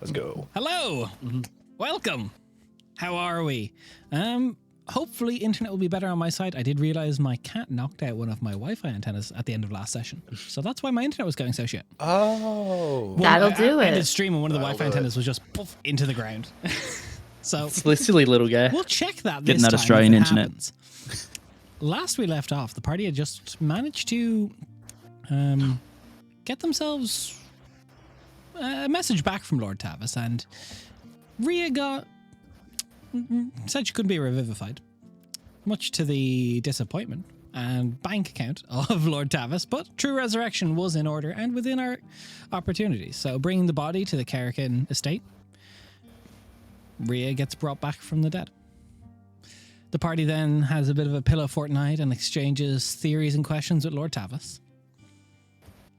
Let's go. Hello. Welcome. How are we? Hopefully internet will be better on my side. I did realize my cat knocked out one of my Wi-Fi antennas at the end of last session. So that's why my internet was going so shit. Oh. That'll do I it. ended stream and one of the Wi-Fi antennas was just poof into the ground. So Silly little guy. we'll check that Getting this that time Australian if it internet. happens. Last we left off, the party had just managed to get themselves a message back from Lord Tavis, and Rhea said she couldn't be revivified, much to the disappointment and bank account of Lord Tavis, but true resurrection was in order and within our opportunities. So bringing the body to the Kerrigan estate, Rhea gets brought back from the dead. The party then has a bit of a pillow fortnight and exchanges theories and questions with Lord Tavis.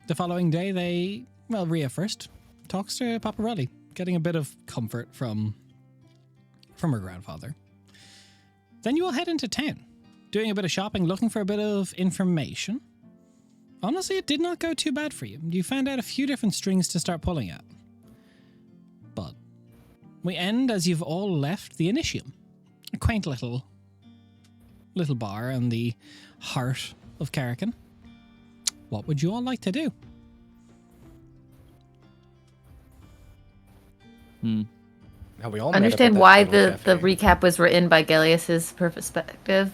The following day, Rhea first talks to Paparelli, getting a bit of comfort from her grandfather. Then you all head into town, doing a bit of shopping, looking for a bit of information. Honestly, it did not go too bad for you. You found out a few different strings to start pulling at. But we end as you've all left the Initium, a quaint little bar in the heart of Kerrigan. What would you all like to do? Now we all Understand why the recap was written by Gellius's perspective.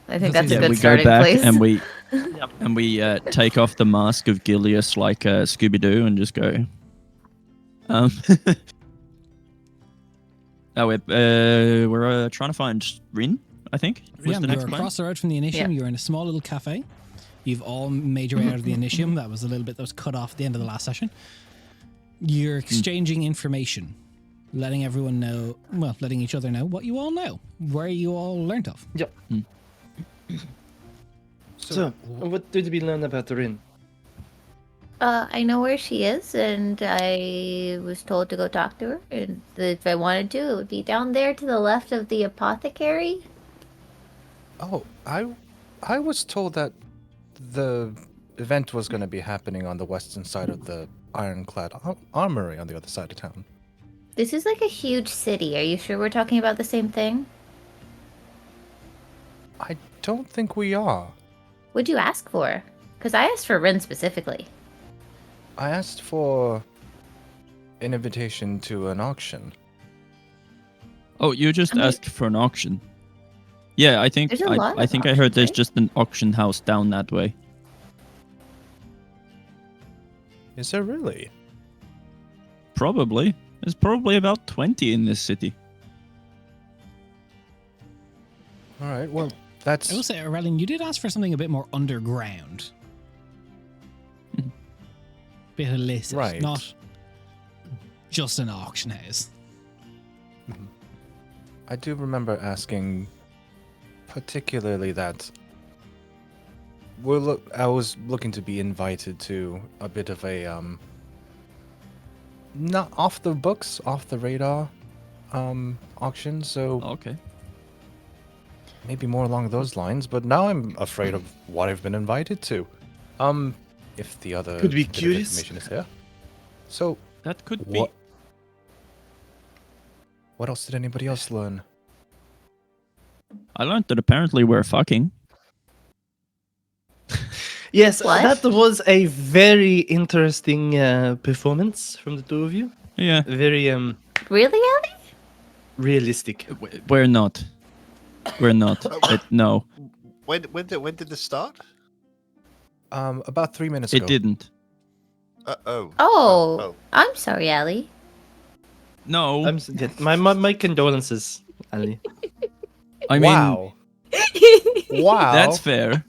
I think that's a Yeah, good we go starting back place. and we take off the mask of Gilius like Scooby Doo and just go. We're trying to find Rin, I think. Was Yeah, the you're next plan? across the road from the Initium. Yeah. You're in a small little cafe. You've all made your way out of the Initium. That was a little bit that was cut off at the end of the last session. You're exchanging information, letting everyone know, letting each other know what you all know, where you all learnt of. Yep. So, what did we learn about Rin? I know where she is, and I was told to go talk to her. And if I wanted to, it would be down there to the left of the apothecary. Oh, I was told that the event was going to be happening on the western side of the ironclad armory on the other side of town. This is like a huge city. Are you sure we're talking about the same thing? I don't think we are. What'd you ask for? Because I asked for Rin specifically. I asked for an invitation to an auction. Oh, you just asked for an auction. Yeah, I think There's a lot I of think I heard auctions, there's right? just an auction house down that way. Is there really? Probably. There's probably about 20 in this city. All right. Well, that's I will say, Aurelian, you did ask for something a bit more underground. Bit illicit, Right. not just an auction house. I do remember asking particularly that I was looking to be invited to a bit of a not off the books, off the radar auction, so Okay. maybe more along those lines, but now I'm afraid of what I've been invited to. If the other Could be bit of curious. information is here. So That could what else did anybody else learn? be. I learned that apparently we're fucking. Yes, What? that was a very interesting performance from the two of you. Yeah. Very Really, Ellie? realistic. We're not. We're not. No, When did this start? About 3 minutes ago. it didn't. Oh, I'm sorry, Ellie. No. My condolences, Ali. I mean, Wow. Wow. that's fair.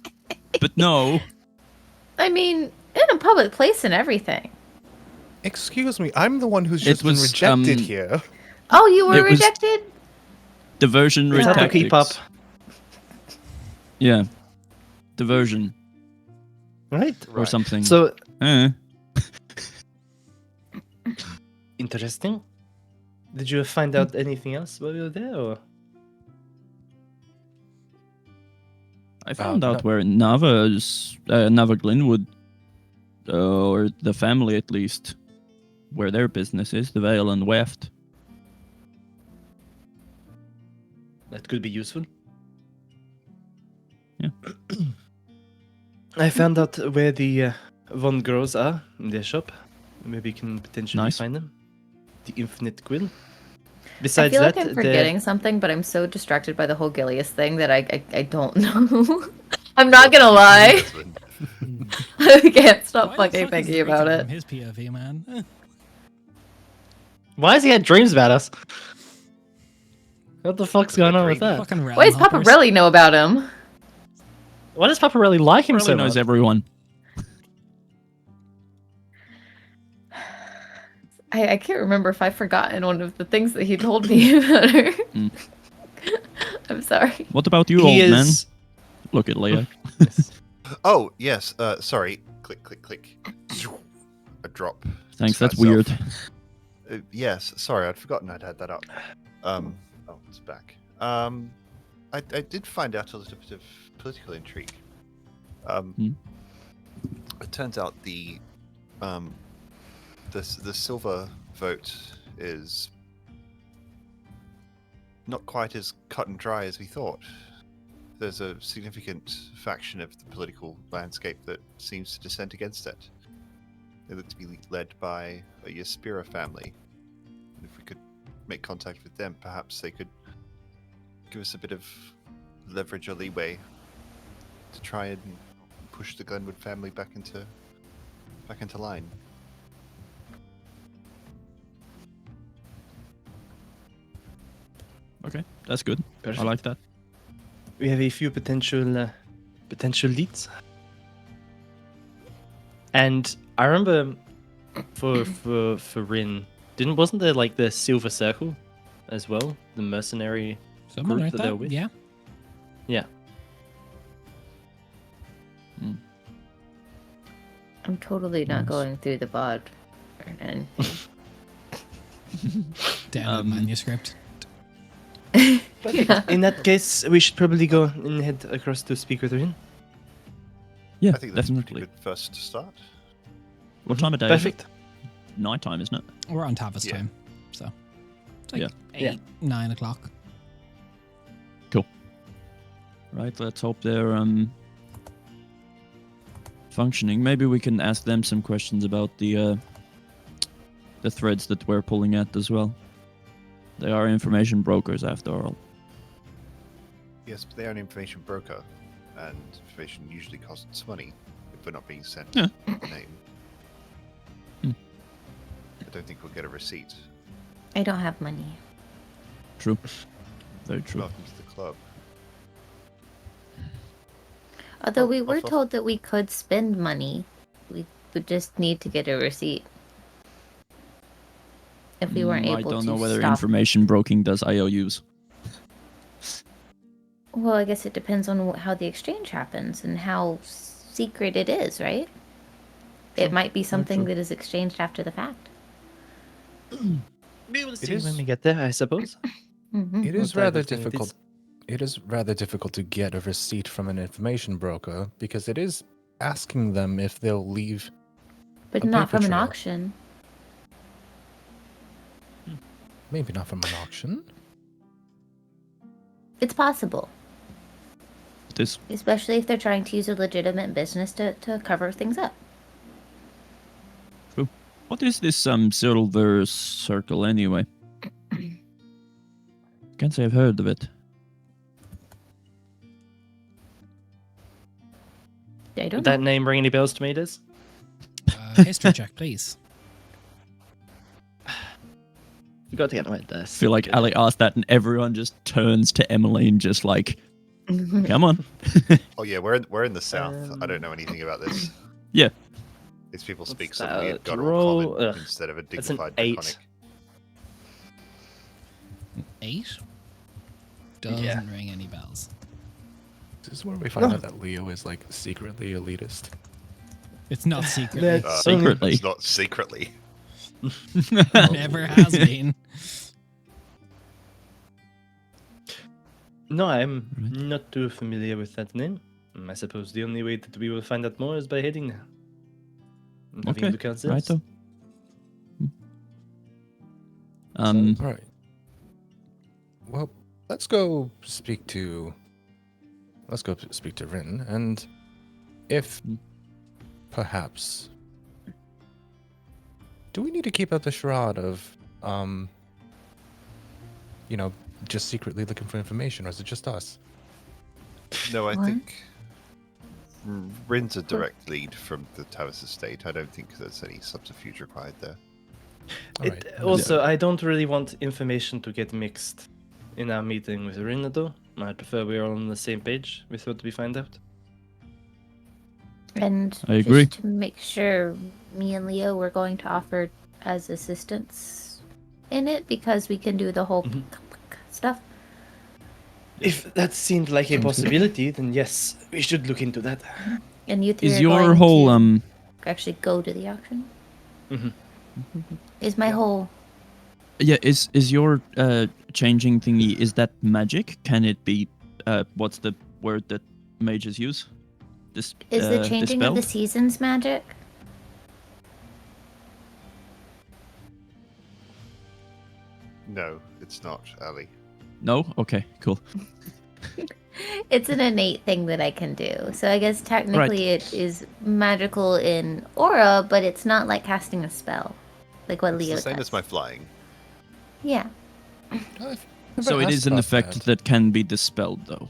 But no. I mean, in a public place and everything. Excuse me, I'm the one who's It just been was, rejected here. Oh, you were It was- rejected? Diversionary You have to tactics. keep up, Yeah. Diversion right? or something. So Eh. interesting. Did you find out anything else while you were there, or? I found out no. where Nava Glenwood, or the family at least, where their business is, the Vale and Weft. That could be useful. Yeah. I found out where the Von girls are in their shop. Maybe you can potentially Nice. find them. The Infinite Quill. I Besides feel like that, I'm forgetting something, but I'm so distracted by the whole Gilius thing that I don't know. I'm not gonna lie. I can't stop Why the fucking fuck is thinking the about recap it. from his POV, man? Why has he had dreams about us? What the fuck's going on with dreamy. that? Fucking What does Papa Realmhunters. really know about him? Why does Papa really like him Really so knows much? everyone. I can't remember if I've forgotten one of the things that he told me about her. Mm. I'm sorry. What about you, He old man? is. Look at Leo. Yes. Oh yes. Sorry. Click, click, click. A drop. Thanks, Fat that's weird. Yes. Sorry, I'd forgotten I'd had that up. Oh, it's back. I did find out a little bit of political intrigue. It turns out the silver vote is not quite as cut and dry as we thought. There's a significant faction of the political landscape that seems to dissent against it. They look to be led by a Yaspira family. And if we could make contact with them, perhaps they could give us a bit of leverage or leeway to try and push the Glenwood family back into line. Okay, that's good. Perfect. I like that. We have a few potential leads. And I remember for Rin, wasn't there like the Silver Circle as well? The mercenary Someone group like that they that. were with? Yeah. Yeah. I'm totally not Nice. going through the bod or anything. Download manuscript. Yeah. In that case, we should probably go and head across to speak with Rin. Yeah, I think that's a pretty definitely. good first start. What time of day is it? Perfect. Nighttime, isn't it? We're on Tavis Yeah. time. So it's like Yeah. 8, 9 o'clock. Right, let's hope they're functioning. Maybe we can ask them some questions about the threads that we're pulling at as well. They are information brokers after all. Yes, but they are an information broker, and information usually costs money if we're not being sent Yeah. a name. Hmm. I don't think we'll get a receipt. I don't have money. True. Very true. Welcome to the club. Although Oh, we were off. told that we could spend money, we would just need to get a receipt. If we weren't able I don't to know whether stop. information broking does IOUs. Well, I guess it depends on how the exchange happens and how secret it is, right? It might be something true. that is exchanged after the fact. We will see is- when we get there, I suppose. Mm-hmm. It is What type rather of thing it difficult. is? It is rather difficult to get a receipt from an information broker because it is asking them if they'll leave. But A not paper from an trail. auction. Maybe not from an auction. It's possible. This Especially if they're trying to use a legitimate business to cover things up. what is this silver circle anyway? Can't say I've heard of it. I don't Would know. that name ring any bells to me, Diz? History check, please. You got to get my I desk. feel like Ali asked that and everyone just turns to Emmeline just like, come on. Oh yeah, we're in the south. I don't know anything about this. Yeah. These people speak What's some that? weird guttural Roll- common ugh. instead of a That's an dignified 8. draconic. 8? Doesn't Yeah. ring any bells. This is where we find out that Leo is like secretly elitist. It's not secret. That's Secretly. It's not secretly. Never has been. No, I'm Right. not too familiar with that name. I suppose the only way that we will find out more is by heading there. And having a Okay, look right ourselves. though. Right. Well, let's go speak to Rin, and if perhaps, do we need to keep up the charade of, just secretly looking for information, or is it just us? No, I What? think Rin's a direct lead from the Tavis estate. I don't think there's any subterfuge required there. All right. Also, I don't really want information to get mixed in our meeting with Rina, though. I prefer we're all on the same page with what we find out. And I agree. just to make sure, me and Leo were going to offer as assistants in it because we can do the whole stuff. If that seemed like a possibility, then yes, we should look into that. And you three Is are your going whole to actually go to the auction. Mhm. Is my whole is your changing thingy, is that magic? Can it be what's the word that mages use? This is the changing of the dispelled? seasons magic? No, it's not, Ali. No? Okay, cool. It's an innate thing that I can do. So I guess technically it is magical in aura, but it's not like casting a spell, like what It's Leo the same does. as my flying. Yeah. So it is an effect that can be dispelled, though.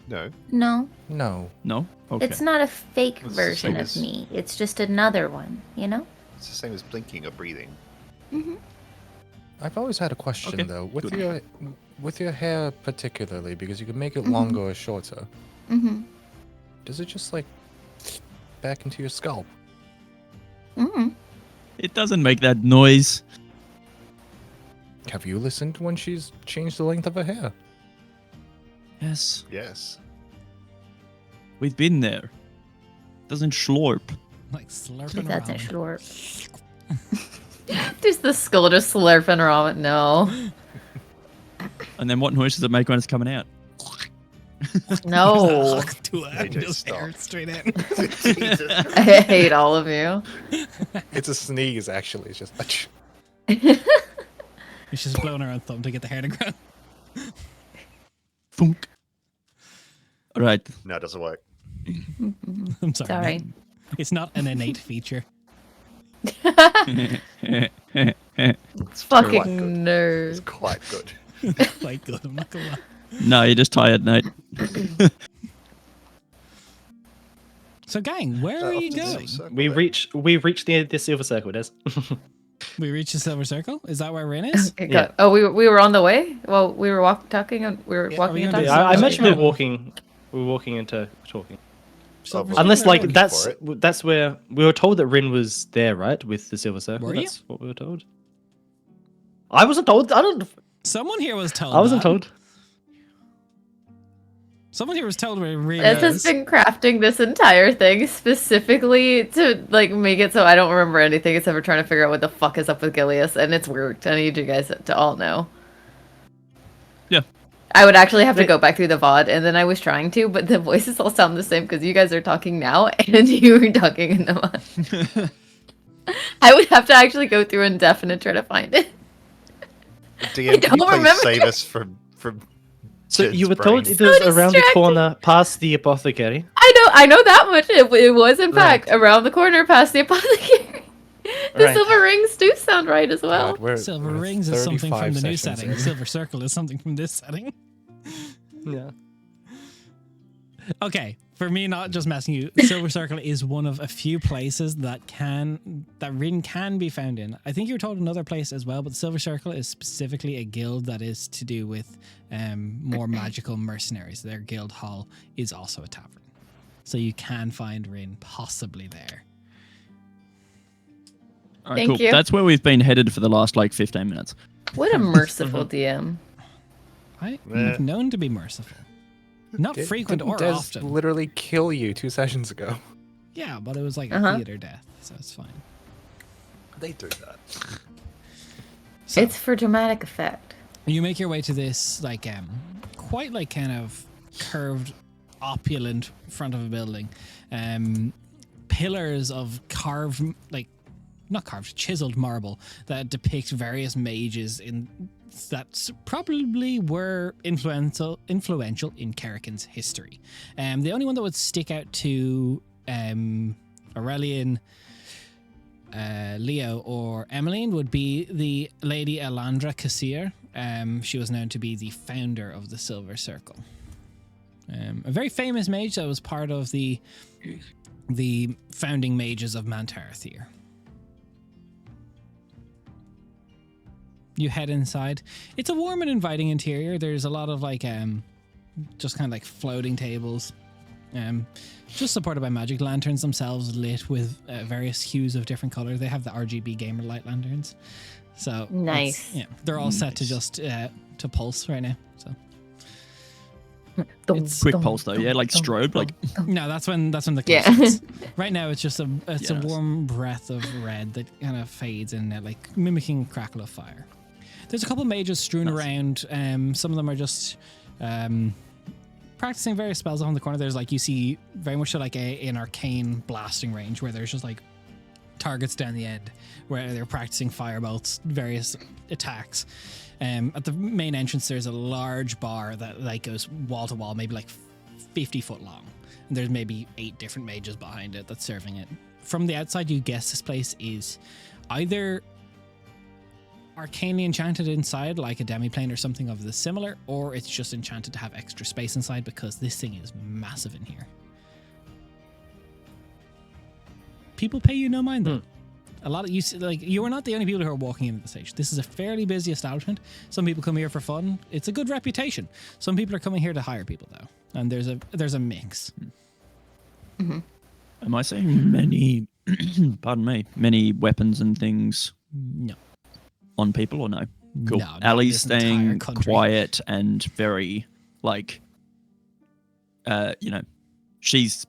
No, No, No. No? Okay. it's not a fake It's the version same of as- me. It's just another one, you know? it's the same as blinking or breathing. I've always had a question Okay, though, good. with your hair particularly, because you can make it longer or shorter. Mm-hmm. Does it just like back into your scalp? Mm-hmm. It doesn't make that noise. Have you listened when she's changed the length of her hair? Yes, Yes. we've been there. Doesn't slurp. Like slurping That's around. a slurp. Just the skull just slurping around. No. And then what noise does it make when it's coming out? No. To it, AJ, just stop. hair straight in. Jesus. I hate all of you. It's a sneeze, actually. It's just. She's just blowing her own thumb to get the hair to grow. Funk. All right. No, it doesn't work. I'm sorry. Sorry. man. It's not an innate feature. It's Fucking quite good. nerd. It's quite good. Quite good. I'm not gonna lie. No, you're just tired, mate. So, gang, where are you After the going? circle We there. reached the silver circle, Des. We reached the silver circle. Is that where Rin is? Okay, Yeah. Oh, we were on the way. Well, we were talking, and we were Yeah, walking we and gonna talking. do I so- imagine we're Yeah. walking. We're walking into talking. Silver Well, Unless, circle? like, looking that's for that's where we were told that Rin was there, right, with the silver circle. Were you? That's what we were told. I wasn't told. I don't. Someone here was told. I wasn't that. told. Someone here was told where Rin Ed has is. been crafting this entire thing specifically to like make it so I don't remember anything except for trying to figure out what the fuck is up with Gilius, and it's worked. I need you guys to all know. Yeah. I would actually have to Wait. go back through the VOD, and then I was trying to, but the voices all sound the same because you guys are talking now and you were talking in the VOD. I would have to actually go through and definitely try to find it. DM, can you don't please remember. save us from So Jed's you were told brain? it was So around the distracting. corner, past the apothecary. I know that much. It was in fact Right. around the corner past the apothecary. The Right. silver rings do sound right as well. God, we're, Silver we're rings is something from 35 the new sessions setting. in. Silver circle is something from this setting. Yeah. Okay, for me, not just messing you, Silver Circle is one of a few places that Rin can be found in. I think you were told another place as well, but Silver Circle is specifically a guild that is to do with more magical mercenaries. Their guild hall is also a tavern, so you can find Rin possibly there. All right, Thank cool. you. That's where we've been headed for the last like 15 minutes. What a merciful DM. I'm Meh. known to be merciful, not frequent Didn't or Des often. literally kill you 2 sessions ago. Yeah, but it was like a Uh-huh. theater death, so it's fine. They do that. So, It's for dramatic effect. you make your way to this like quite like kind of curved opulent front of a building, pillars of carved like not carved, chiseled marble that depicts various mages that probably were influential in Kerrigan's history. The only one that would stick out to Aurelian, Leo, or Emmeline would be the Lady Elandra Kassir. She was known to be the founder of the Silver Circle. A very famous mage that was part of the founding mages of Mantarthir. You head inside. It's a warm and inviting interior. There's a lot of like just kind of like floating tables, just supported by magic lanterns themselves, lit with various hues of different colors. They have the RGB gamer light lanterns, so Nice. yeah, they're all set to just to pulse right now. So It's Quick pulse though, yeah, like strobe, like no, that's when the clock Yeah. starts. Right now, it's just a Yes. warm breath of red that kind of fades in, like mimicking crackle of fire. There's a couple mages strewn around. Some of them are just practicing various spells on the corner. There's like, you see very much like an arcane blasting range where there's just like targets down the end where they're practicing firebolts, various attacks. At the main entrance, there's a large bar that like goes wall to wall, maybe like 50 foot long. And there's maybe 8 different mages behind it that's serving it. From the outside, you guess this place is either arcanely enchanted inside, like a demiplane or something of the similar, or it's just enchanted to have extra space inside because this thing is massive in here. People pay you no mind though. A lot of you, like, you are not the only people who are walking into the stage. This is a fairly busy establishment. Some people come here for fun. It's a good reputation. Some people are coming here to hire people though, and there's a mix. am I seeing many pardon me, many weapons and things No, on people or no? Cool. No, not Ali's this entire staying country. quiet and very like she's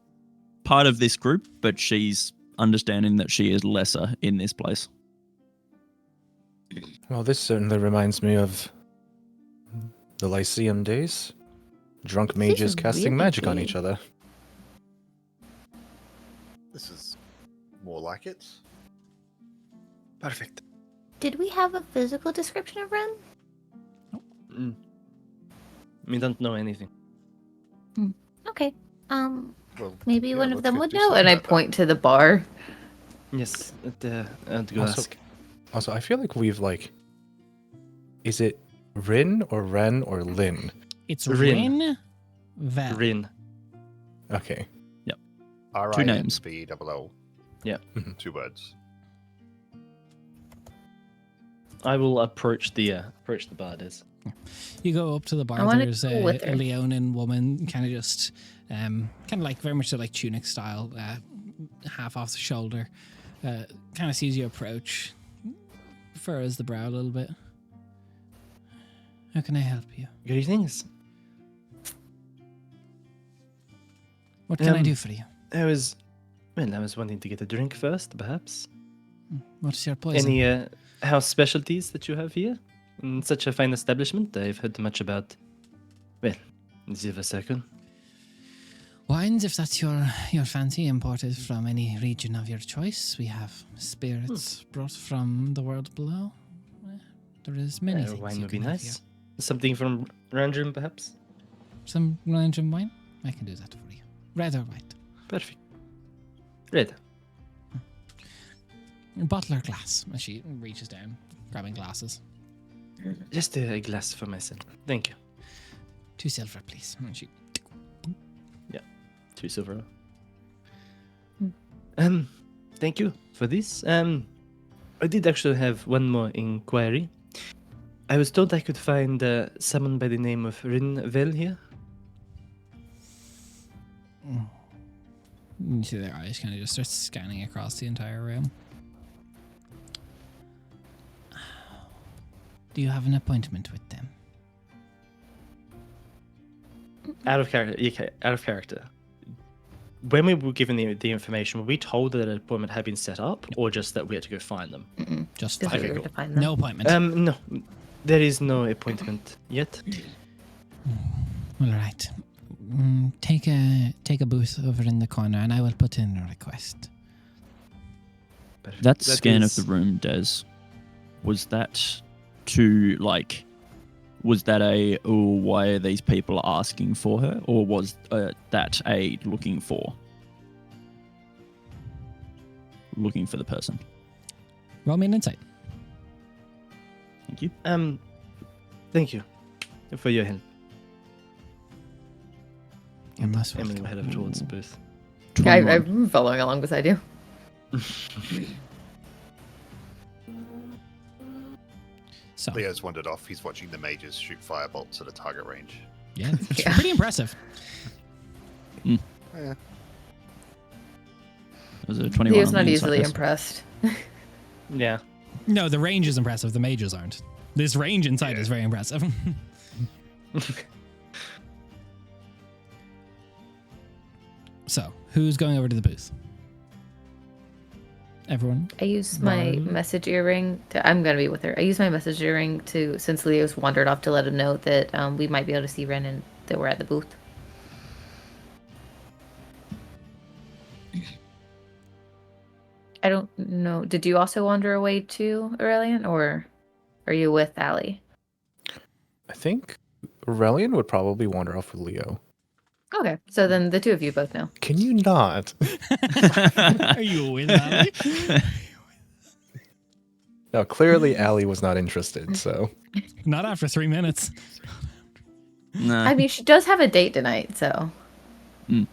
part of this group, but she's understanding that she is lesser in this place. Well, this certainly reminds me of the Lyceum days. Drunk mages casting really magic on big. each other. This is more like it. Perfect. Did we have a physical description of Ren? We don't know anything. Okay. Well, Maybe yeah, one of let's them go would do know. something And I about that. point to the bar. Yes, I'd go Also, ask. also, I feel like we've like, is it Rin or Ren or Lin? it's Rin. Rin Vel. Rin. Okay. Two names. RINBOO. Yeah. 2 words. I will approach the barders. You go up to the I bar. wanna There's go a with her. Leonin woman, kind of just, kind of like very much like tunic style, half off the shoulder. Kind of sees you approach, furrows the brow a little bit. How can I help you? Greetings. What can I Um, do for you? I was wanting to get a drink first, perhaps. What's your poison? Any house specialties that you have here in such a fine establishment? I've heard much about. Well, Silver Circle. Wines, if that's your fancy, imported from any region of your choice. We have spirits brought from the world below. There is many things Wine you would be can have nice. here. Something from Randrum, perhaps. Some random wine? I can do that for you. Red or white? Perfect. Red. Bottle or glass? And she reaches down, grabbing glasses. Just a glass for myself. Thank you. 2 silver, please. And she 2 silver. Thank you for this. I did actually have one more inquiry. I was told I could find someone by the name of Rinvel here. You see their eyes kind of just start scanning across the entire room. Do you have an appointment with them? Out of character. Okay, out of character. When we were given the information, were we told that an appointment had been set up, or just that we had to go find them? Just Just fine. we Okay, were cool. to find them. No appointment. No, there is no appointment yet. All right. Take a booth over in the corner, and I will put in a request. Perfect. That That scan is- of the room, Des, was that to like, was that a, oh, why are these people asking for her, or was that a looking for the person? Roll me an insight. Thank you. Thank you for your help. You must Emily will head up towards the booth. Yeah, 21. I'm following along beside you. So, Leo's wandered off. He's watching the mages shoot firebolts at a target range. yeah, it's Yeah. pretty impressive. Yeah. It was a 21 Leo's on not the easily insight test. impressed. Yeah. No, the range is impressive. The mages aren't. This range inside is very impressive. So, who's going over to the booth? Everyone? I use my Ron? message earring to. I'm gonna be with her. I use my message earring to, since Leo's wandered off, to let him know that we might be able to see Ren and that we're at the booth. I don't know. Did you also wander away too, Aurelian, or are you with Allie? I think Aurelian would probably wander off with Leo. Okay, so then the two of you both know. Can you not? Are you with Ali? No, clearly Allie was not interested, so. Not after 3 minutes. Nah. I mean, she does have a date tonight, so. Yeah.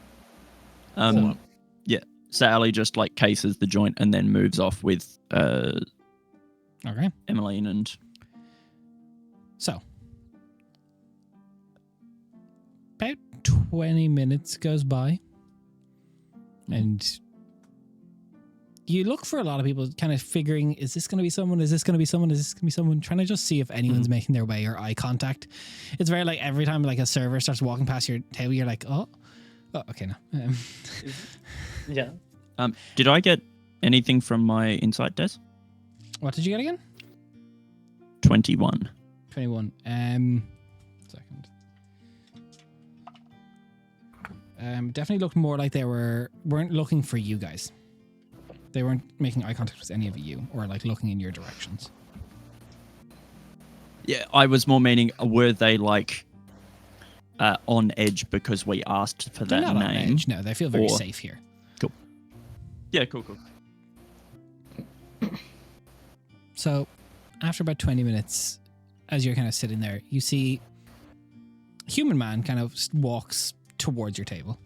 So Ali just like cases the joint and then moves off with Okay. Emmeline and So, about 20 minutes goes by, and you look for a lot of people, kind of figuring, is this going to be someone? Is this going to be someone? Is this going to be someone? Trying to just see if anyone's making their way or eye contact. It's very like every time like a server starts walking past your table, you're like, oh okay, no. Yeah. did I get anything from my insight test? What did you get again? 21. 21. Second. Definitely looked more like they weren't looking for you guys. They weren't making eye contact with any of you or like looking in your directions. Yeah, I was more meaning, were they like on edge because we asked for They're that not on name? edge. No, they feel very or- safe here. Yeah, cool. So, after about 20 minutes, as you're kind of sitting there, you see a human man kind of walks towards your table.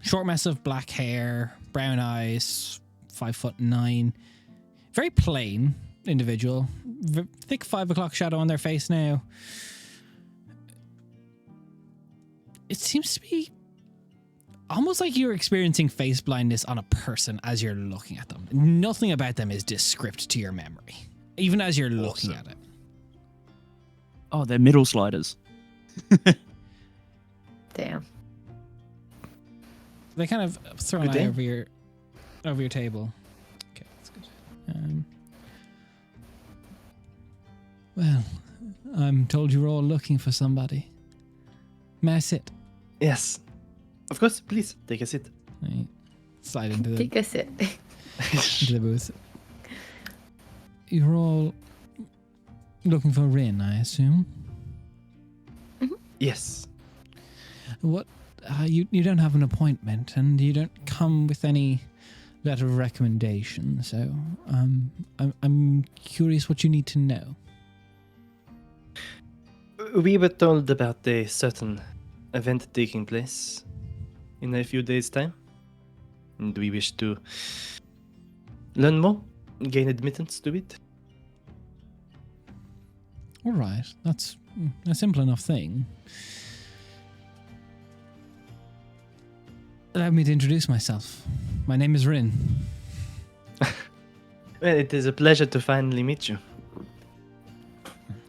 Short mess of black hair, brown eyes, 5'9". Very plain individual. Thick 5 o'clock shadow on their face now. It seems to be almost like you're experiencing face blindness on a person as you're looking at them. Nothing about them is descript to your memory, even as you're looking at it. Oh, they're middle sliders. Damn. They kind of throw an Good eye day. over your table. Okay, that's good. Well, I'm told you're all looking for somebody. May I sit? Yes. Of course, please take a sit. I slide into the Take a sit. into the booth. You're all looking for Rin, I assume. Yes. What? You don't have an appointment, and you don't come with any letter of recommendation. So, I'm curious what you need to know. We were told about a certain event taking place in a few days' time, and we wish to learn more, gain admittance to it. All right, that's a simple enough thing. Allow me to introduce myself. My name is Rin. Well, it is a pleasure to finally meet you.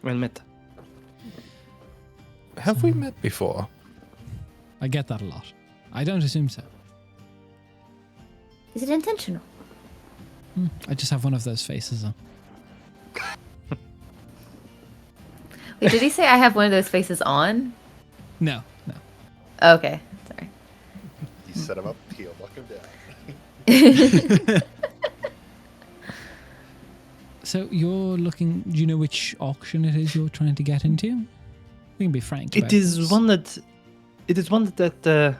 Well met. Have we met before? I get that a lot. I don't assume so. Is it intentional? I just have one of those faces on. Wait, did he say I have one of those faces on? No. Okay, sorry. You set him up, he'll knock him down. So you're looking. Do you know which auction it is you're trying to get into? We can be frank. It about is this. one that. It is one that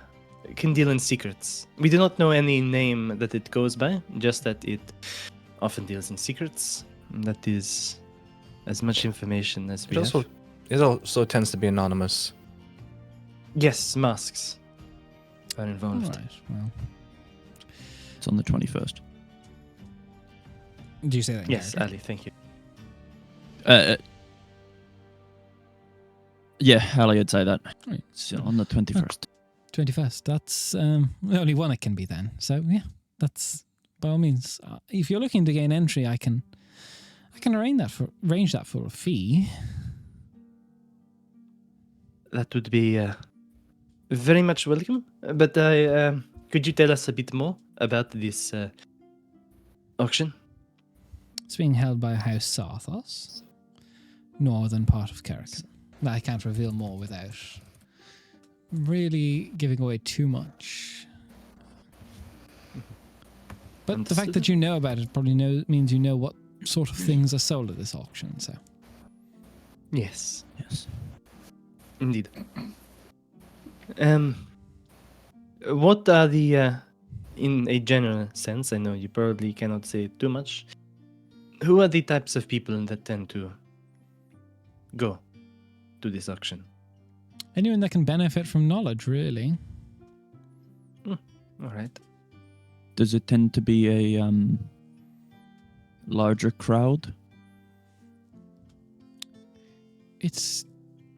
can deal in secrets. We do not know any name that it goes by, just that it often deals in secrets. That is as much information as we have. It also tends to be anonymous. Yes, masks are All involved. right. Well, It's on the 21st. do you say that? in Yes, character? Ali, thank you. Yeah, Ali would say that. Right. It's on the 21st. 21st. That's the only one it can be then. So yeah, that's by all means. If you're looking to gain entry, I can arrange that for a fee. That would be very much welcome. But could you tell us a bit more about this auction? It's being held by House Sarthos, northern part of Kerrigan. I can't reveal more without really giving away too much. But the fact that you know about it probably means you know what sort of things are sold at this auction. So Yes, Yes. indeed. What are the, in a general sense, I know you probably cannot say too much, who are the types of people that tend to go to this auction? anyone that can benefit from knowledge, really. All right. Does it tend to be a larger crowd? It's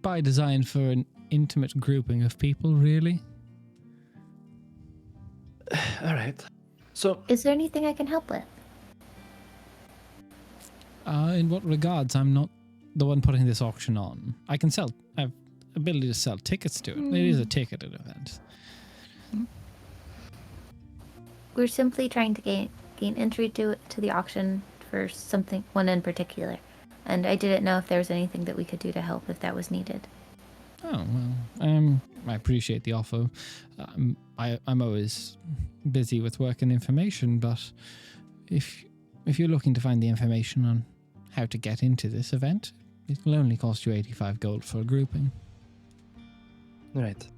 by design for an intimate grouping of people, really. All right. So, Is there anything I can help with? In what regards, I'm not the one putting this auction on. I have ability to sell tickets to it. It is a ticketed event. We're simply trying to gain entry to the auction for one in particular, and I didn't know if there was anything that we could do to help if that was needed. Oh well, I appreciate the offer. I'm always busy with work and information, but if you're looking to find the information on how to get into this event, it will only cost you 85 gold for a grouping. all right.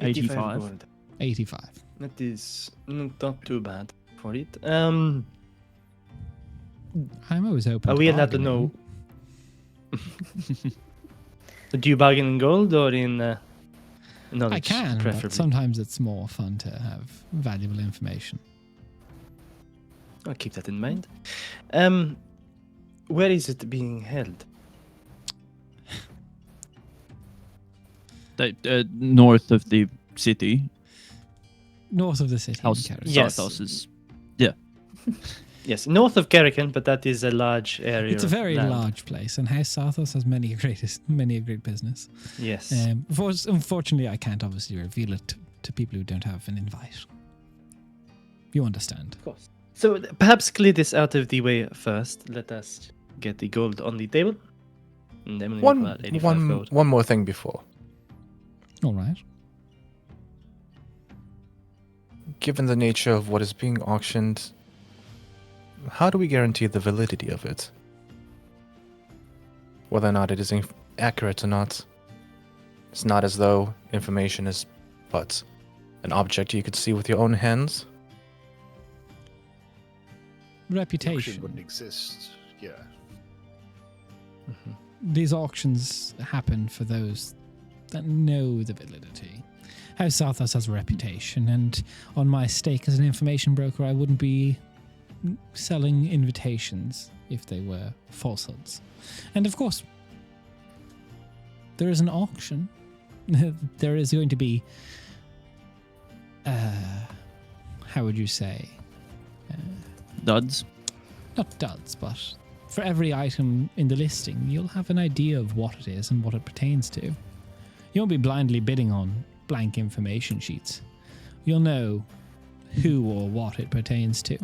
85. gold. 85. That is not too bad for it. I'm always open. Are to we allowed to bargaining. know? Do you bargain in gold or in knowledge? I can, preferably. but sometimes it's more fun to have valuable information. I'll keep that in mind. Where is it being held? North of the city. North of the city. in House Carrick. Yes. Sarthos is Yes, north of Kerrigan, but that is a large area. It's a of very land. large place, and House Sarthos has many a great business. Yes. Unfortunately, I can't obviously reveal it to people who don't have an invite. You understand? Of course. So perhaps clear this out of the way first. Let us get the gold on the table. And then we'll One, about 85 gold. one more thing before. All right. Given the nature of what is being auctioned, how do we guarantee the validity of it? Whether or not it is accurate or not. It's not as though information is but an object you could see with your own hands. The auction Reputation. wouldn't exist. Yeah. These auctions happen for those that know the validity. House Sarthos has a reputation, and on my stake as an information broker, I wouldn't be selling invitations if they were falsehoods. And of course, there is an auction. There is going to be, how would you say? duds. Not duds, but for every item in the listing, you'll have an idea of what it is and what it pertains to. You won't be blindly bidding on blank information sheets. You'll know who or what it pertains to.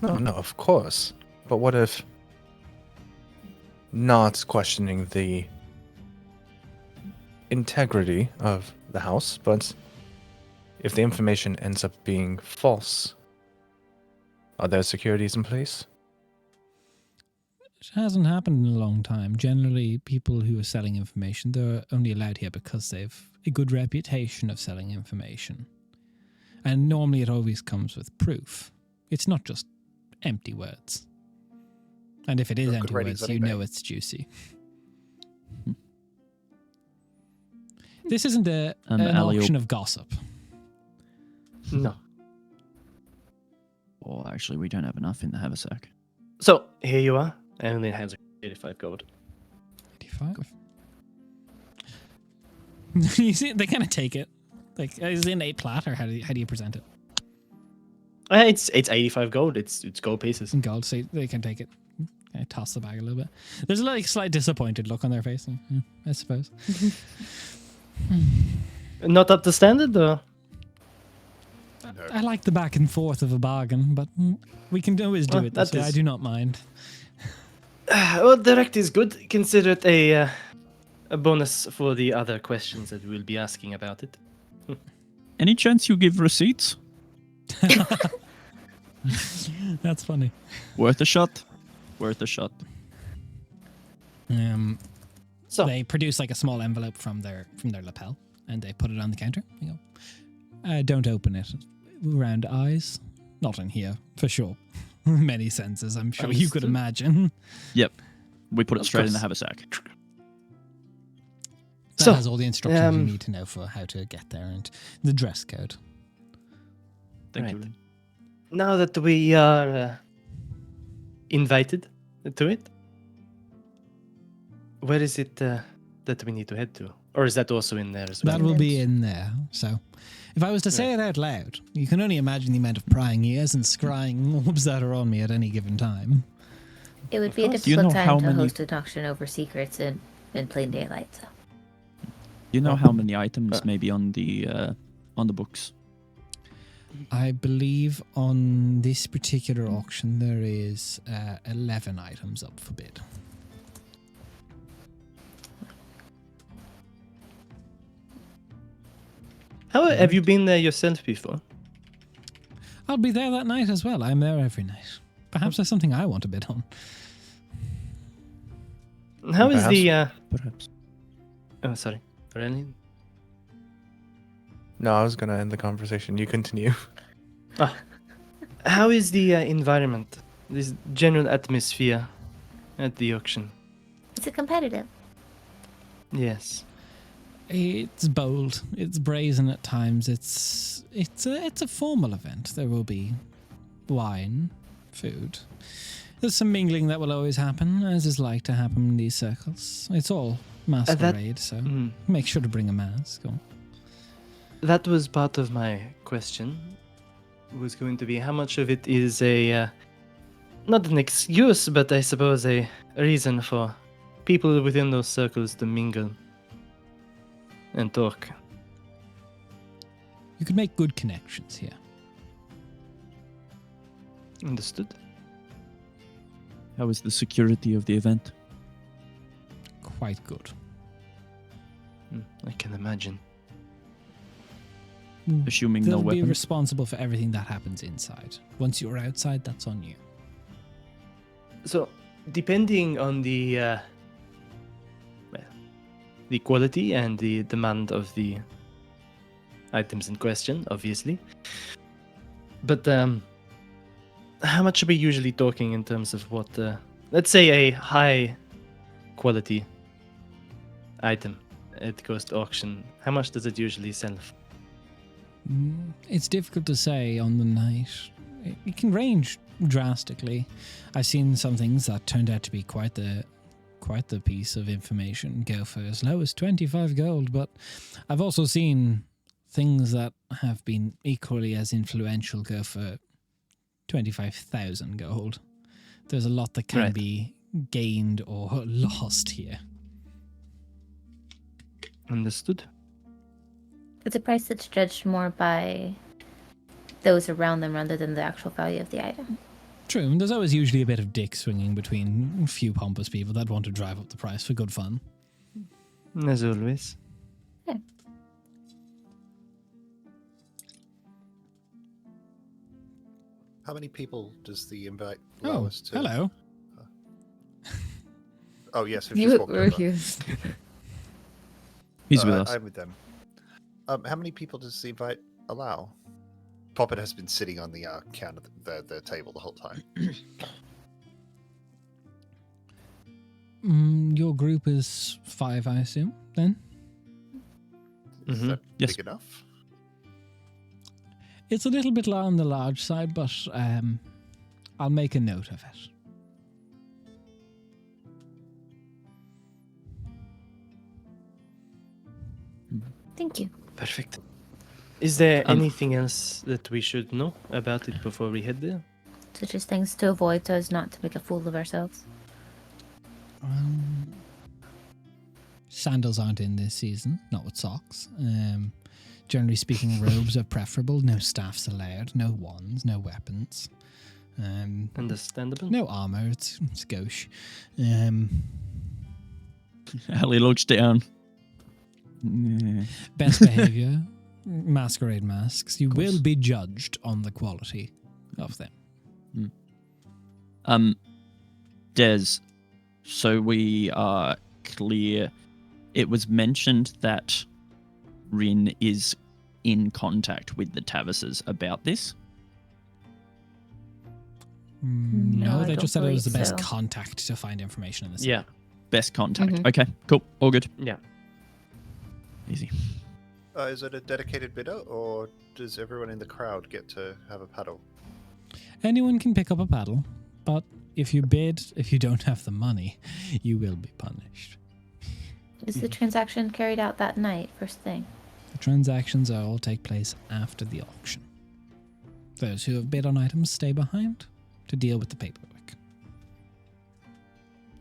No, of course. But what if not questioning the integrity of the house, but if the information ends up being false, are there securities in place? It hasn't happened in a long time. Generally, people who are selling information, they're only allowed here because they've a good reputation of selling information. And normally it always comes with proof. It's not just empty words. And if it is Got empty good ratings words, on you eBay. know it's juicy. This isn't an Alley-oop. auction of gossip. No. Or actually, we don't have enough in the haversack. So here you are. Emily has 85 gold. 85. You see, they kind of take it. Like, is it an 8 plat, or how do you present it? It's 85 gold. It's gold pieces. In gold, so they can take it. I toss the bag a little bit. There's a like slight disappointed look on their face. I suppose. Not up to standard, or I like the back and forth of a bargain, but we can always do Well, it this that way. I is- do not mind. well, direct is good. Consider it a bonus for the other questions that we'll be asking about it. Any chance you give receipts? That's funny. Worth a shot. Worth a shot. So They produce like a small envelope from their lapel, and they put it on the counter. You go, don't open it. Round eyes, not in here for sure. Many senses, I'm sure you could Understood. imagine. Yep. We put it Of straight in the course. haversack. That So, has all the instructions you um, need to know for how to get there and the dress code. Thank Right. you. now that we are invited to it, where is it that we need to head to? Or is that also in there as well? That will be in there. So, if I was to say it out loud, you can only imagine the amount of prying ears and scrying orbs that are on me at any given time. It would be a course. Do you difficult know how time to many- host an auction over secrets in plain daylight. So. You know Oh. how many items may be on the books? I believe on this particular auction there is 11 items up for bid. How have you been there yourself before? I'll be there that night as well. I'm there every night. Perhaps there's something I want to bid on. How is Perhaps. the Perhaps. Oh, sorry. Really? No, I was gonna end the conversation. You continue. How is the environment? This general atmosphere at the auction? Is it competitive? Yes. It's bold. It's brazen at times. It's a formal event. There will be wine, food. There's some mingling that will always happen, as is like to happen in these circles. It's all masquerade, so Mm. make sure to bring a mask. Or That was part of my question. Was going to be how much of it is a not an excuse, but I suppose a reason for people within those circles to mingle and talk. you could make good connections here. Understood. How is the security of the event? Quite good. I can imagine. Assuming They'll no be weapons. responsible for everything that happens inside. Once you're outside, that's on you. So, depending on the the quality and the demand of the items in question, obviously. But how much are we usually talking in terms of what? Let's say a high quality item it goes to auction. How much does it usually sell? It's difficult to say on the night. It can range drastically. I've seen some things that turned out to be quite the piece of information go for as low as 25 gold, but I've also seen things that have been equally as influential go for 25,000 gold. There's a lot that can Right. be gained or lost here. Understood. It's a price that's judged more by those around them rather than the actual value of the item. True, and there's always usually a bit of dick swinging between a few pompous people that want to drive up the price for good fun. As always. How many people does the invite allow Oh, us to? hello. Oh yes, we've You just walked were over. here. He's with us. I'm with them. How many people does the invite allow? Poppet has been sitting on the counter, the table the whole time. Your group is 5, I assume, then? Is Mhm. that Yes. big enough? It's a little bit on the large side, but I'll make a note of it. Thank you. Perfect. Is there Um, anything else that we should know about it before we head there? Such as things to avoid so as not to make a fool of ourselves. Sandals aren't in this season, not with socks. Generally speaking, robes are preferable. No staffs allowed. No wands. No weapons. Understandable. No armor. It's gauche. Ellie looks down. Yeah. Best behavior. Masquerade masks. You will be judged on the quality of them. Des, so we are clear. It was mentioned that Rin is in contact with the Tavises about this. No, I they don't just said it was the believe best so. contact to find information in this. Yeah. Best contact. Mhm. Okay, cool. All good. Yeah. Easy. Is it a dedicated bidder, or does everyone in the crowd get to have a paddle? Anyone can pick up a paddle, but if you bid, if you don't have the money, you will be punished. Is the transaction carried out that night, first thing? The transactions all take place after the auction. Those who have bid on items stay behind to deal with the paperwork.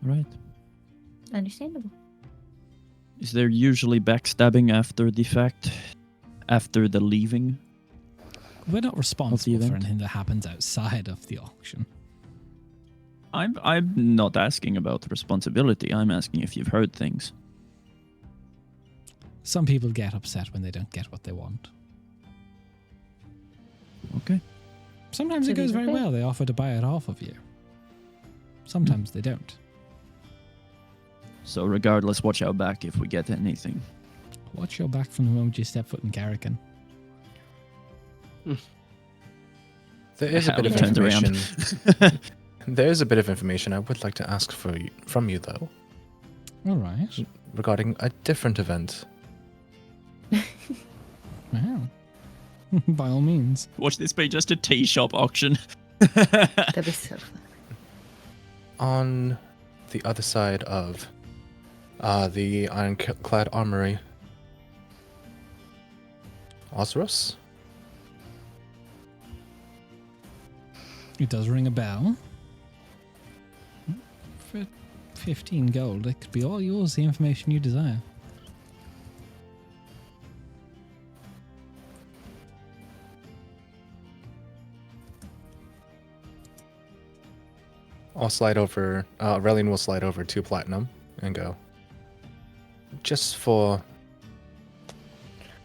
Right. Understandable. Is there usually backstabbing after the fact? After the leaving? We're not responsible for event? anything that happens outside of the auction. I'm not asking about the responsibility. I'm asking if you've heard things. Some people get upset when they don't get what they want. Okay. Sometimes To it be goes very fair. well. They offer to buy it off of you. Sometimes they don't. So regardless, watch our back if we get anything. Watch your back from the moment you step foot in Carrican. There is a bit Ellie of turns around. information. There is a bit of information I would like to ask from you, though, All right. regarding a different event. Wow. By all means. Watch this be just a tea shop auction. That'd be so fun. On the other side of the ironclad armory. Osirus? It does ring a bell. For 15 gold, it could be all yours, the information you desire. I'll slide over, Aurelian will slide over 2 platinum and go. Just for...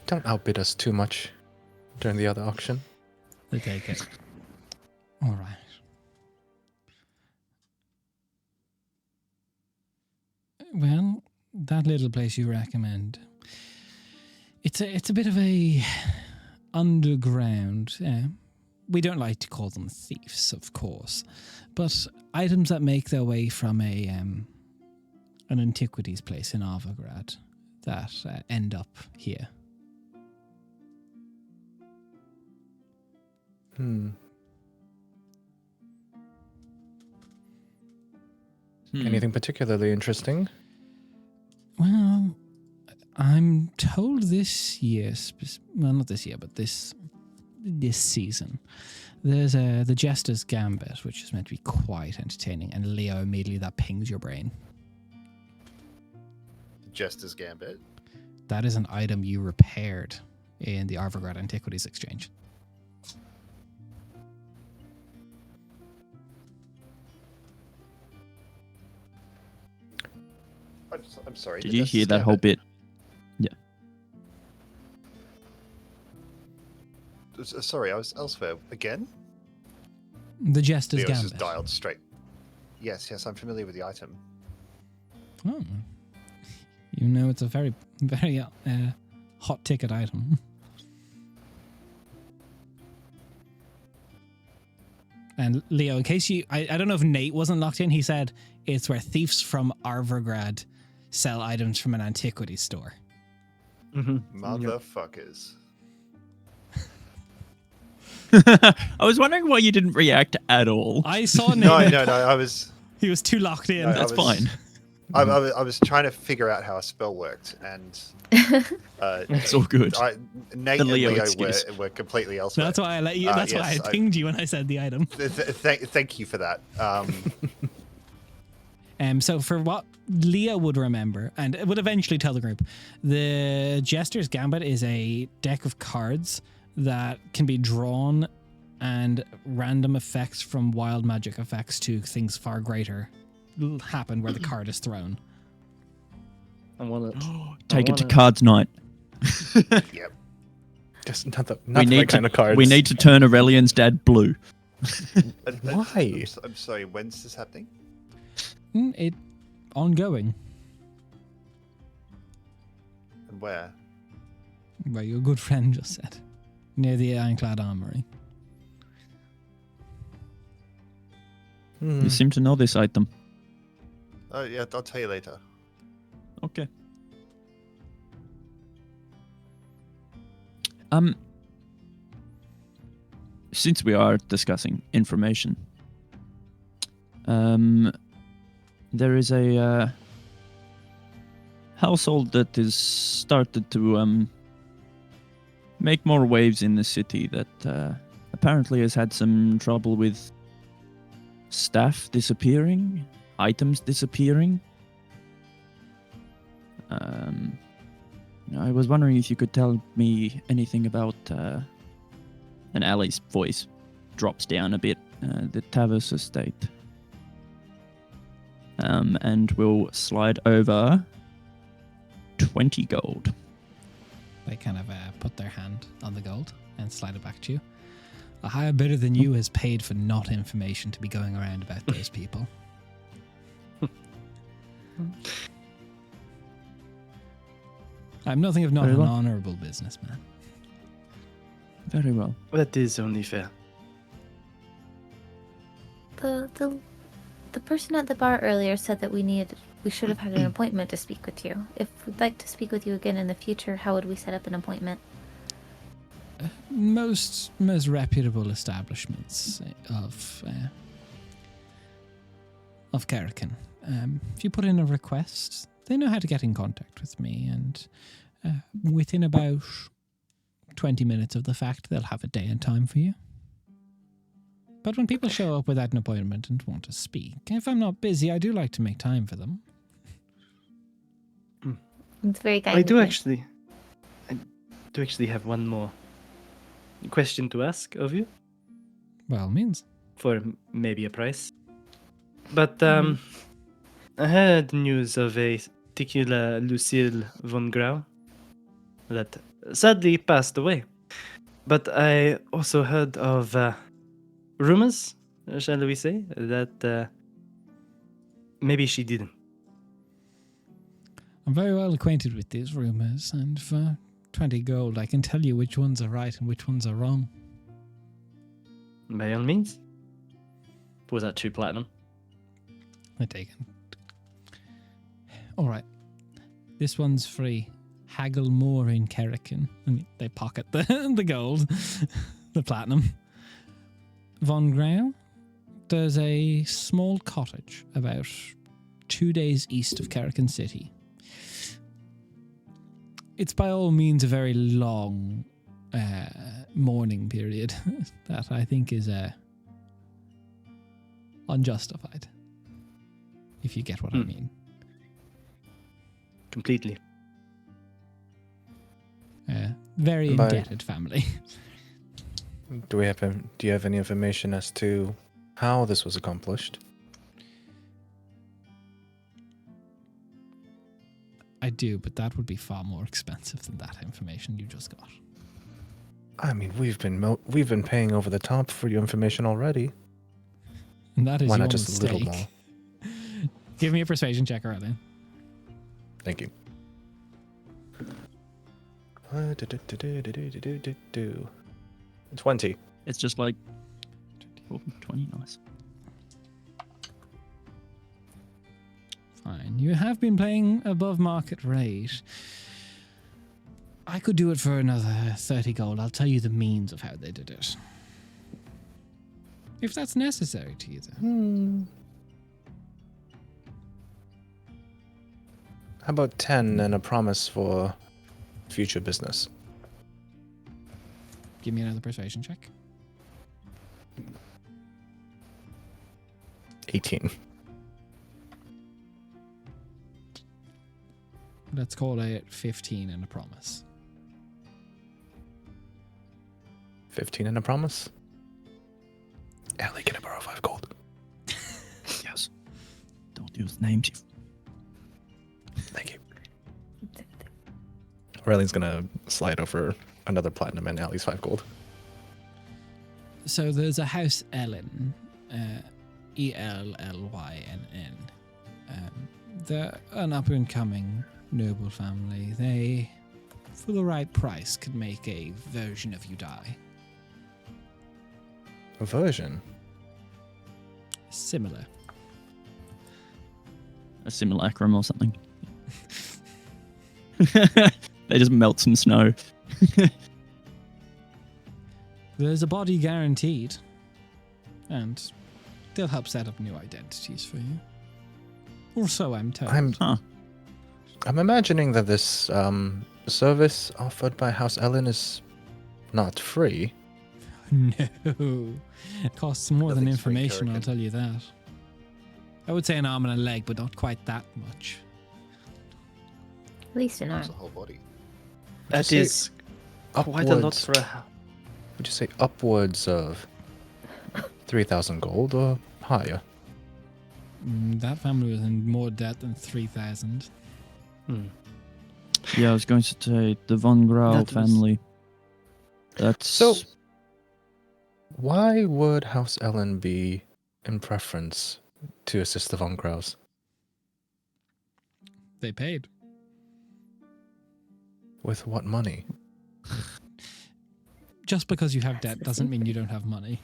Don't outbid us too much during the other auction. They take it. All right. Well, that little place you recommend. It's a bit of a underground. We don't like to call them thieves, of course, but items that make their way from an antiquities place in Arvagrad that end up here. Anything particularly interesting? Well, I'm told this year, well, not this year, but this season, there's the Jester's Gambit, which is meant to be quite entertaining, and Leo, immediately that pings your brain. Jester's Gambit. That is an item you repaired in the Arvagrad Antiquities Exchange. I'm sorry. Did the you hear Jester's that whole Gambit. bit? Yeah. Sorry, I was elsewhere. Again? The Jester's Leo's just Gambit. dialed straight. Yes, I'm familiar with the item. Oh. You know it's a very, very hot ticket item. And Leo, in case I don't know if Nate wasn't locked in, he said it's where thieves from Arvergrad sell items from an antiquity store. Motherfuckers. I was wondering why you didn't react at all. I saw Nate. No, I was He was too locked in. No, That's fine. I was trying to figure out how a spell worked, and It's all good. Nate The and Leo Leo excuse. were completely elsewhere. That's why I let you. That's why yes, I pinged you when I said the item. Thank you for that. So for what Leah would remember, and it would eventually tell the group, the Jester's Gambit is a deck of cards that can be drawn, and random effects from wild magic effects to things far greater happen where the card is thrown. I want it. Take it to cards night. Yep. Just not the We need right kind of cards. We need to turn Aurelian's dad blue. Why? I'm sorry. When's this happening? It ongoing. And where? Where your good friend just said. Near the Ironclad Armory. You seem to know this item. Oh yeah, I'll tell you later. Okay. Since we are discussing information, there is a household that is started to make more waves in the city that apparently has had some trouble with staff disappearing, items disappearing. I was wondering if you could tell me anything about, and Ali's voice drops down a bit, the Tavis estate. And we'll slide over 20 gold. They kind of put their hand on the gold and slide it back to you. A higher bidder than you has paid for not information to be going around about those people. I'm nothing if not Very an well. honourable businessman. Very well. That is only fair. The person at the bar earlier said that we should have had an appointment to speak with you. If we'd like to speak with you again in the future, how would we set up an appointment? Most reputable establishments of Kerrigan. If you put in a request, they know how to get in contact with me, and within about 20 minutes of the fact, they'll have a day and time for you. But when people show up without an appointment and want to speak, if I'm not busy, I do like to make time for them. It's very kind. I of do you. actually have one more question to ask of you By all means. for maybe a price. But I heard news of a particular Lucille von Grau that sadly passed away. But I also heard of rumors, shall we say, that maybe she didn't. I'm very well acquainted with these rumours, and for 20 gold, I can tell you which ones are right and which ones are wrong. By all means. Was that 2 platinum? I take it. All right. This one's free. Haggle more in Kerrigan. And they pocket the gold, the platinum. Von Grau, there's a small cottage about 2 days east of Kerrigan City. It's by all means a very long mourning period that I think is unjustified, if you get what I mean. Completely. Very By- indebted family. Do you have any information as to how this was accomplished? I do, but that would be far more expensive than that information you just got. I mean, we've been paying over the top for your information already. And that is Why your not just a little mistake. more? Give me a persuasion check, Aurelian. Thank you. 20. It's just like 20, nice. Fine. You have been playing above market rate. I could do it for another 30 gold. I'll tell you the means of how they did it. If that's necessary to you, then. How about 10 and a promise for future business? Give me another persuasion check. 18. Let's call it 15 and a promise. 15 and a promise? Ellie, can I borrow 5 gold? Yes. Don't use names. Thank you. Aurelian's gonna slide over another platinum and Allie's 5 gold. So there's a house Ellyn, Ellynn. They're an up-and-coming noble family. They, for the right price, could make a version of you die. A version? Similar. A simulacrum or something. They just melt some snow. There's a body guaranteed, and they'll help set up new identities for you. Or so I'm told. I'm imagining that this service offered by House Ellyn is not free. No. It costs more than Nothing's free, information, I'll Kurgan. tell you that. I would say an arm and a leg, but not quite that much. At least an It's arm. a whole body. That say is quite a lot upwards? for a house. Would you say upwards of 3,000 gold or higher? That family was in more debt than 3,000. Yeah, I was going to say the Von Grau That was- family. That's So, why would House Ellyn be in preference to assist the Von Graus? They paid. With what money? Just because you have debt doesn't mean you don't have money.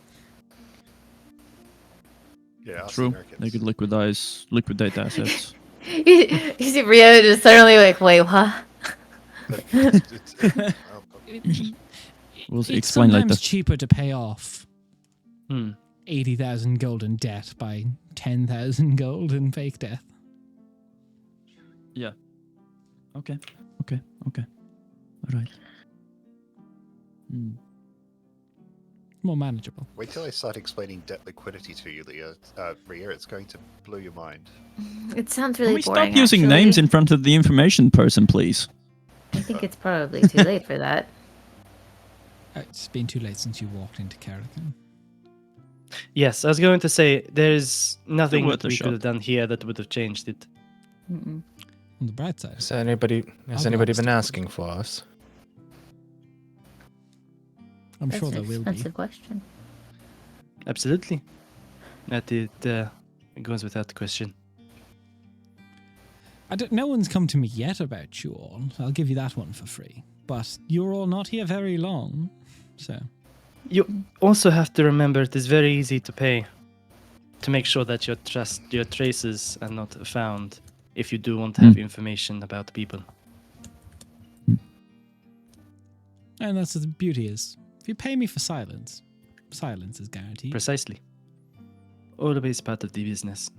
Yeah, us true. Americans. They could liquidate assets. You see Rio just suddenly like, wait, what? We'll It's explain sometimes later. cheaper to pay off Hmm. 80,000 gold in debt by 10,000 gold in fake death. Yeah. Okay. All right. More manageable. Wait till I start explaining debt liquidity to you, Leah. Ria, it's going to blow your mind. It sounds Can really we boring. stop using actually. names in front of the information person, please? I think it's probably too late for that. It's been too late since you walked into Carrigan. Yes, I was going to say there's nothing worth that a we shot. could have done here that would have changed it. Mm-mm. On the bright side, Has anybody I'll be been honest. asking for us? I'm That's sure an there will be. expensive question. Absolutely. That it goes without question. No one's come to me yet about you all. So I'll give you that one for free. But you're all not here very long, so You also have to remember it is very easy to pay to make sure that your traces are not found if you do want to have information about people. and that's what the beauty is. If you pay me for silence, silence is guaranteed. Precisely. Always part of the business.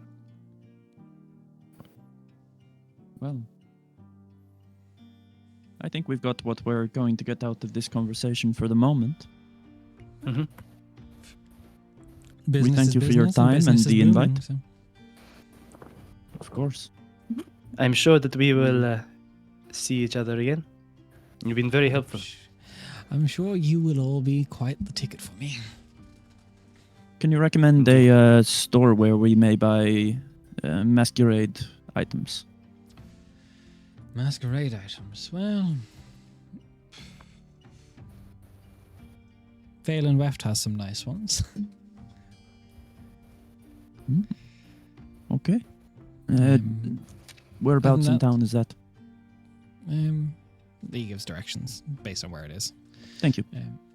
Well, I think we've got what we're going to get out of this conversation for the moment. Business thank is you for your business, time and business is the booming, invite. so- Of course. I'm sure that we will see each other again. You've been very helpful. I'm sure you will all be quite the ticket for me. Can you recommend a store where we may buy masquerade items? Masquerade items. Well, Valen Weft has some nice ones. Okay. Um, Whereabouts in that- town is that? He gives directions based on where it is. Thank you.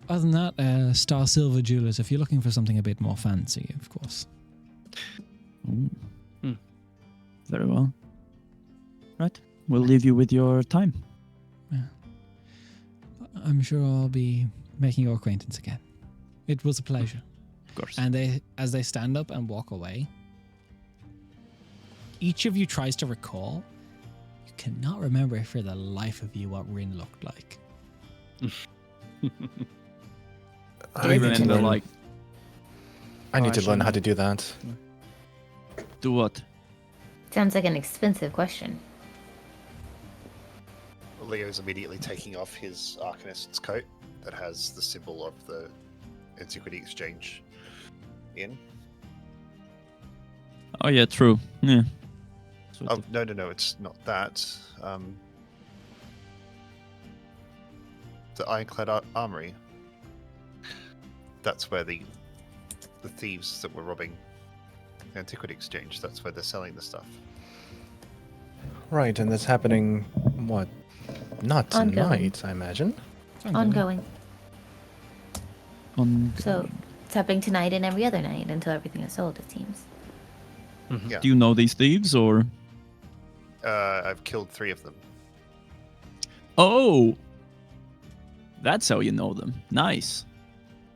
Other than that, Star Silver Jewelers, if you're looking for something a bit more fancy, of course. Ooh. Hmm. Very well. Right. We'll leave you with your time. I'm sure I'll be making your acquaintance again. It was a pleasure. Of course. And as they stand up and walk away, each of you tries to recall. You cannot remember for the life of you what Rin looked like. I remember, like, I need to learn how to do that. do what? Sounds like an expensive question. Leo's immediately taking off his Arcanist's coat that has the symbol of the Antiquity Exchange in. Oh yeah, true. Yeah. Sort Oh, of. no, it's not that. The Ironclad Armory. That's where the thieves that were robbing the Antiquity Exchange, that's where they're selling the stuff. Right, and that's happening, what? Not Ongoing. tonight, I imagine. Ongoing. On. So it's happening tonight and every other night until everything is sold, it seems. Yeah. Do you know these thieves or? I've killed 3 of them. Oh. That's how you know them. Nice.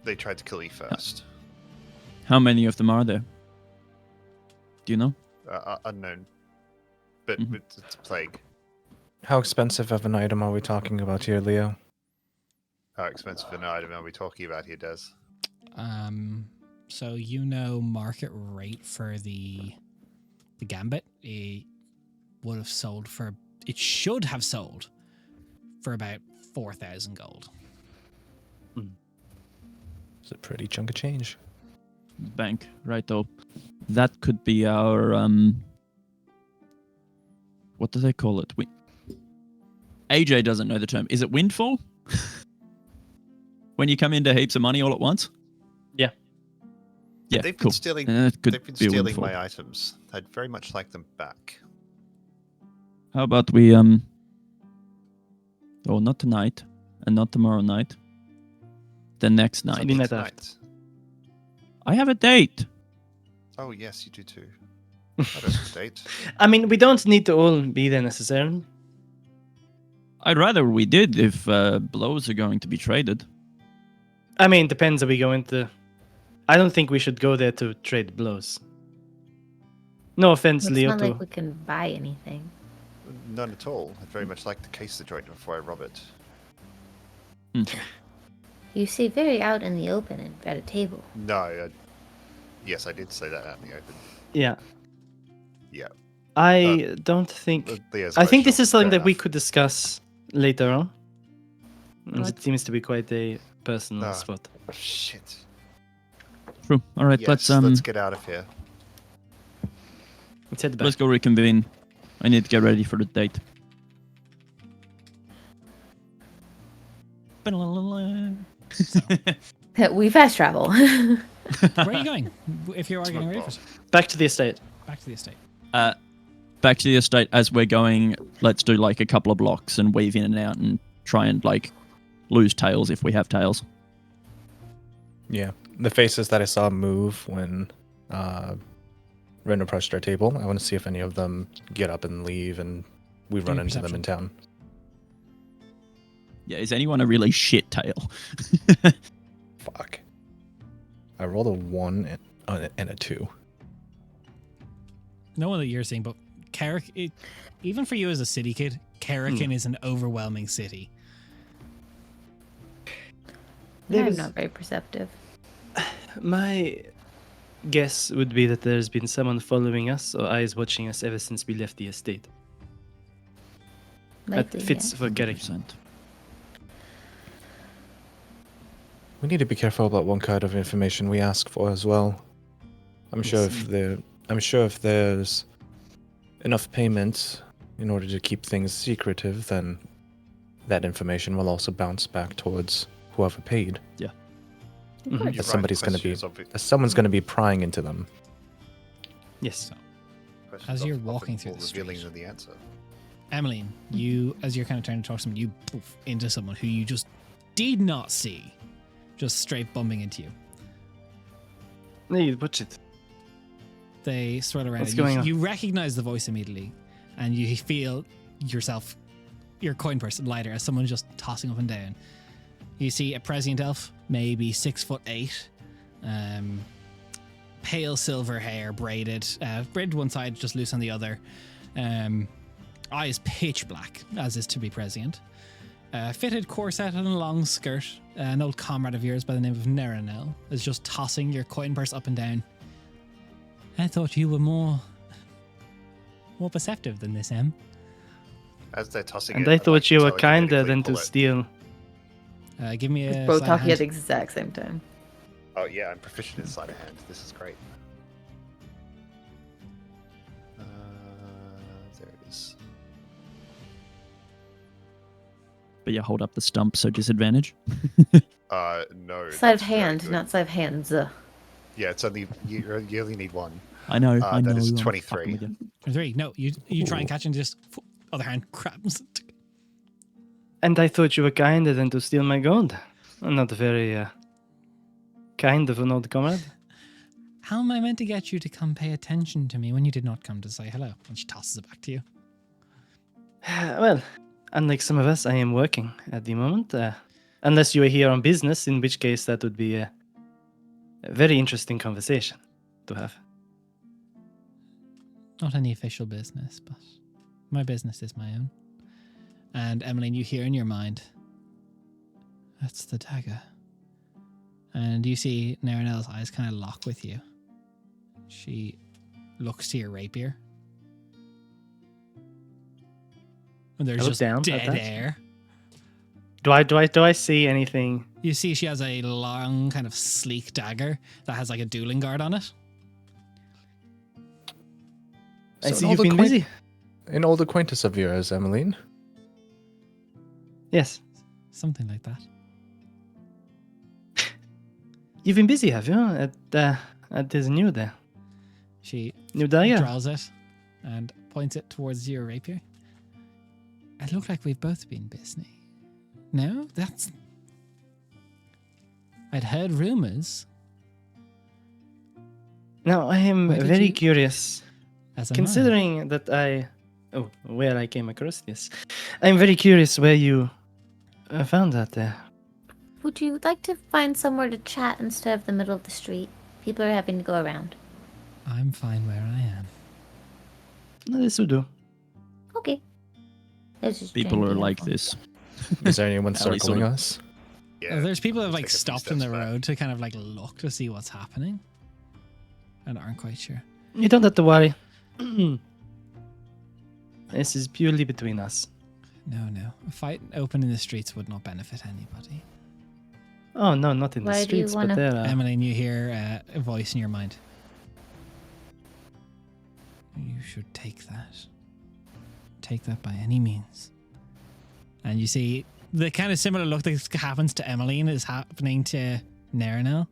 They tried to kill you first. How many of them are there? Do you know? Unknown. But Mhm. it's a plague. How expensive of an item are we talking about here, Leo? How expensive an item are we talking about here, Des? So you know market rate for the gambit. It would have sold for. It should have sold for about 4,000 gold. It's a pretty chunk of change. Bank, right though. That could be our what do they call it? AJ doesn't know the term. Is it windfall? When you come into heaps of money all at once? Yeah. Yeah, They've cool. been stealing. That could They've been be a stealing windfall. my items. I'd very much like them back. How about we oh, not tonight and not tomorrow night. The next night. Midnight Tonight. after. I have a date. Oh yes, you do too. I don't have a date. I mean, we don't need to all be there necessarily. I'd rather we did if blows are going to be traded. I mean, depends. Are we going to? I don't think we should go there to trade blows. No offense, It's Leo. not To like we can buy anything. None at all. I'd very much like to case the joint before I rob it. You say very out in the open and at a table. No, yes, I did say that out in the open. yeah, Yeah. I don't think. Leo's I think this emotional. is something Fair that we enough. could discuss later on. And What? it seems to be quite a personal Ah. spot. Shit. True. All right, Yes, let's get out of here. Let's head back. let's go reconvene. I need to get ready for the date. We fast travel. Where are you going? If you are getting ready for Back to the estate. back to the estate. Back to the estate as we're going. Let's do like a couple of blocks and weave in and out and try and like lose tails if we have tails. Yeah. The faces that I saw move when Ren approached our table, I want to see if any of them get up and leave and we run me into them in perception. town. Yeah, is anyone a really shit tail? Fuck. I rolled a 1 and a 2. No one that you're seeing, but Carrick, even for you as a city kid, Carrican is an overwhelming city. There I'm was- not very perceptive. My guess would be that there's been someone following us or eyes watching us ever since we left the estate. Likely, That fits yeah. for Garrick. 100%. We need to be careful about what kind of information we ask for as well. I'm sure if there's enough payment in order to keep things secretive, then that information will also bounce back towards whoever paid. Of course. You're right, Somebody's the gonna question be- is obvi- Someone's going to be prying into them. Yes. question As is you're often walking more through the revealing street. than the answer. Emmeline, you, as you're kind of trying to talk to someone, you poof into someone who you just did not see, just straight bumping into you. Hey, watch it. They swirl around. What's and going on? You recognize the voice immediately, and you feel yourself, your coin purse lighter as someone's just tossing up and down. You see a prescient elf, maybe 6'8", pale silver hair, braided one side, just loose on the other. Eyes pitch black, as is to be prescient. Fitted corset and a long skirt. An old comrade of yours by the name of Neranel is just tossing your coin purse up and down. I thought you were more perceptive than this, Em. As they're tossing And it, I I'd thought like to you were kinder telekinetically than pull to it. steal. Give me a Both sleight of talking at the hand. exact same time. Oh yeah, I'm proficient in sleight of hand. This is great. There it is. But you hold up the stump, so disadvantage. No. Sleight of that's very hand, good. not sleight of hands. Yeah, it's only you only need one. I know. That is I'm 23. fucking with you. 3. No, you try and catch and just other hand grabs. And I thought you were kinder than to steal my gold. I'm not very kind of an old comrade. How am I meant to get you to come pay attention to me when you did not come to say hello? And she tosses it back to you. Well, unlike some of us, I am working at the moment. Unless you are here on business, in which case that would be a very interesting conversation to have. Not any official business, but my business is my own. And Emmeline, you hear in your mind, that's the dagger. And you see Naranel's eyes kind of lock with you. She looks to your rapier. And there's I look just down at dead that. air. Do I see anything? You see she has a long, kind of sleek dagger that has like a dueling guard on it. I So see an you've old been acquaint- busy. An old acquaintance of yours, Emmeline. Yes. Something like that. You've been busy, have you? At this new there. She New dagger. draws it and points it towards your rapier. It looked like we've both been busy. No, that's... I'd heard rumors. Now I am Where did very you- curious. As am I. Considering that where I came across this, I'm very curious where you found that there. Would you like to find somewhere to chat instead of the middle of the street? People are having to go around. I'm fine where I am. No, this will do. Okay. I was just People trying to are be like helpful. this. Is there anyone At least circling sort of- us? Yeah. There's people that have take like a few stopped in the steps back. road to kind of like look to see what's happening. And aren't quite sure. You don't have to worry. This is purely between us. No. A fight open in the streets would not benefit anybody. Oh no, not in the Why do you streets, wanna- but there are. Emmeline, you hear a voice in your mind. You should take that. Take that by any means. And you see the kind of similar look that happens to Emmeline is happening to Naranel.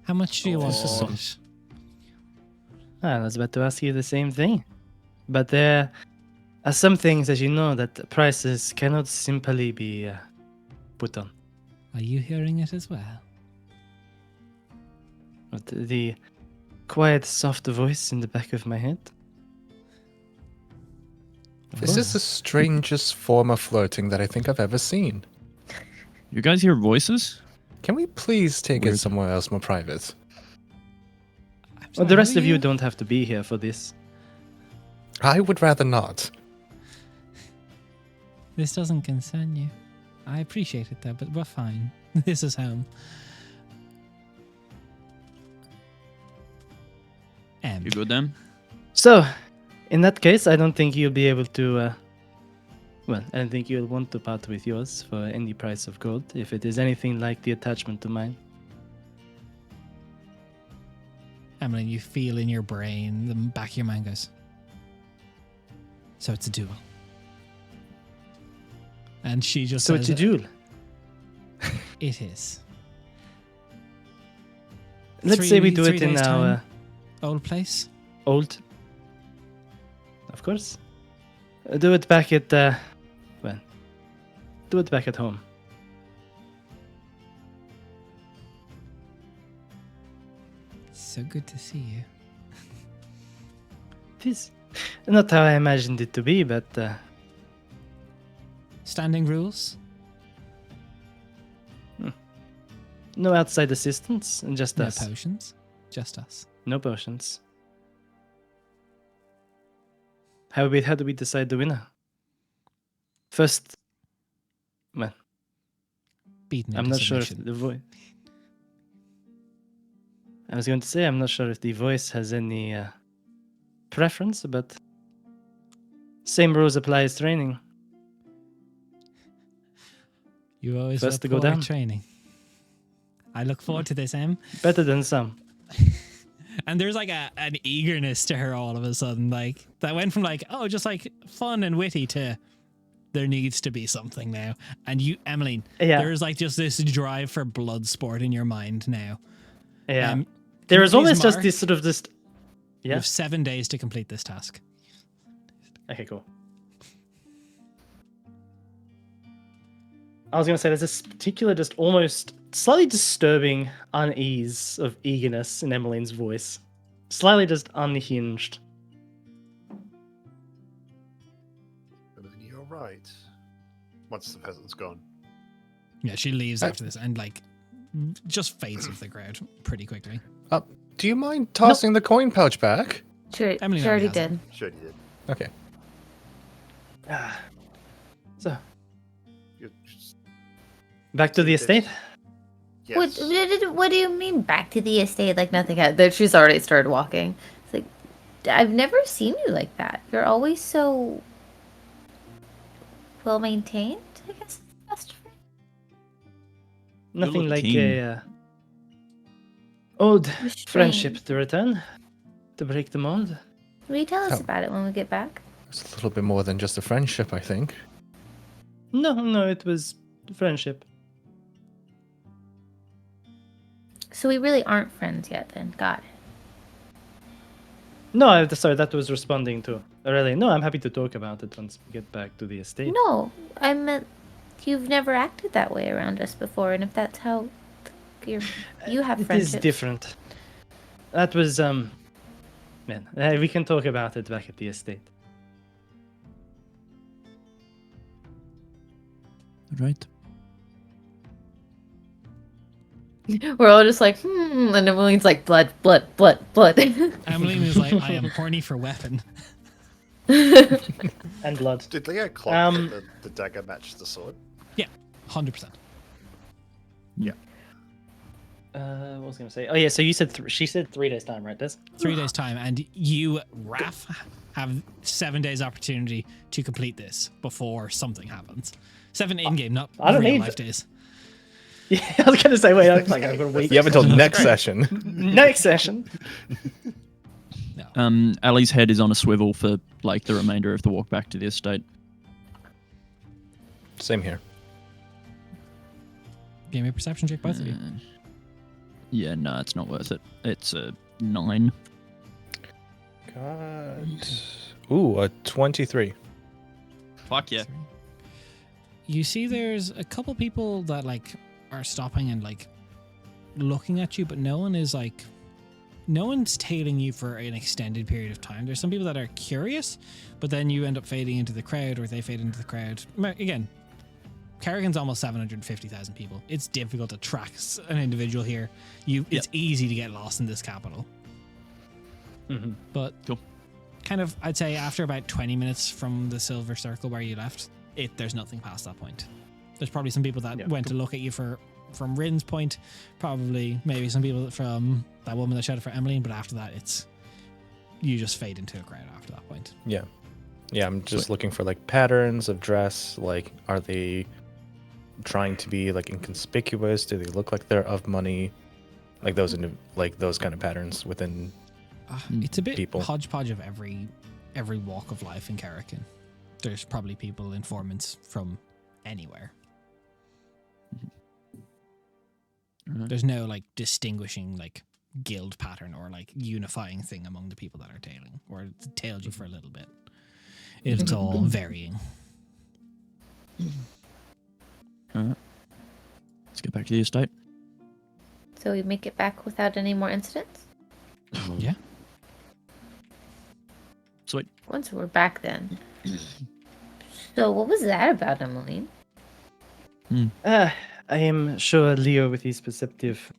How much do you want This is for it? I was about to ask you the same thing. But there are some things, as you know, that prices cannot simply be put on. Are you hearing it as well? But the quiet, soft voice in the back of my head. Of This is course. the strangest form of flirting that I think I've ever seen. You guys hear voices? Can we please take it Weird. somewhere else more private? I'm Well, sorry, the who rest are of you don't have to be here for this. I would rather not. This doesn't concern you. I appreciate it though, but we're fine. This is home. You good then? So, in that case, I don't think you'll be able to. Well, I don't think you'll want to part with yours for any price of gold if it is anything like the attachment to mine. Emmeline, you feel in your brain, the back of your mind goes, so it's a duel. And she just So says, it's a duel. It is. Let's say we do 3 it in days' our time. Old place? old. Of course. Do it back at well, do it back at home. So good to see you. It is not how I imagined it to be, but Standing rules? no outside assistance, and just No us. potions. Just us. No potions. How do we decide the winner? First, well, Beaten I'm into not sure if submission. the voice. I was going to say I'm not sure if the voice has any preference, but same rules apply as training. You always First look to go forward down. training. I look forward to this, Em. Better than some. And there's like an eagerness to her all of a sudden, like that went from like, oh, just like fun and witty to there needs to be something now. And you, Emmeline, Yeah. there's like just this drive for blood sport in your mind now. Yeah. Can There you is please always just mark? this sort of this. You Yeah. have 7 days to complete this task. Okay, cool. I was going to say there's this particular, just almost slightly disturbing unease of eagerness in Emmeline's voice. Slightly just unhinged. But then you're right. Once the peasant's gone. Yeah, she leaves after this and like just fades into the crowd pretty quickly. Do you mind tossing the coin pouch back? Sure, Emily she already already has did. Sure you did. Okay. So, You're just- back to the Yes. estate. Yes. What do you mean back to the estate like nothing happened? That she's already started walking. It's like, I've never seen you like that. You're always so well maintained, I guess is the best phrase. Nothing look like keen. a old Restrained. friendship to return. To break the mold. Will you tell us Oh. about it when we get back? It's a little bit more than just a friendship, I think. No, it was friendship. So we really aren't friends yet then. Got it. No, sorry, that was responding to Aurelia. No, I'm happy to talk about it once we get back to the estate. No, I meant you've never acted that way around us before, and if that's how you have It is friendships. different. That was man. We can talk about it back at the estate. Right. We're all just like, and Emmeline's like, blood. Emmeline is like, I am horny for weapon. And blood. Did Leo clock that the dagger matched the sword? Yeah, 100%. What was I going to say? Oh yeah, so you said she said 3 days time, right, Des? 3 days time, and you, Raph, have 7 days opportunity to complete this before something happens. 7 in-game, not I don't real need life it. days. Yeah, I was going to say, wait, I'm like, I'm going to wait. You have until next session. Next session. Ali's head is on a swivel for like the remainder of the walk back to the estate. Same here. Give me a perception check, both of you. Yeah, no, it's not worth it. It's a 9. God. Ooh, a 23. Fuck yeah. You see there's a couple people that like are stopping and like looking at you, but no one's tailing you for an extended period of time. There's some people that are curious, but then you end up fading into the crowd, or they fade into the crowd. Again, Carrigan's almost 750,000 people. It's difficult to track an individual here. It's easy to get lost in this capital. Mm-hmm. But Cool. kind of, I'd say after about 20 minutes from the Silver Circle where you left, there's nothing past that point. There's probably some people that went to look at you from Rin's point, probably maybe some people from that woman that shouted for Emmeline, but after that, you just fade into a crowd after that point. Yeah. Yeah, I'm just looking for like patterns of dress. Like, are they trying to be like inconspicuous? Do they look like they're of money? Like those kind of patterns within. It's a bit people. hodgepodge of every walk of life in Carrigan. There's probably people, informants from anywhere. Right. There's no like distinguishing like guild pattern or like unifying thing among the people that are tailing or tailed you for a little bit. It's all varying. All right. Let's get back to the estate. So we make it back without any more incidents? Yeah. Sweet. Once we're back then. So what was that about, Emmeline? I am sure Leo, with his perceptive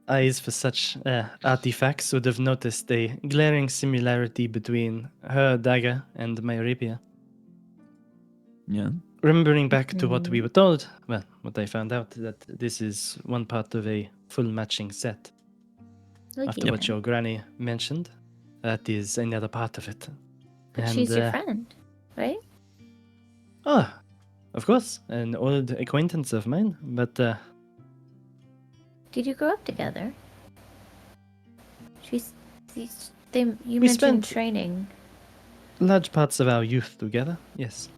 eyes for such artifacts, would have noticed a glaring similarity between her dagger and my rapier. Yeah. Remembering back to what we were told, well, what I found out, that this is one part of a full matching set. After what your granny mentioned, that is another part of it. But she's your friend, right? Oh, of course, an old acquaintance of mine, but Did you grow up together? You We mentioned spent- training. large parts of our youth together, yes.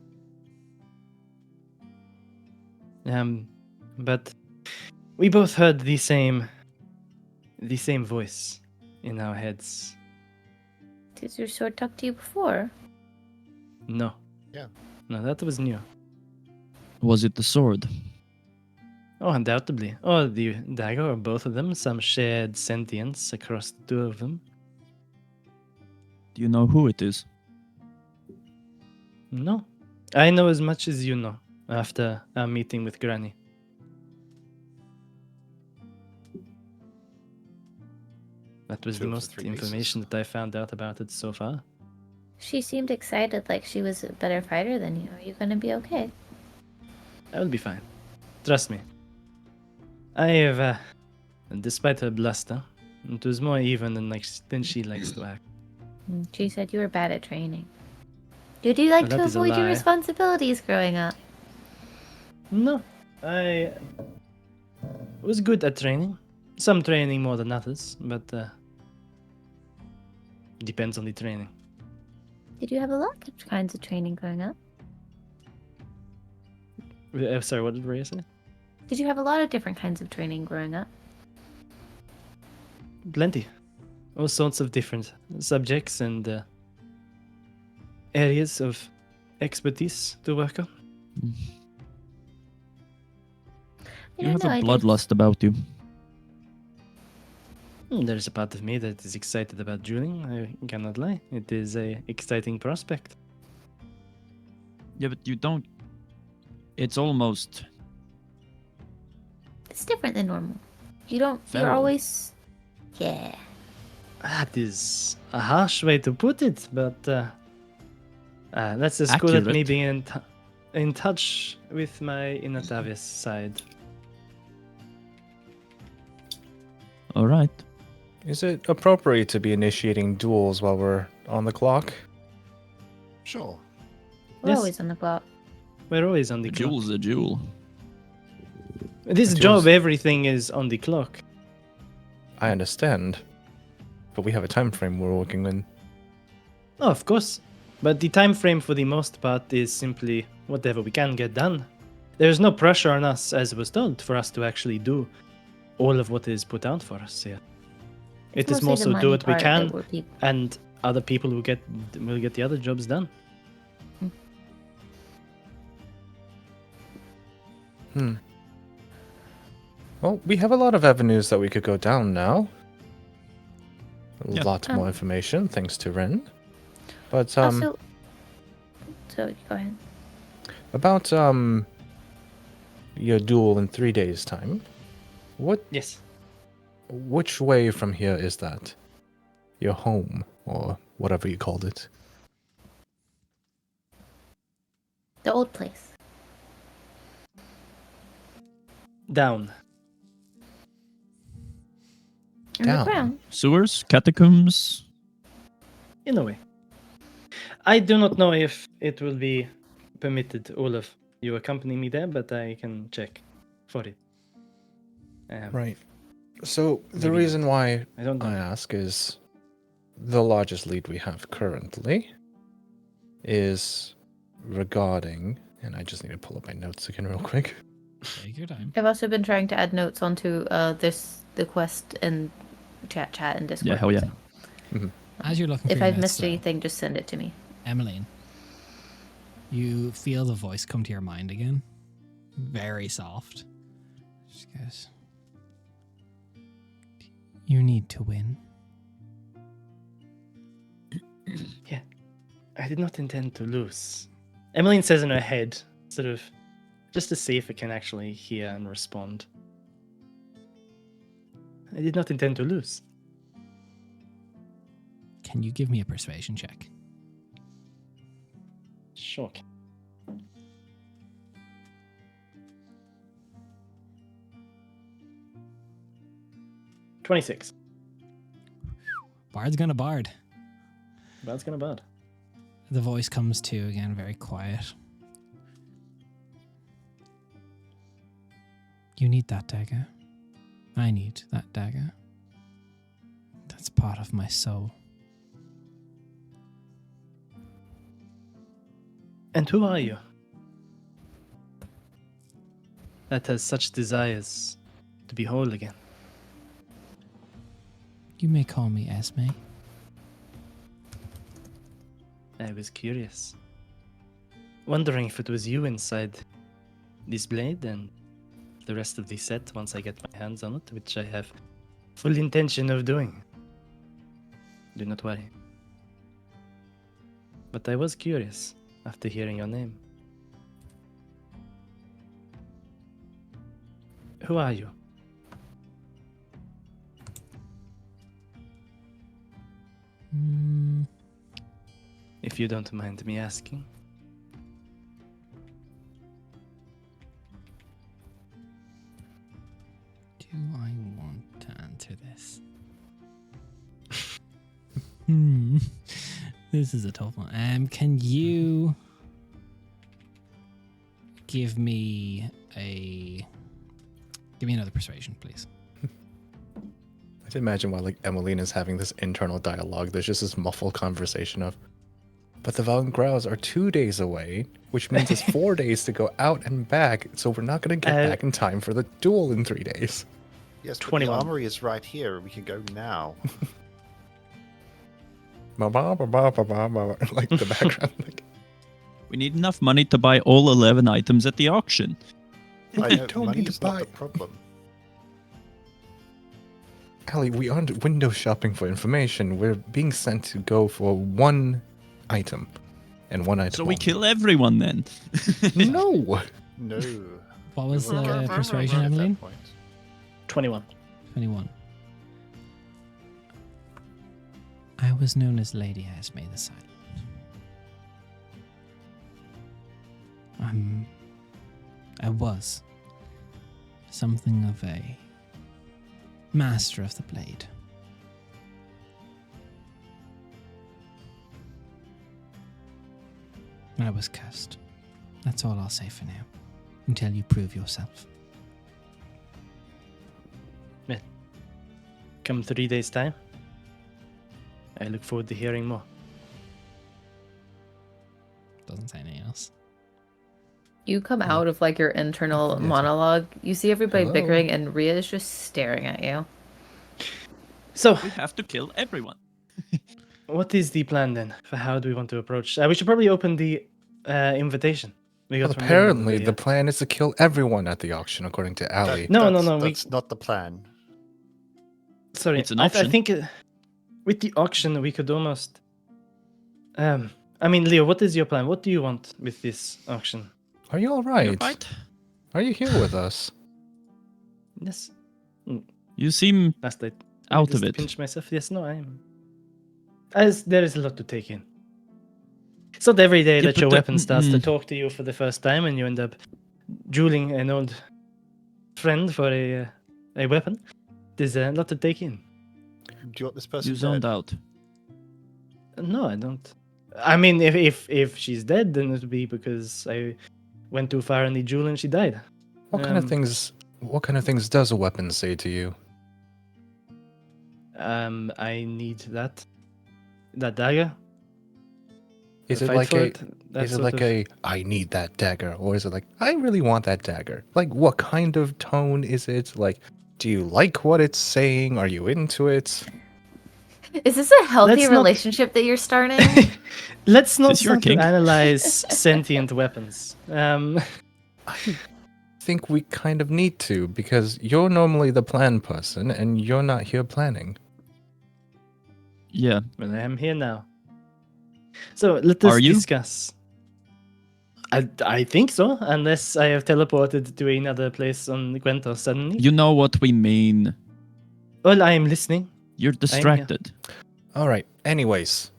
But we both heard the same voice in our heads. Did your sword talk to you before? No. Yeah. No, that was new. Was it the sword? Oh, undoubtedly. Or the dagger, or both of them. Some shared sentience across the two of them. Do you know who it is? No. I know as much as you know after our meeting with Granny. That was Two the of the most three pieces. information that I found out about it so far. She seemed excited, like she was a better fighter than you. Are you gonna be okay? I will be fine. Trust me. I have, despite her bluster, it was more even than she likes to act. She said you were bad at training. Did you like Well, to that is a avoid your lie. responsibilities growing up? No, I was good at training. Some training more than others, but depends on the training. Did you have a lot of kinds of training growing up? Sorry, what did Rhea say? Did you have a lot of different kinds of training growing up? Plenty. All sorts of different subjects and areas of expertise to work on. I You don't have know, a I did- bloodlust about you. There's a part of me that is excited about dueling, I cannot lie. It is a exciting prospect. Yeah, but you don't. It's almost. It's different than normal. You don't. You're Feral. always. Yeah. That is a harsh way to put it, but let's just call it me Accurate. being in touch with my Inatavis side. All right. Is it appropriate to be initiating duels while we're on the clock? Sure. We're Yes. always on the clock. We're always on The the clock. jewel's a jewel. This The job, jewels- everything is on the clock. I understand, but we have a time frame we're working in. Oh, of course. But the time frame for the most part is simply whatever we can get done. There's no pressure on us, as was told, for us to actually do all of what is put out for us here. It is mostly more the so do money what we part can, that we're peop- and other people will get the other jobs done. Well, we have a lot of avenues that we could go down now. A Yeah. lot more information, thanks to Ren. But Also. So go ahead. about your duel in 3 days' time. Yes. Which way from here is that? Your home, or whatever you called it. The old place. Down. Down. Underground. Sewers, catacombs. In a way. I do not know if it will be permitted, Olaf, you accompany me there, but I can check for it. Right. So the Maybe reason why I don't know. I ask is the largest lead we have currently is regarding, and I just need to pull up my notes again real quick. Take your time. I've also been trying to add notes onto the quest and chat and Discord. Yeah, hell yeah. so As you're looking If for your I've notes, missed though, anything, just send it to me. Emmeline, You feel the voice come to your mind again. Very soft. She goes, "You need to win." Yeah, I did not intend to lose. Emmeline says in her head, sort of, just to see if it can actually hear and respond. I did not intend to lose. Can you give me a persuasion check? Sure. 26. Bard's gonna bard. That's gonna bad. The voice comes to again, very quiet. You need that dagger. I need that dagger. That's part of my soul. And who are you? That has such desires to be whole again. You may call me Esme. I was curious. Wondering if it was you inside this blade and the rest of the set once I get my hands on it, which I have full intention of doing. Do not worry. But I was curious after hearing your name. Who are you? If you don't mind me asking. Do I want to answer this? This is a tough one. Can you give me another persuasion, please? I can imagine while like Emmeline is having this internal dialogue, there's just this muffled conversation of, but the Valen Grows are 2 days away, which means it's 4 days to go out and back, so we're not going to get back in time for the duel in 3 days. Yes, but 21. the armory is right here. We can go now. Like the background. Like, We need enough money to buy all 11 items at the auction. I We know, don't money need to is not buy- the problem. Allie, we aren't window shopping for information. We're being sent to go for one item. And one item So we only. kill everyone then. No! No. What was We were the getting persuasion, at that Emmeline? point. 21. 21. I was known as Lady Esme the Silent. I was something of a master of the blade. I was cursed. That's all I'll say for now, until you prove yourself. Come 3 days' time. I look forward to hearing more. Doesn't say anything else. You come out of like your internal Yeah. monologue. You see everybody Hello? bickering, and Rhea is just staring at you. So, We have to kill everyone. what is the plan then? For how do we want to approach? We should probably open the invitation. We Well, got from apparently, Linda the over plan is to kill everyone at the auction, according to Allie. No, That's not the plan. here. Sorry, It's an I option. think with the auction we could almost. I mean, Leo, what is your plan? What do you want with this auction? Are you You're alright? right. Are you here with us? Yes, You seem last night. out of it. Pinch myself. Yes, no, I am. As there is a lot to take in. It's not every day Yeah, that but your the- weapon starts to mm. talk to you for the first time, and you end up dueling an old friend for a weapon. There's a lot to take in. Do you want this person You zoned dead? out. No, I don't. I mean, if she's dead, then it would be because I went too far in the duel and she died. What kind of Um, things? What kind of things does a weapon say to you? I need that dagger. Is to it fight like for a? it. That Is it sort like of- a? I need that dagger, or is it like I really want that dagger? Like, what kind of tone is it? Like, do you like what it's saying? Are you into it? Is this a healthy Let's not- relationship that you're starting? Let's not Is your start to kink? analyze sentient weapons. I think we kind of need to, because you're normally the plan person, and you're not here planning. Yeah. Well, I am here now. So let us Are you? discuss. I think so, unless I have teleported to another place on Gwento suddenly. You know what we mean. Well, I am listening. You're distracted. All right. Anyways,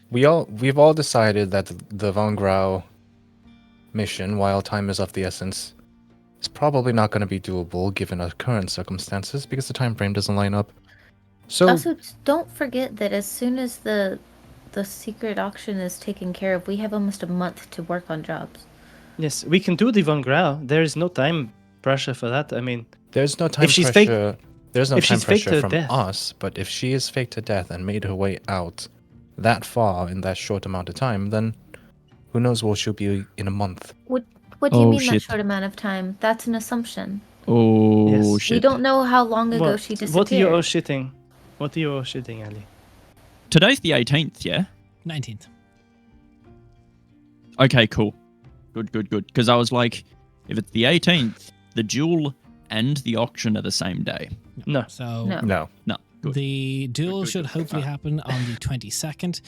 we've all decided that the Von Grau mission, while time is of the essence, is probably not going to be doable given our current circumstances because the time frame doesn't line up. So Also, don't forget that as soon as the secret auction is taken care of, we have almost a month to work on jobs. Yes, we can do the Von Grau. There is no time pressure for that. I mean, there's no time If she's pressure. There's no if time she's faked pressure her from death. us, but if she is faked to death and made her way out that far in that short amount of time, then who knows where she'll be in a month. What do you Oh, mean that shit. short amount of time? That's an assumption. Oh, Yes. shit. We don't know how long ago what, she disappeared. what are you all shitting? What are you all shitting, Ali? Today's the 18th, yeah? 19th. Okay, cool. Good. Because I was like, if it's the 18th, the duel and the auction are the same day. No. So No. No. No, good. the duel good, should good. hopefully happen on the 22nd.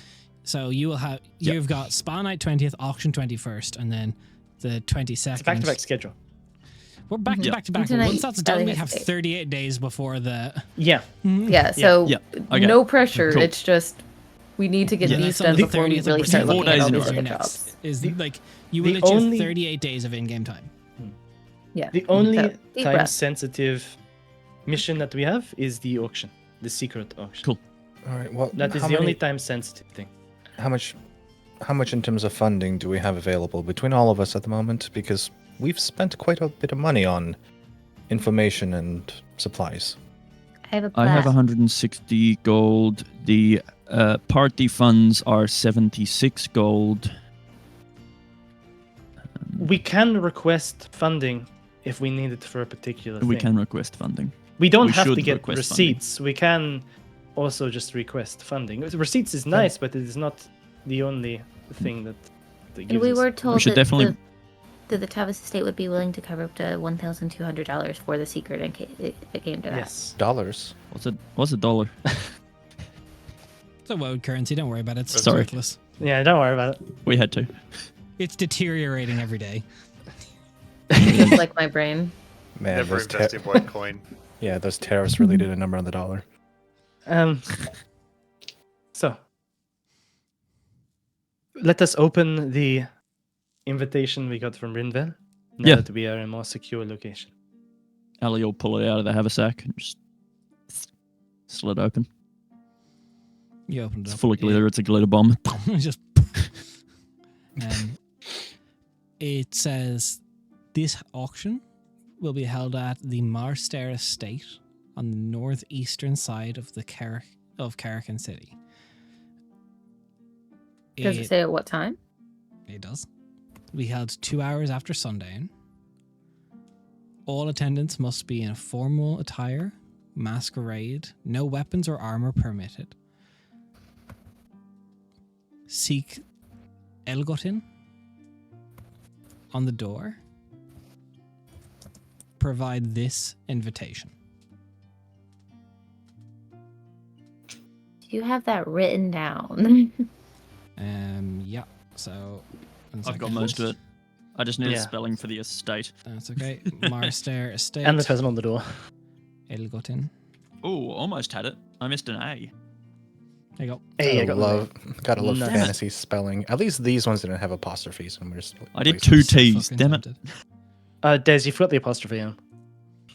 So you will have you've got Spa Night 20th, auction 21st, and then the 22nd. It's back-to-back schedule. We're back to Yeah. back to back. Tonight, Once that's done, Ellie we has have to stay. 38 days before the. Yeah. Yeah, so Yeah. Okay. no pressure. Cool. It's just we need to get Yeah, these that's on done the before we 30th of really start December. looking at 4 all days these in a other row. jobs. Is The- like you the will literally only- have 38 days of in-game time. Yeah. The only So, deep breath. time-sensitive mission that we have is the auction, the secret auction. Cool. All right. Well, That is how the only many- time-sensitive thing. How much in terms of funding do we have available between all of us at the moment? Because we've spent quite a bit of money on information and supplies. I have a I plan. have 160 gold. The party funds are 76 gold. We can request funding if we need it for a particular We thing. can request funding. We don't we have to should get request funding. receipts. We can also just request funding. Receipts is nice, but it is not the only thing that gives And we us. were told should that definitely- that the Tavis estate would be willing to cover up to $1,200 for the secret in case if it came to that. Yes. Dollars. What's a dollar? It's a world currency. Don't worry about it. It's Sorry. worthless. Yeah, don't worry about it. We had to. It's deteriorating every day. Just like my brain. Man, Never those invest in one coin. yeah, those tariffs really did a number on the dollar. So let us open the invitation we got from Rinvel. Now Yeah. that we are in a more secure location. Ali will pull it out of the haversack and just slit open. You opened it It's up. full of glitter. It's a glitter bomb. Just. It says this auction will be held at the Marster Estate on the northeastern side of the Karakin City. Does it say at what time? It does. We held 2 hours after sundown. All attendants must be in a formal attire, masquerade, no weapons or armor permitted. Seek Elgotin on the door. Provide this invitation. Do you have that written down? Yeah. So one I've got second. most of it. I just need a Yeah. spelling for the estate. That's okay. Marster Estate. And the person on the door. Elgotin. Oh, almost had it. I missed an A. There you go. Hey, I Gotta got gotta love Nice. fantasy spelling. At least these ones didn't have apostrophes, and we're just. I did wasting- two So T's. fucking Damn it. tempted. Des, you forgot the apostrophe on.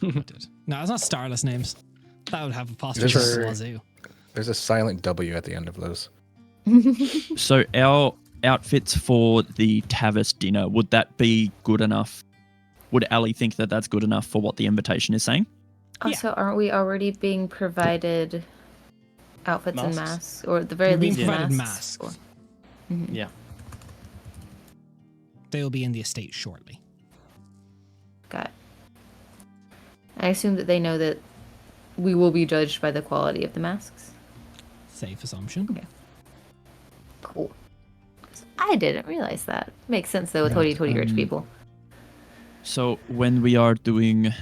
I did. No, it's not starless names. That would have apostrophes There's as a- well as you. There's a silent W at the end of those. So our outfits for the Tavis dinner, would that be good enough? Would Ali think that that's good enough for what the invitation is saying? Also, aren't we already being provided outfits and Masks? masks? Or at the very You're being least, provided masks? masks. Mhm. Yeah. They will be in the estate shortly. Got it. I assume that they know that we will be judged by the quality of the masks. safe assumption. Okay. Cool. I didn't realize that. Makes sense though with Right, hoity rich people. So when we are doing...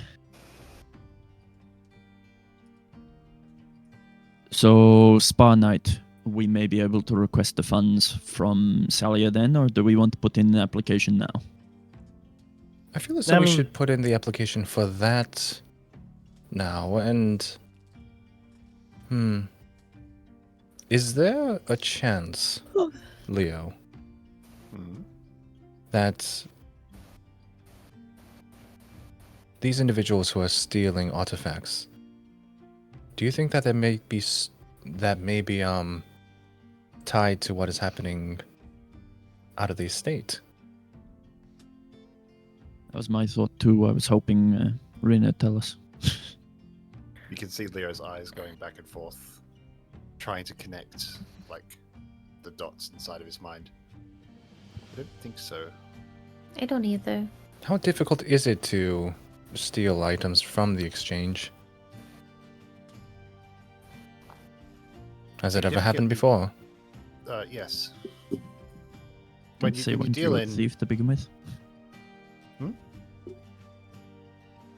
So, Spa Night, we may be able to request the funds from Salia then, or do we want to put in an application now? I feel as though I we mean- should put in the application for that now. And is there a chance, Leo, Hmm. that these individuals who are stealing artifacts, do you think that there may be tied to what is happening out of the estate? That was my thought too. I was hoping Rina would tell us. You can see Leo's eyes going back and forth, trying to connect like the dots inside of his mind. I don't think so. I don't either. How difficult is it to steal items from the exchange? Has it ever happened before? Yes. When you deal were a in, thief to begin with. Hmm?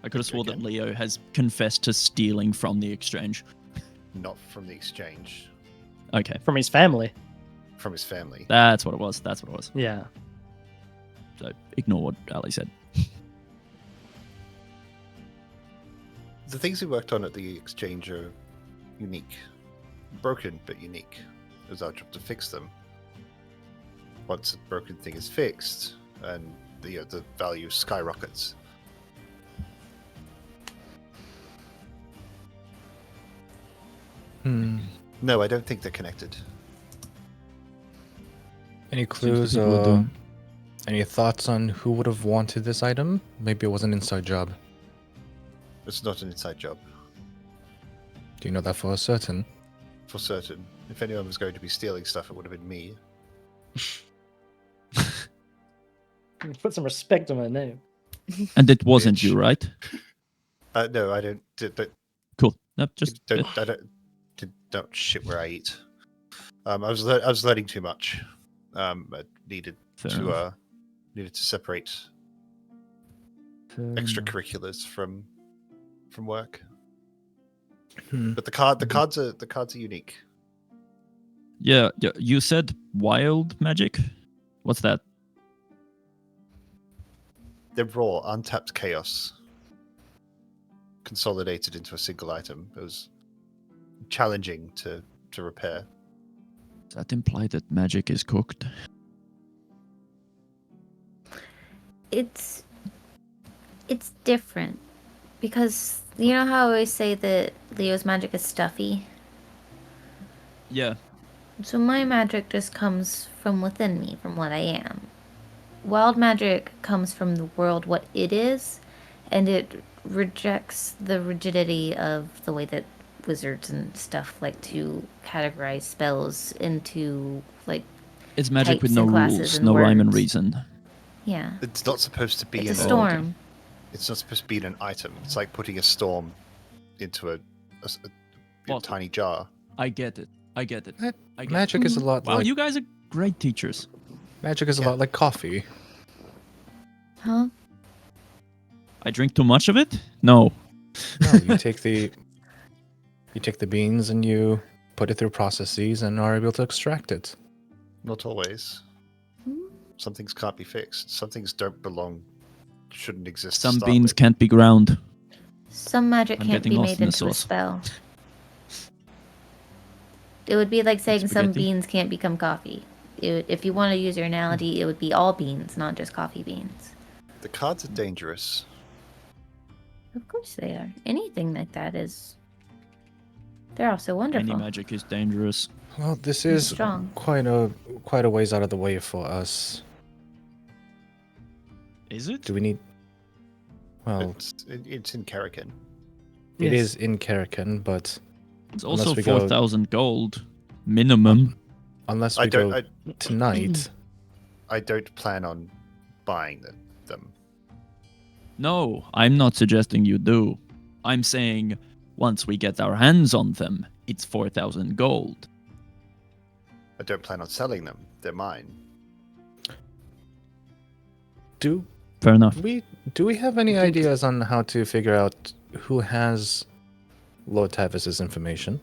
I could have swore that Again? Leo has confessed to stealing from the exchange. not from the exchange, Okay, From his family. from his family. that's what it was. That's what it was. Yeah. So ignore what Ali said. The things we worked on at the exchange are unique. Broken, but unique. It was our job to fix them. Once a broken thing is fixed, and the value skyrockets. No, I don't think they're connected. Any Seems to clues be good, or any thoughts on who would have wanted this item? Maybe it was an inside job. It's not an inside job, Do you know that for certain? for certain. If anyone was going to be stealing stuff, it would have been me. Put some respect on my name. And it wasn't Bitch. you, right? No, I don't. Cool. Nope, just good. Don't shit where I eat. I was learning too much. I needed Fair to enough. separate Fair enough. extracurriculars from work. Hmm. But the cards are unique. Yeah, you said wild magic? What's that? They're raw, untapped chaos, consolidated into a single item. It was challenging to repair. Does that imply that magic is cooked? It's different because you know how I always say that Leo's magic is stuffy. Yeah. So my magic just comes from within me, from what I am. Wild magic comes from the world, what it is, and it rejects the rigidity of the way that wizards and stuff like to categorize spells into like It's magic with types no and classes rules, and no rhyme and words. reason. Yeah. It's not supposed to be It's a in storm. It's not supposed to be in an item. It's like putting a storm into a Well, tiny jar. I get it. I get it. Ma- I get Magic is a lot it. Wow, like you guys are great teachers. magic is a Yeah. lot like coffee. Huh? I drink too much of it? No. No, you take the beans and you put it through processes and are able to extract it. Not always. Hmm? Some things can't be fixed. Some things don't belong, shouldn't exist. to Some start beans with. can't be ground. Some magic I'm can't getting be lost made in the into a sauce. spell. It would be like saying some Spaghetti? beans can't become coffee. If you want to use your analogy, it would be all beans, not just coffee beans. The cards are dangerous. Of course they are. Anything like that is. They're also wonderful. Any magic is dangerous. Well, this And is strong. quite a ways out of the way for us. Is it? Do we need? Well, It's in Kerrigan. it Yes. is in Kerrigan, but It's unless also we go- 4,000 gold minimum. unless I we don't. go tonight, I don't plan on buying them. No, I'm not suggesting you do. I'm saying once we get our hands on them, it's 4,000 gold. I don't plan on selling them. They're mine. Do Fair enough. do we have any ideas on how to figure out who has Lord Tavis's information?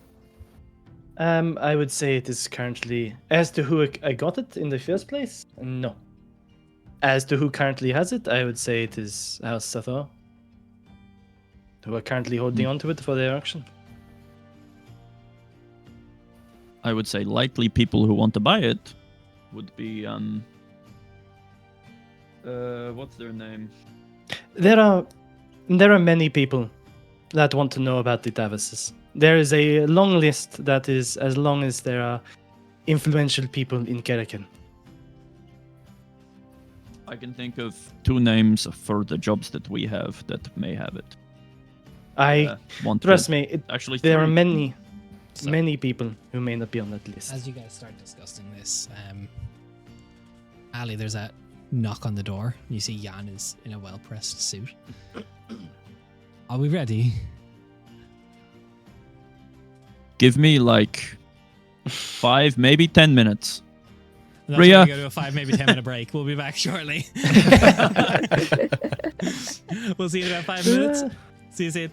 I would say it is currently as to who I got it in the first place. No. As to who currently has it, I would say it is House Sathor, who are currently holding onto it for their auction. I would say likely people who want to buy it would be what's their name? There are many people that want to know about the Tavises. There is a long list that is as long as there are influential people in Kerrigan. I can think of 2 names for the jobs that we have that may have it. I Want trust to- me, Actually, there are 3. So, many people who may not be on that list. as you guys start discussing this, Ali, there's a knock on the door. You see Jan is in a well-pressed suit. Are we ready? Give me like 5, maybe 10 minutes. That's Rhea. where we go to a 5, maybe 10 minute break. We'll be back shortly. We'll see you in about 5 minutes. See you soon.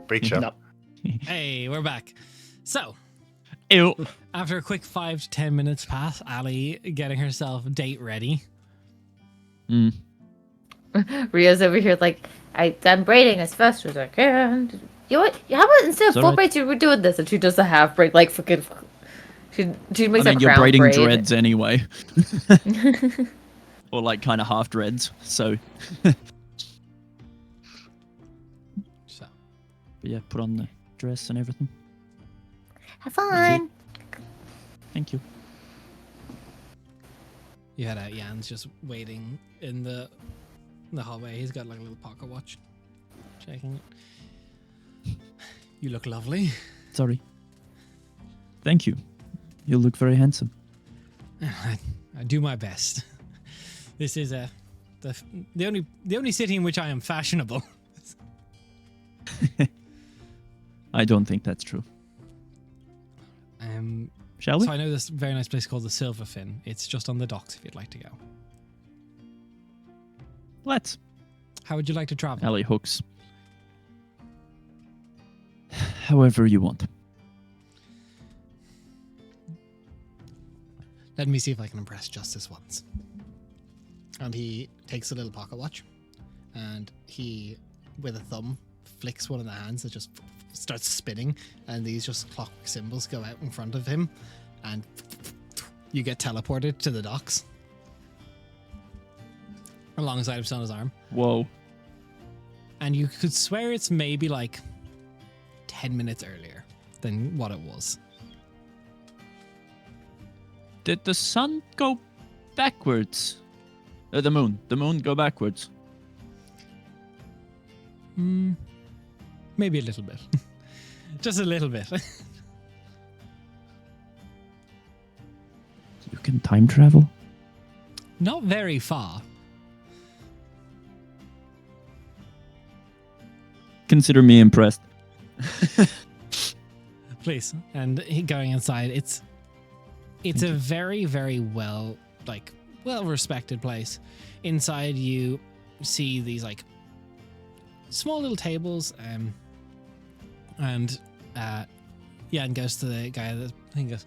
Breacher. No. Hey, we're back. So, Ew. after a quick 5 to 10 minutes pass, Ali getting herself date ready. Mm. Rio's over here like, I'm braiding as fast as I can. You know what? How about instead of It's full alright. braids, we're doing this? And she does a half braid, like fucking. She I makes mean, a you're crown braiding braid. dreads anyway. Or like kind of half dreads. So, So, but yeah, put on the dress and everything. Have fun. Thank you. you had Jan's just waiting in the hallway. He's got like a little pocket watch. Checking it. You look lovely. Sorry. Thank you. You look very handsome. I do my best. This is the only city in which I am fashionable. I don't think that's true. Shall we? So I know this very nice place called the Silverfin. It's just on the docks if you'd like to go. Let's. How would you like to travel? Alley hooks. However you want. Let me see if I can impress Justice once. And he takes a little pocket watch and he, with a thumb, flicks one of the hands that just starts spinning, and these just clockwork symbols go out in front of him, and you get teleported to the docks alongside of Sona's arm. Whoa. And you could swear it's maybe like 10 minutes earlier than what it was. Did the sun go backwards? The moon. The moon go backwards. Maybe a little bit. Just a little bit. You can time travel? Not very far. Consider me impressed. Please. And he going inside, it's a very, very well respected place. Inside you see these like small little tables, and Jan goes to the guy that he goes,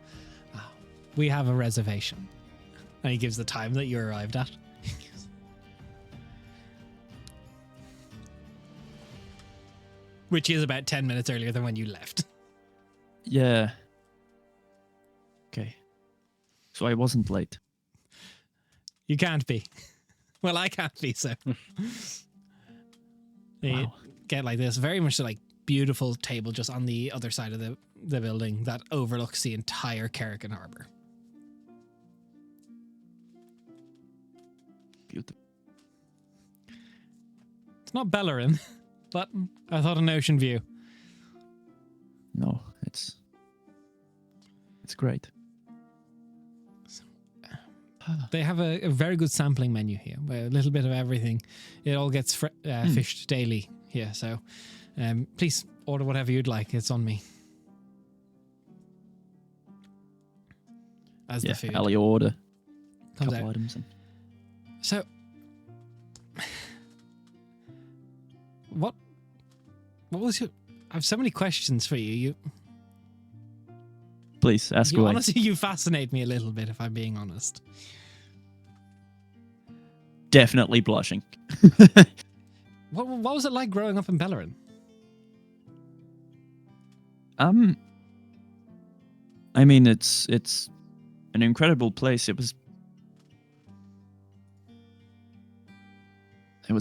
"Oh, we have a reservation," and he gives the time that you arrived at. Which is about 10 minutes earlier than when you left. Yeah. Okay. So I wasn't late. You can't be. Well, I can't be, so. They Wow. get like this very much like beautiful table just on the other side of the building that overlooks the entire Kerrigan Harbor. Beautiful. It's not Bellerin, but I thought an ocean view. No, it's great. They have a very good sampling menu here, where a little bit of everything. It all gets fished daily here, so please order whatever you'd like. It's on me. As Yeah, the food Alley order a comes couple out. items. And So, what was your? I have so many questions for you. please, ask You away. honestly, you fascinate me a little bit, if I'm being honest. Definitely blushing. What was it like growing up in Bellerin? I mean, it's an incredible place. It was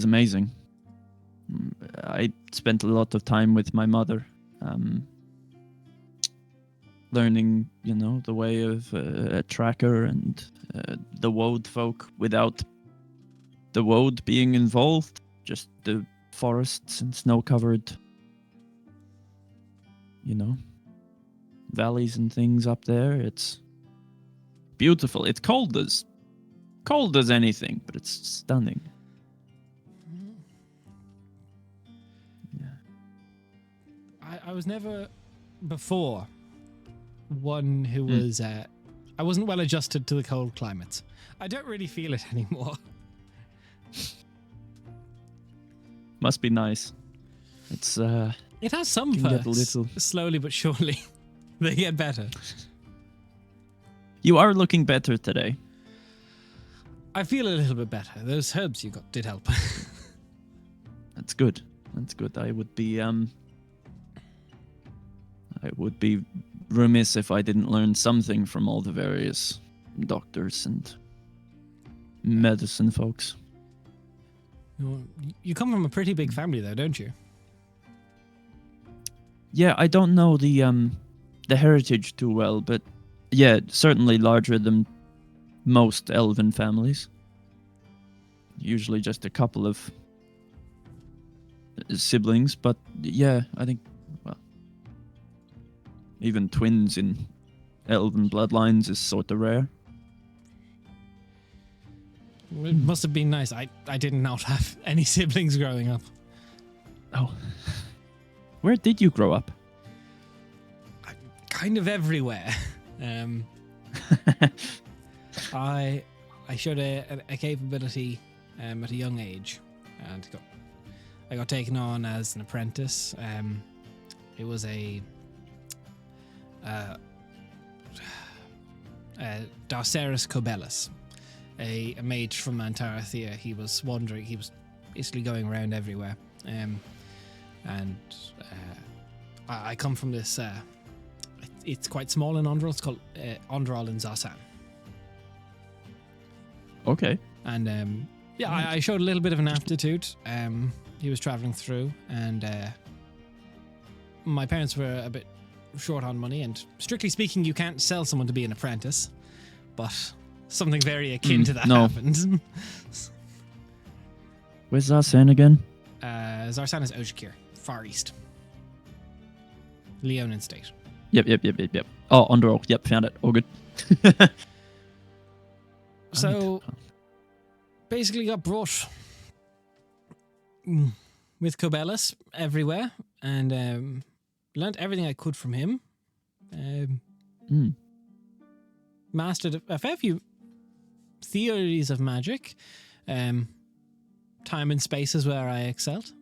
amazing. I spent a lot of time with my mother, learning, the way of a tracker and the Woad folk without the Woad being involved. Just the forests and snow-covered, valleys and things up there. It's beautiful. It's cold as anything, but it's stunning. I was never before one who was I wasn't well adjusted to the cold climates. I don't really feel it anymore. Must be nice. It's It has some Can get perks. a little- Slowly but surely, they get better. You are looking better today. I feel a little bit better. Those herbs you got did help. That's good. That's good. I would be remiss if I didn't learn something from all the various doctors and medicine folks. You come from a pretty big family, though, don't you? Yeah, I don't know the heritage too well, but yeah, certainly larger than most elven families. Usually just a couple of siblings, but yeah, I think, well, even twins in elven bloodlines is sort of rare. It must have been nice. I did not have any siblings growing up. Oh. Where did you grow up? Kind of everywhere. I showed a capability at a young age, and I got taken on as an apprentice. It was a Darceris Cobellus, a mage from Antarathea. He was wandering. He was basically going around everywhere. I come from this. It's quite small in Ondral. It's called Ondral in Zarsan. Okay. And I showed a little bit of an aptitude. He was traveling through, and my parents were a bit short on money. And strictly speaking, you can't sell someone to be an apprentice, but something very akin to that no. happened. Where's Zarsan again? Zarsan is Ojikir, far east. Leonin state. Yep. Oh, Underoak. Yep, found it. All good. So, basically got brought with Cobellus everywhere, and learned everything I could from him. Mastered a fair few theories of magic. Time and space is where I excelled.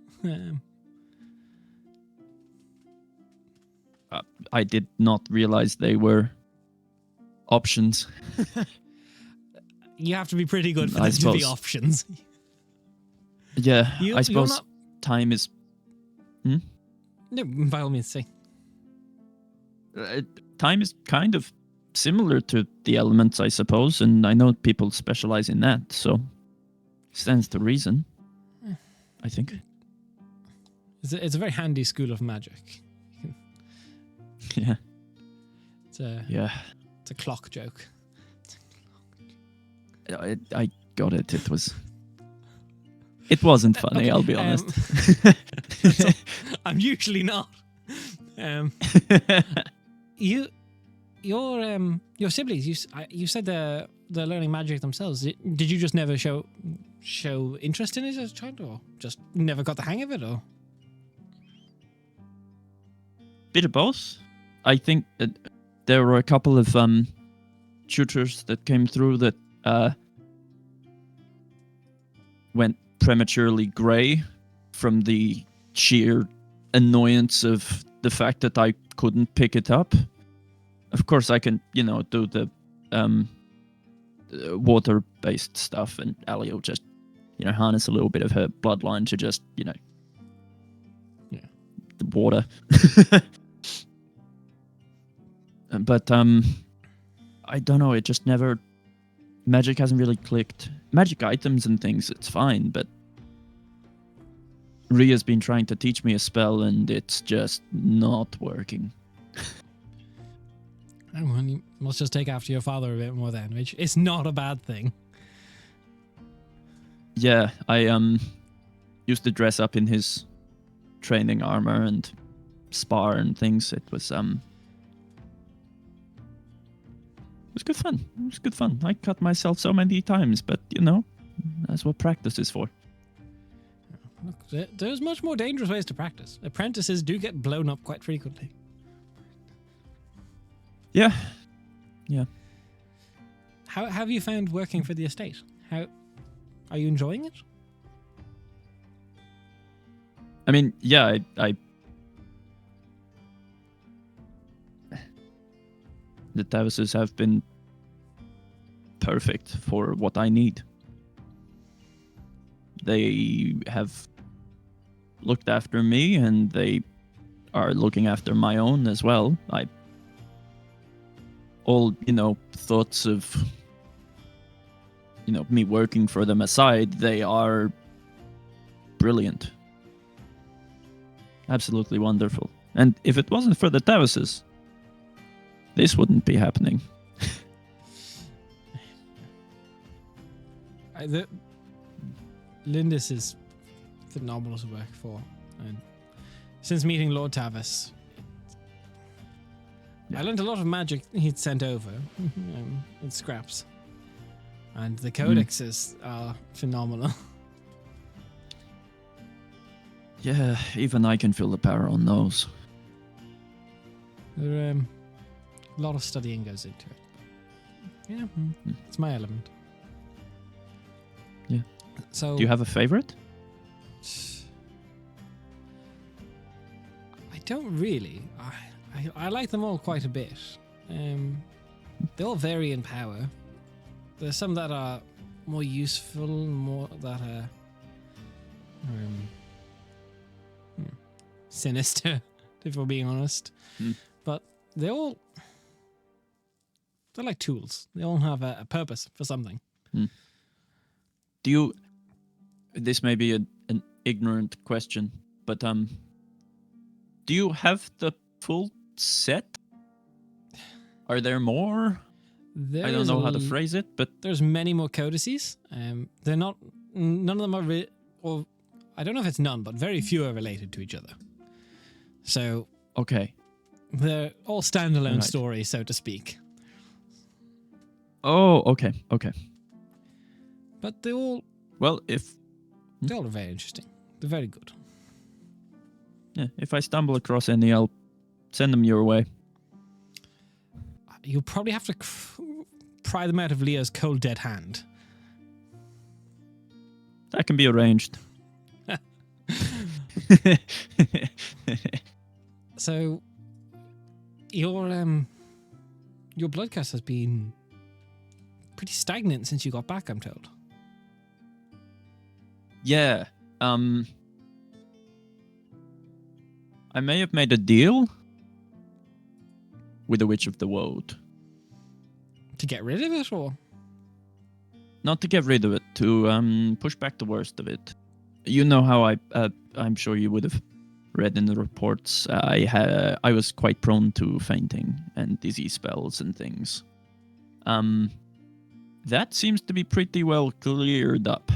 I did not realize they were options. You have to be pretty good for I them to be suppose. options. Yeah, You- I you're suppose not- time is... No, by all means, say. Time is kind of similar to the elements, I suppose, and I know people specialize in that, so stands to reason, I think. It's a very handy school of magic. Yeah. It's a Yeah. it's a clock joke. I got it. It wasn't funny, Okay, I'll be honest. I'm usually not. Your siblings. You said they're learning magic themselves. Did you just never show interest in it as a child, or just never got the hang of it, or? Bit of both. I think that there were a couple of tutors that came through that went prematurely grey from the sheer annoyance of the fact that I couldn't pick it up. Of course, I can, do the water-based stuff, and Ali will just, harness a little bit of her bloodline to just, the water. But I don't know. It just never. Magic hasn't really clicked. Magic items and things, it's fine, but Ria's been trying to teach me a spell, and it's just not working. Oh, well, you must just take after your father a bit more then, which is not a bad thing. Yeah, I used to dress up in his training armor and spar and things. It was good fun. It was good fun. I cut myself so many times, but that's what practice is for. Look, there's much more dangerous ways to practice. Apprentices do get blown up quite frequently. Yeah. How have you found working for the estate? How are you enjoying it? I mean, yeah, I The Tavises have been perfect for what I need. They have looked after me, and they are looking after my own as well. All thoughts of me working for them aside, they are brilliant, absolutely wonderful. And if it wasn't for the Tavises, this wouldn't be happening. Lindis is phenomenal to work for, and since meeting Lord Tavis, I learned a lot of magic he'd sent over in scraps, and the codexes are phenomenal. Yeah, even I can feel the power on those. There, a lot of studying goes into it. Yeah, it's my element. Yeah. So, do you have a favorite? I don't really. I like them all quite a bit. They all vary in power. There's some that are more useful, more that are sinister, if we're being honest. But they're like tools. They all have a purpose for something. Do you? This may be an ignorant question, but do you have the full set? Are there more? I don't know how to phrase it, but there's many more codices. They're not. None of them are. Or I don't know if it's none, but very few are related to each other. So okay, they're all standalone stories, so to speak. Oh, okay. But they all. Well, they all are very interesting. They're very good. Yeah, if I stumble across any, I'll send them your way. You'll probably have to pry them out of Leo's cold dead hand. That can be arranged. So, your blood count has been pretty stagnant since you got back, I'm told. Yeah. I may have made a deal with the Witch of the Woad. To get rid of it, or? Not to get rid of it, to push back the worst of it. You know how I'm sure you would have read in the reports, I was quite prone to fainting and disease spells and things. That seems to be pretty well cleared up.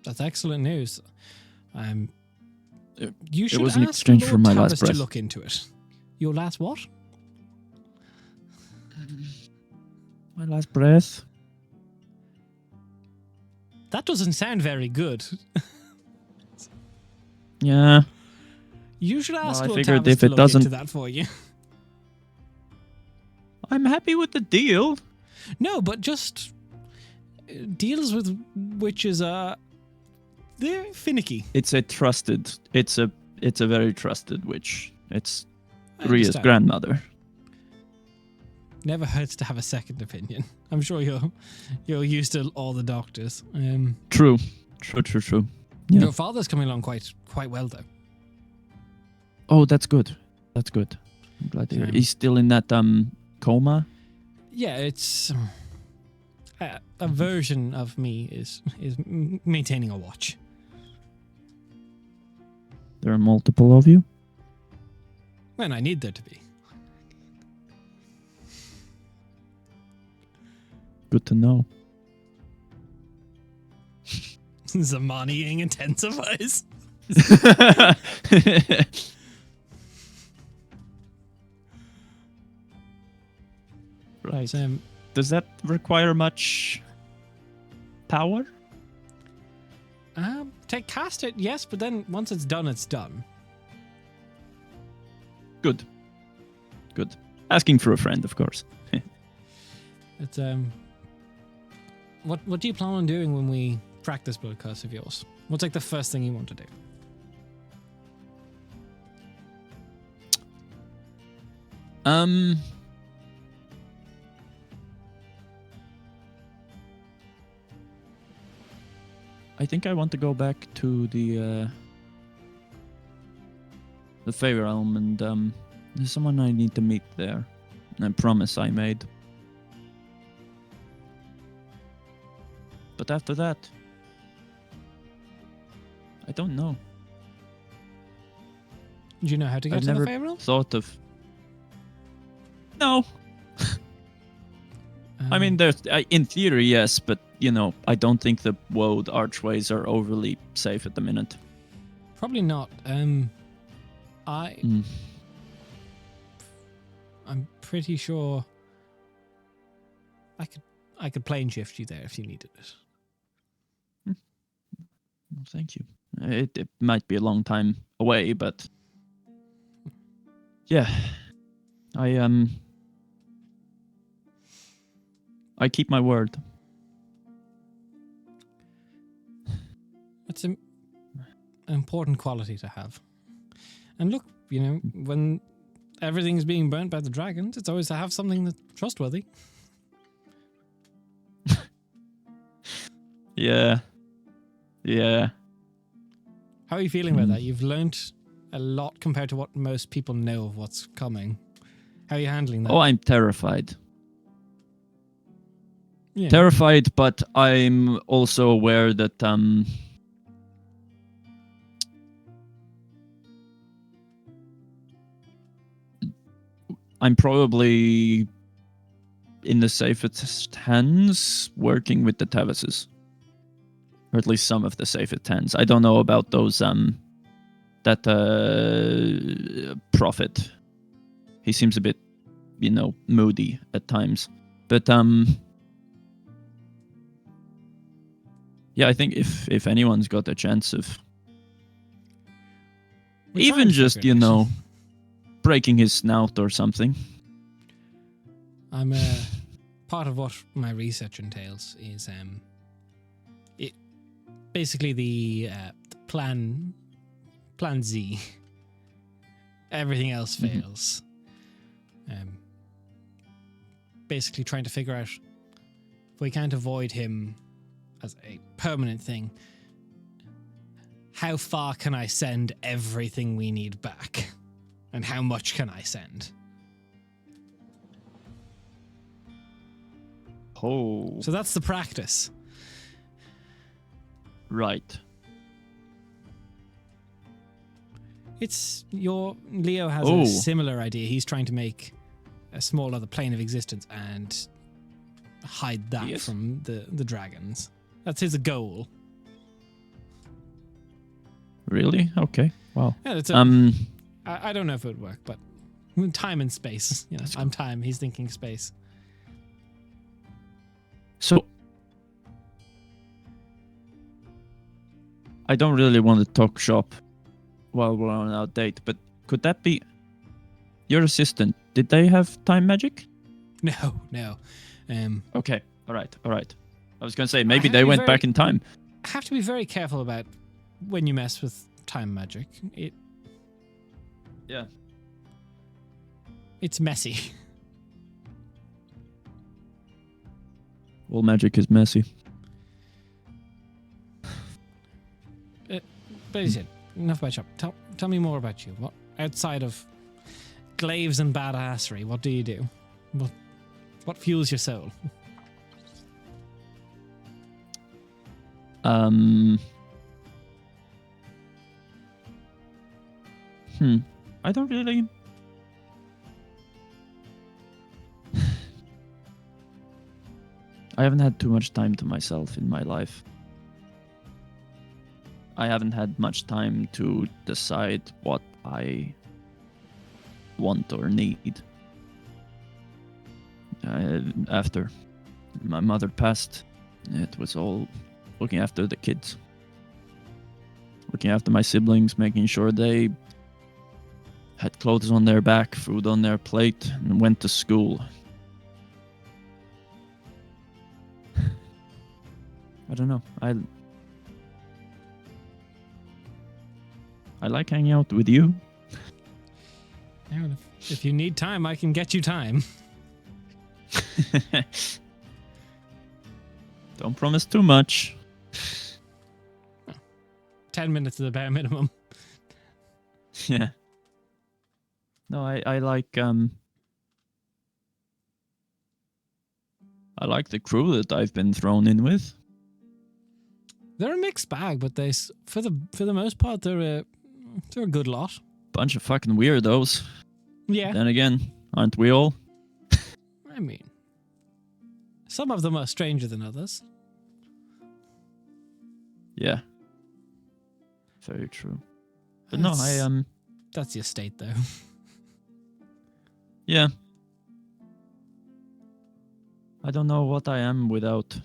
That's excellent news. You should it was an ask exchange Lord for my Tavis last breath. to look into it. Your last what? My last breath. That doesn't sound very good. Yeah. You should ask I Lord figured Tavis if to it look doesn't- into that for you. I'm happy with the deal. No, but just deals with witches are they're finicky. It's a very trusted witch. It's I Ria's understand. grandmother. Never hurts to have a second opinion. I'm sure you're used to all the doctors. True. Yeah. Your father's coming along quite well though. Oh, that's good. That's good. I'm glad to hear. He's still in that coma. Yeah, it's a version of me is maintaining a watch. There are multiple of you. When I need there to be. Good to know. Zamaniing intensifies. Right. Does that require much power? To cast it, yes, but then once it's done, it's done. Good. Asking for a friend, of course. It's What do you plan on doing when we crack this blood curse of yours? What's like the first thing you want to do? I think I want to go back to the Fey Realm, and there's someone I need to meet there. A promise I made. But after that, I don't know. Do you know how to get I've to never the Fey Realm? thought of. No, I mean, there's in theory, yes, but I don't think the woad archways are overly safe at the minute. Probably not. I'm pretty sure I could plane shift you there if you needed it. Well, thank you. It might be a long time away, but yeah, I keep my word. It's an important quality to have. And look, when everything's being burnt by the dragons, it's always to have something that's trustworthy. Yeah. How are you feeling about that? You've learned a lot compared to what most people know of what's coming. How are you handling that? Oh, I'm terrified. Yeah. Terrified, but I'm also aware that I'm probably in the safest hands working with the Tavises. Or at least some of the safest hands. I don't know about those that prophet. He seems a bit, moody at times. But yeah, I think if anyone's got a chance of We're even trying to just, figure it out. breaking his snout or something. I'm part of what my research entails is it basically the plan Z. Everything else fails. Basically trying to figure out if we can't avoid him as a permanent thing, how far can I send everything we need back? And how much can I send? Oh, So that's the practice. right. Leo has Oh. a similar idea. He's trying to make a small other plane of existence and hide that Yes. from the dragons. That's his goal. Really? Okay. Wow. Yeah, it's I don't know if it would work, but time and space. That's I'm time. He's thinking space. So I don't really want to talk shop while we're on our date, but could that be your assistant? Did they have time magic? No. Okay. All right. I was going to say maybe have they to be went back in time. Have to be very careful about when you mess with time magic. Yeah. It's messy. All magic is messy. But he said, enough about shop. Tell me more about you. What outside of glaives and badassery, what do you do? What fuels your soul? I don't really. I haven't had too much time to myself in my life. I haven't had much time to decide what I want or need. After my mother passed, it was all looking after the kids. Looking after my siblings, making sure they had clothes on their back, food on their plate, and went to school. I don't know. I like hanging out with you. Fair enough. If you need time, I can get you time. Don't promise too much. 10 minutes is the bare minimum. Yeah. No, I like I like the crew that I've been thrown in with. They're a mixed bag, but for the most part, they're a good lot. Bunch of fucking weirdos. Yeah. Then again, aren't we all? I mean, some of them are stranger than others. Yeah. Very true. But no, I That's your state, though. yeah. I don't know what I am without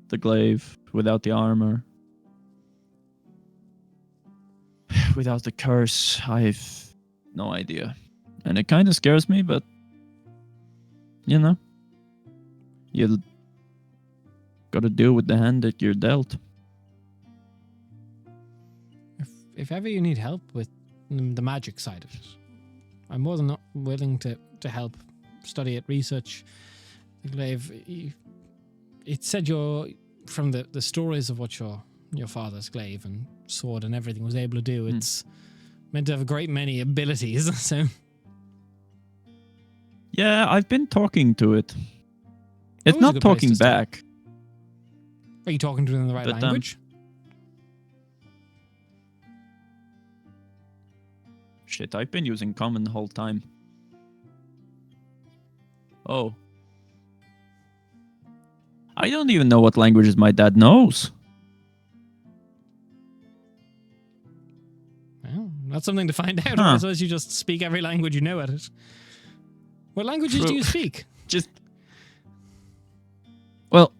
the glaive, without the armor, without the curse. I've no idea. And it kind of scares me, but you know, you gotta deal with the hand that you're dealt. If ever you need help with the magic side of it, I'm more than not willing to help study it, research the glaive. It said you're from the stories of what your father's glaive and sword and everything was able to do. It's meant to have a great many abilities. So Yeah, I've been talking to it. It's Always a not good place talking to start. back. are you talking to it in the right But, language? Shit, I've been using common the whole time. Oh. I don't even know what languages my dad knows. Well, that's something to find out. Huh. I suppose you just speak every language you know at it. What languages do True. you speak? Just. Well.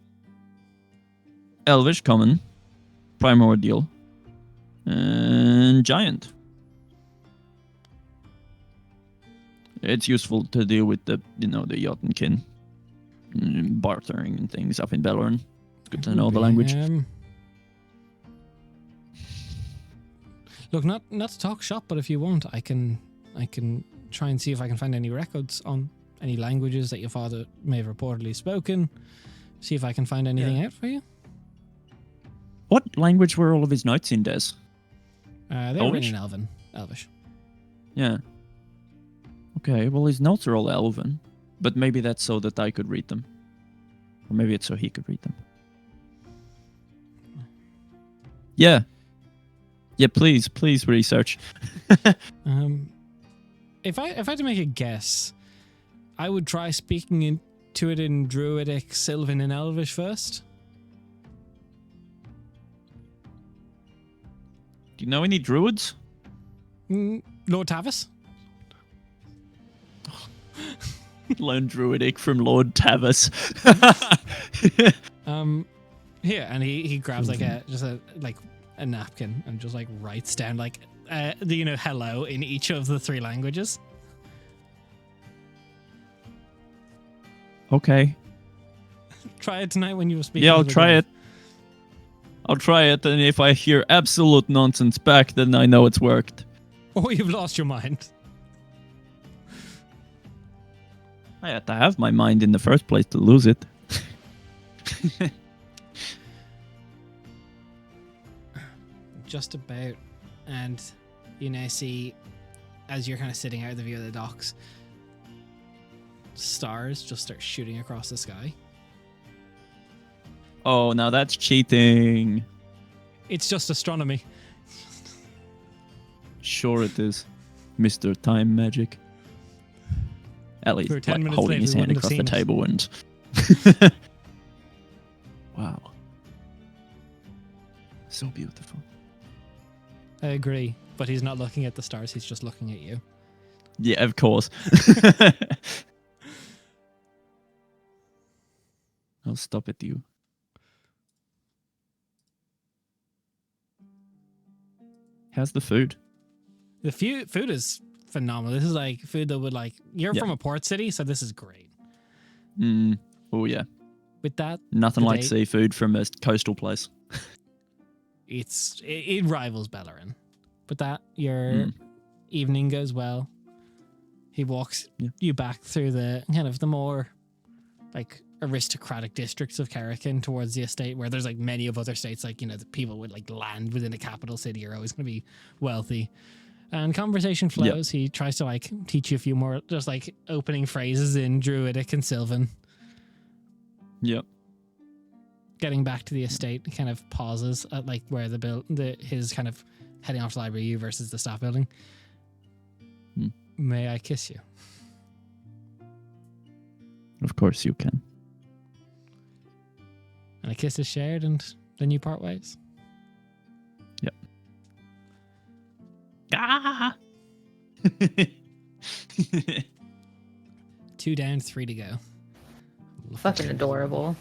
Elvish, Common, Primordial, and Giant. It's useful to deal with the Jotunkin, bartering and things up in Belorn. It's good to know the language. Look, not to talk shop, but if you want, I can try and see if I can find any records on any languages that your father may have reportedly spoken. See if I can find anything out for you. What language were all of his notes in, Des? They were written in Elvish. Yeah. Okay, well, his notes are all Elven, but maybe that's so that I could read them. Or maybe it's so he could read them. Yeah. Yeah, please research. If I had to make a guess, I would try speaking into it in Druidic, Sylvan, and Elvish first. Do you know any druids? Lord Tavis? Learn druidic from Lord Tavis. Here, and he grabs like a napkin and just like writes down like hello in each of the three languages. Okay. Try it tonight when you were speaking. Yeah, I'll try it. I'll try it, and if I hear absolute nonsense back, then I know it's worked. Or you've lost your mind. I had to have my mind in the first place to lose it. Just about, and you now see, as you're kind of sitting out of the view of the docks, stars just start shooting across the sky. Oh, now that's cheating. It's just astronomy. Sure it is, Mr. Time Magic. At least For 10 minutes holding later, his we hand wouldn't have across the seen table and... Wow. So beautiful. I agree, but he's not looking at the stars, he's just looking at you. Yeah, of course. I'll stop at you. How's the food? The food is phenomenal. This is like food that would like... You're from a port city, so this is great. Oh, yeah. With that... Nothing like day- seafood from a coastal place. It rivals Bellerin. But that you evening goes well. He walks you back through the kind of the more like aristocratic districts of Karakin towards the estate, where there's like many of other states, like, you know, the people with like land within a capital city are always going to be wealthy. And conversation flows. He tries to like teach you a few more just like opening phrases in Druidic and Sylvan. Yep. Getting back to the estate, he kind of pauses at like where his kind of heading off to the library, you versus the staff building. May I kiss you? Of course you can. And a kiss is shared, and then you part ways. Yep. Ah! 2 down, 3 to go. Fucking adorable.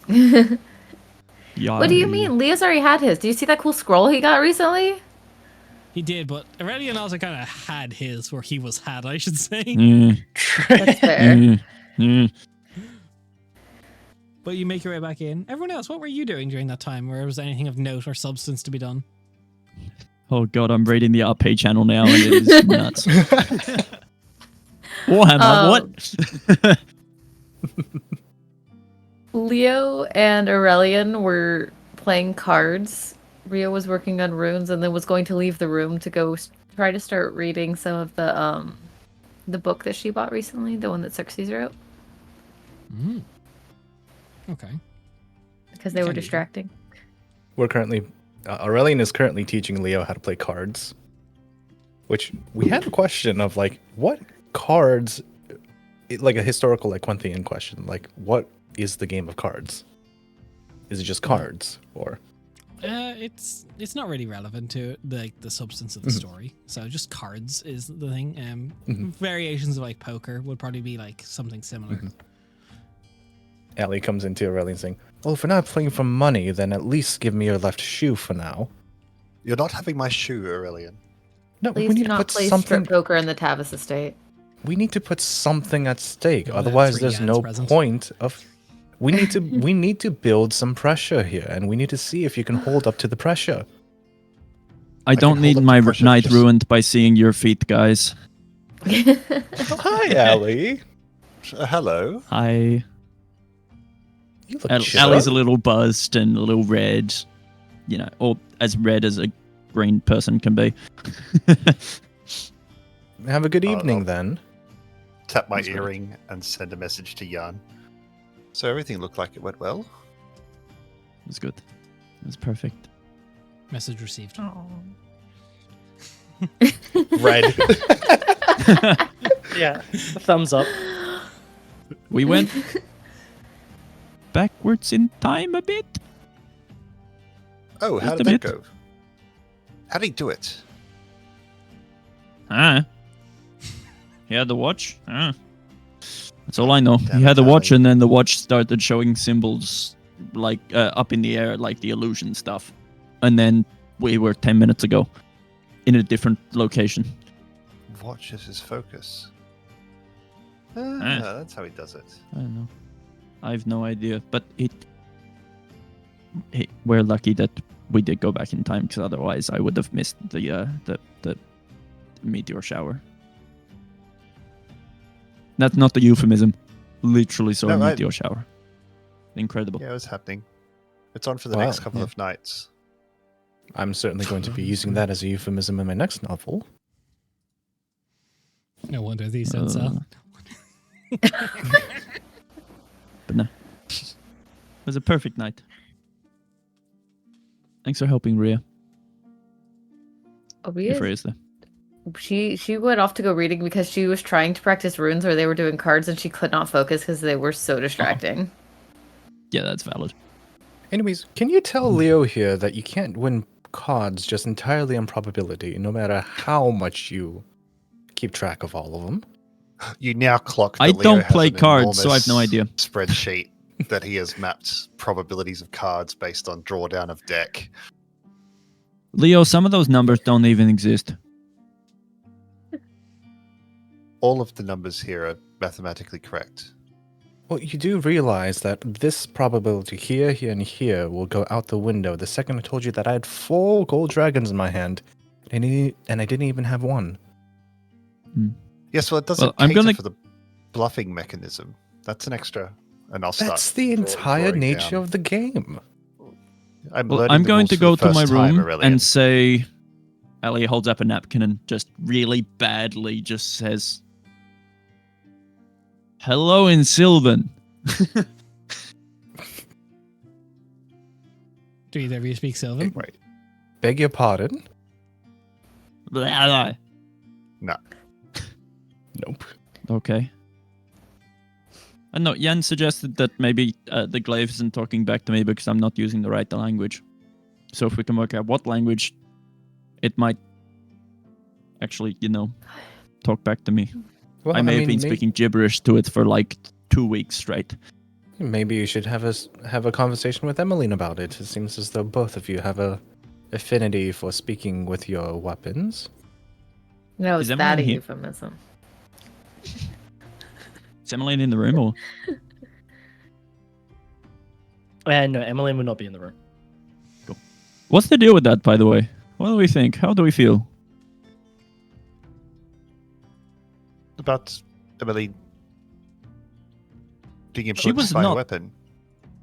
Yeah. What do you mean? Leo's already had his. Do you see that cool scroll he got recently? He did, but Aurelian also kind of had his, where he was had, I should say. That's fair. But you make your way back in. Everyone else, what were you doing during that time? Where was anything of note or substance to be done? Oh god, I'm reading the RP channel now and it is nuts. Warhammer, what? Leo and Aurelian were playing cards. Rio was working on runes and then was going to leave the room to go try to start reading some of the book that she bought recently, the one that Xerxes wrote. Okay. Because they were distracting. We're currently... Aurelian is currently teaching Leo how to play cards. Which, we had a question of, like, what cards... Like a historical, like, Quenthian question. Like, what is the game of cards? Is it just cards? Or... It's not really relevant to the substance of the story. So just cards is the thing. Variations of like poker would probably be like something similar. Allie comes into Aurelian saying, "Well, if we're not playing for money, then at least give me your left shoe for now." You're not having my shoe, Aurelian. No, Please we need do to not put play something. strip poker in the Tavis estate. We need to put something at stake. Yeah, Otherwise, 3 there's yens no present. point of. We need to build some pressure here, and we need to see if you can hold up to the pressure. I don't can need hold up my to pressure, night just- ruined by seeing your feet, guys. Hi, Allie. Hello. Hi. You look chipper. Allie's a little buzzed and a little red, you know, or as red as a green person can be. Have a good Oh, evening, oh. then. Tap my That's right. earring and send a message to Jan. So everything looked like it went well. It was good. It was perfect. Message received. Red. Yeah, thumbs up. We went backwards in time a bit. Oh, how Just did a that bit. go? How did he do it? He had the watch. That's all I know. Damn He had the watch, Allie. and then the watch started showing symbols like up in the air, like the illusion stuff. And then we were 10 minutes ago in a different location. Watch as his focus. Ah. That's how he does it. I don't know. I have no idea, but we're lucky that we did go back in time, because otherwise I would have missed the meteor shower. That's not the euphemism. Literally saw No, a I- meteor shower. Incredible. Yeah, it was happening. It's on for the Wow, next couple yeah. of nights. I'm certainly going to be using that as a euphemism in my next novel. No wonder these don't sell. But no. It was a perfect night. Thanks for helping, Rhea. Oh, If Rhea's there. She went off to go reading because she was trying to practice runes where they were doing cards and she could not focus because they were so distracting. Yeah, that's valid. Anyways, can you tell Leo here that you can't win cards just entirely on probability, no matter how much you keep track of all of them? You now clock. I that Leo don't has play an cards, so I have no enormous idea. Spreadsheet that he has mapped probabilities of cards based on drawdown of deck. Leo, some of those numbers don't even exist. All of the numbers here are mathematically correct. Well, you do realize that this probability here, here, and here will go out the window the second I told you that I had 4 gold dragons in my hand. And and I didn't even have one. Yes, well, it doesn't Well, I'm cater gonna- for the bluffing mechanism. That's an extra, and I'll start. That's the entire drawing nature down. of the game. I'm Well, learning I'm the going rules to for the go to my first time, room Aurelian. and say, Ali holds up a napkin and just really badly just says, "Hello in Sylvan." Do either of you speak Sylvan? Wait, Beg your pardon? Blah, blah. no. Nope. Okay. And no, Jan suggested that maybe the glaive isn't talking back to me because I'm not using the right language. So if we can work out what language, it might actually, talk back to me. Well, I may have mean, been speaking gibberish to it for like 2 weeks straight. Maybe you should have a conversation with Emmeline about it. It seems as though both of you have a affinity for speaking with your weapons. No, Is it's that a Emily here? euphemism. Is Emmeline in the room or? No, Emmeline would not be in the room. What's the deal with that, by the way? What do we think? How do we feel? About Emily being She influenced was by a not- weapon.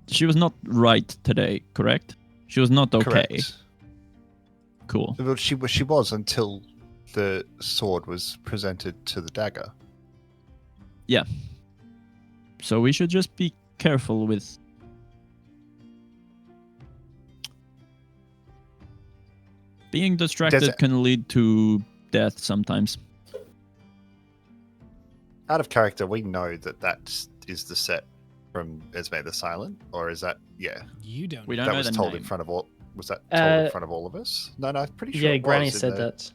She was not right today, correct? She was not okay. Correct. Cool. Well, she was until the sword was presented to the dagger. Yeah. So we should just be careful with... Being distracted can lead to death sometimes. Out of character, we know that is the set from Esme the Silent, or is that You don't. We don't that know was the told name. in front of all? Was that told in front of all of us? No, I'm pretty sure. Yeah, it Granny was in said the- that.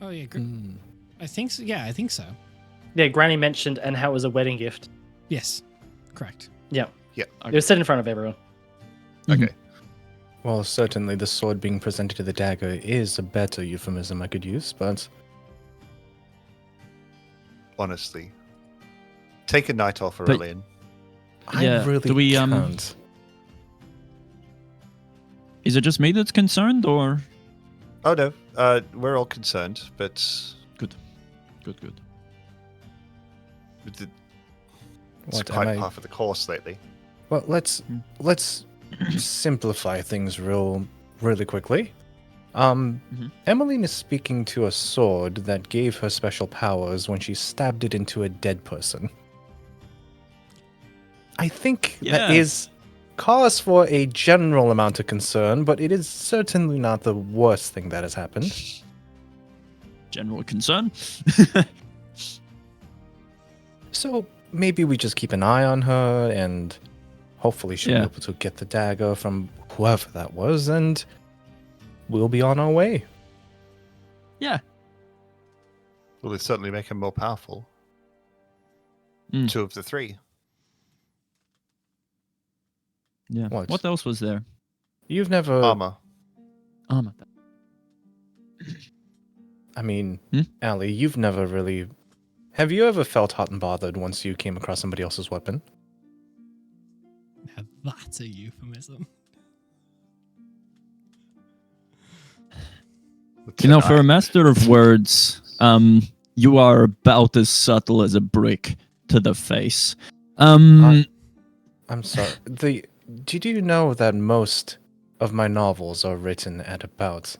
Oh yeah, Mm. I think so. Yeah, I think so. Yeah, Granny mentioned and how it was a wedding gift. Yes, correct. Yeah. Yeah. It was said in front of everyone. Mhm. Okay. Well, certainly the sword being presented to the dagger is a better euphemism I could use, but Honestly, take a night off, But- Aurelian. Yeah, I really do we, can't. Is it just me that's concerned, or... Oh no, we're all concerned, but Good. it's What, quite am I- par for the course lately. Well, let's simplify things really quickly. Emmeline is speaking to a sword that gave her special powers when she stabbed it into a dead person. I think that Yeah. is cause for a general amount of concern, but it is certainly not the worst thing that has happened. General concern? So maybe we just keep an eye on her, and hopefully she'll Yeah. be able to get the dagger from whoever that was, and we'll be on our way. Yeah. Will it certainly make him more powerful? Mm. 2 of the 3. Yeah. What? What else was there? You've never... Armor. Armor. I mean, Hmm? Ali, you've never really... Have you ever felt hot and bothered once you came across somebody else's weapon? Now that's a euphemism. For a master of words, you are about as subtle as a brick to the face. I'm sorry. Did you know that most of my novels are written at about...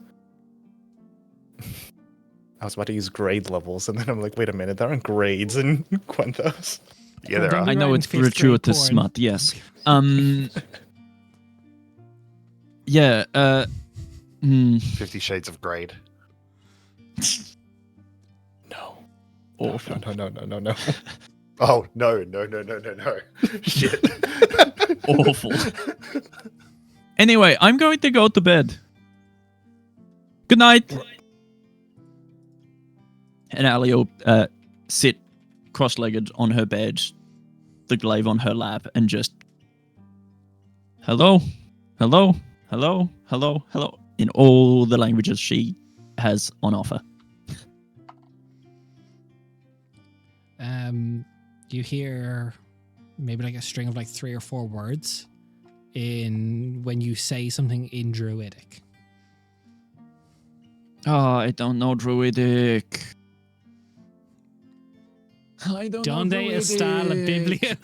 I was about to use grade levels, and then I'm like, wait a minute, there aren't grades in Quenthos. Yeah, there Don't are. be I know writing it's 5th grade gratuitous porn. smut, yes. Yeah, 50 Shades of Grade. No. awful. No. Oh, no. Shit. Awful. Anyway, I'm going to go to bed. Good night. And Ali will sit cross-legged on her bed, the glaive on her lap, and just... Hello? Hello? Hello? Hello? Hello? In all the languages she has on offer. You hear maybe like a string of like 3 or 4 words in when you say something in Druidic. Oh, I don't know Druidic. I don't know Donde está la Biblia?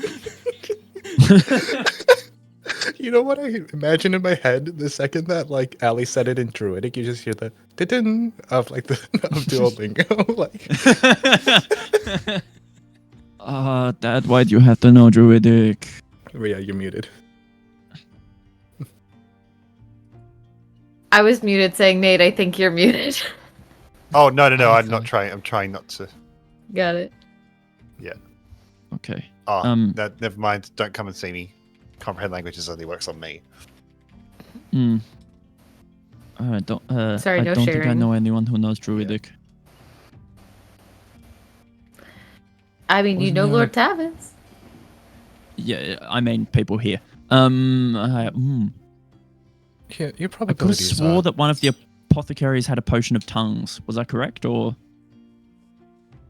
You know what I imagine in my head? The second that like Ali said it in Druidic, you just hear the din of like the of Duolingo. Like, Dad, why do you have to know Druidic? Rhea, you're muted. I was muted saying, Nate, I think you're muted. Oh no, Oh, I'm cool. not trying. I'm trying not to. Got it. Yeah. Okay. Oh, no, never mind. Don't come and see me. Comprehend languages only works on me. I don't. Sorry, I no don't think I sharing. know anyone who knows Druidic. I mean, you Wasn't know there Lord Tavis. Yeah, I mean people here. Yeah, your I could have probabilities swore are. that one of the apothecaries had a potion of tongues. Was I correct, or?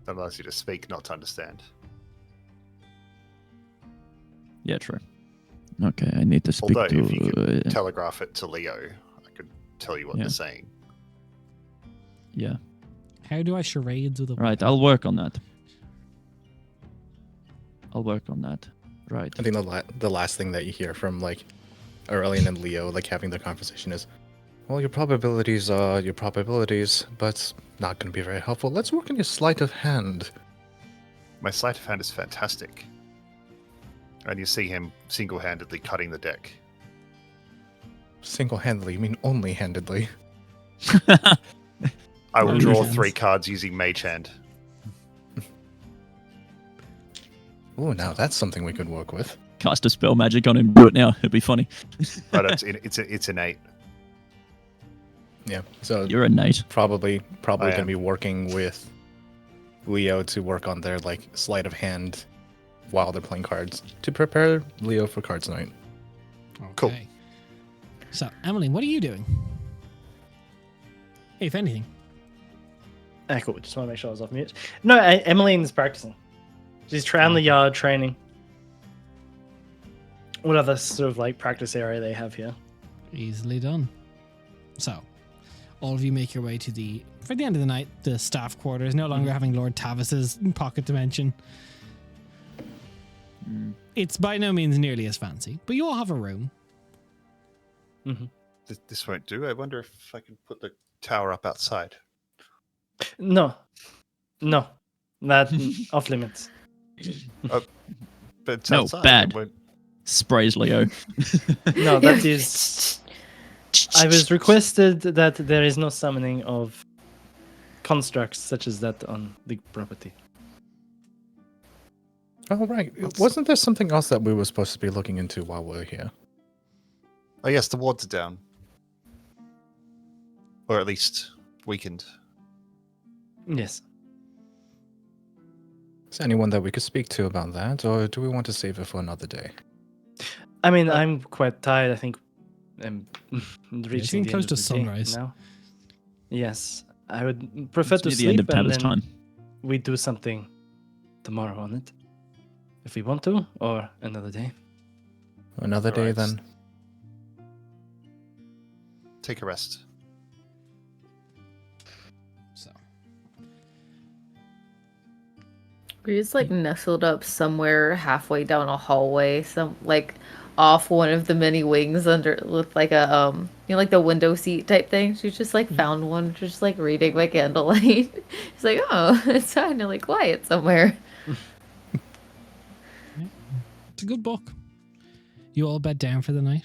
That allows you to speak, not to understand. Yeah, true. Okay, I need to speak Although, to. if you could telegraph it to Leo, I could tell you what Yeah. they're saying. Yeah. How do I charades with a Right, I'll work on that. Right. I think the last thing that you hear from like Aurelian and Leo like having the conversation is, well, your probabilities are your probabilities, but not going to be very helpful. Let's work on your sleight of hand. My sleight of hand is fantastic. And you see him single-handedly cutting the deck. Single-handedly, you mean only-handedly? I will Only draw hands. 3 cards using Mage Hand. Ooh, now that's something we could work with. Cast a spell magic on him. Do it now. It'd be funny. But it's innate. Yeah, so You're innate. probably I going to am. be working with Leo to work on their like sleight of hand while they're playing cards to prepare Leo for cards night. Cool. Okay. So, Emily, what are you doing? If anything. Cool. Just want to make sure I was off mute. No, Emmeline's practicing. She's around the yard training. What other sort of like practice area they have here? Easily done. So, all of you make your way to for the end of the night, the staff quarters, no longer having Lord Tavis's pocket dimension. It's by no means nearly as fancy, but you all have a room. This won't do. I wonder if I can put the tower up outside. No, that off limits. But it's No, outside. bad. It won't- Sprays Leo. No, that is. I was requested that there is no summoning of constructs such as that on the property. Oh, right. Wasn't there something else that we were supposed to be looking into while we're here? Oh yes, the wards are down. Or at least weakened. Yes. Is there anyone that we could speak to about that, or do we want to save it for another day? I mean, I'm quite tired. I think I'm getting reaching the close end to of the day sunrise. now. Yes, I would prefer It's to near sleep the end of and Tavis then time. we do something tomorrow on it, if we want to, or another day. Another day, Alright. then? Take a rest. So, We're just like nestled up somewhere halfway down a hallway, some like off one of the many wings under with like a like the window seat type thing. She's just like found one, just like reading by candlelight. It's like, oh, it's finally quiet somewhere. it's a good book. You all bed down for the night.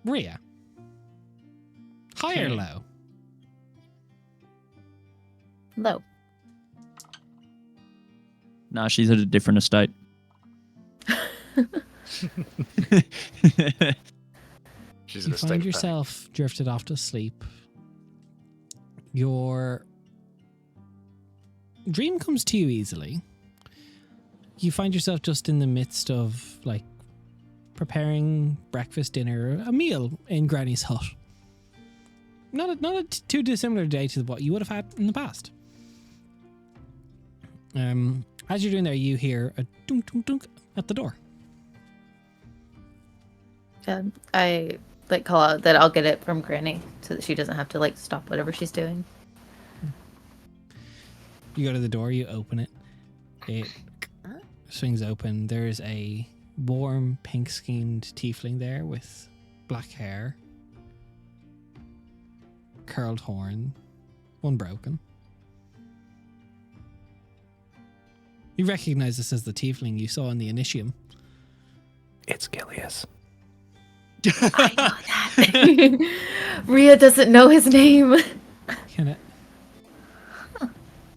Rhea. High or low? Low. Nah, she's at a different estate. She's in You a state find of panic. yourself drifted off to sleep. Your dream comes to you easily. You find yourself just in the midst of like preparing breakfast, dinner, a meal in Granny's hut. Not a too dissimilar day to what you would have had in the past. As you're doing there, you hear a dunk dunk dunk at the door. I like call out that I'll get it from Granny so that she doesn't have to like stop whatever she's doing. You go to the door, you open it. It swings open. There's a warm, pink-skinned tiefling there with black hair, curled horn, unbroken. You recognize this as the tiefling you saw in the Initium. It's Gilius. I know that. Rhea doesn't know his name. Can it?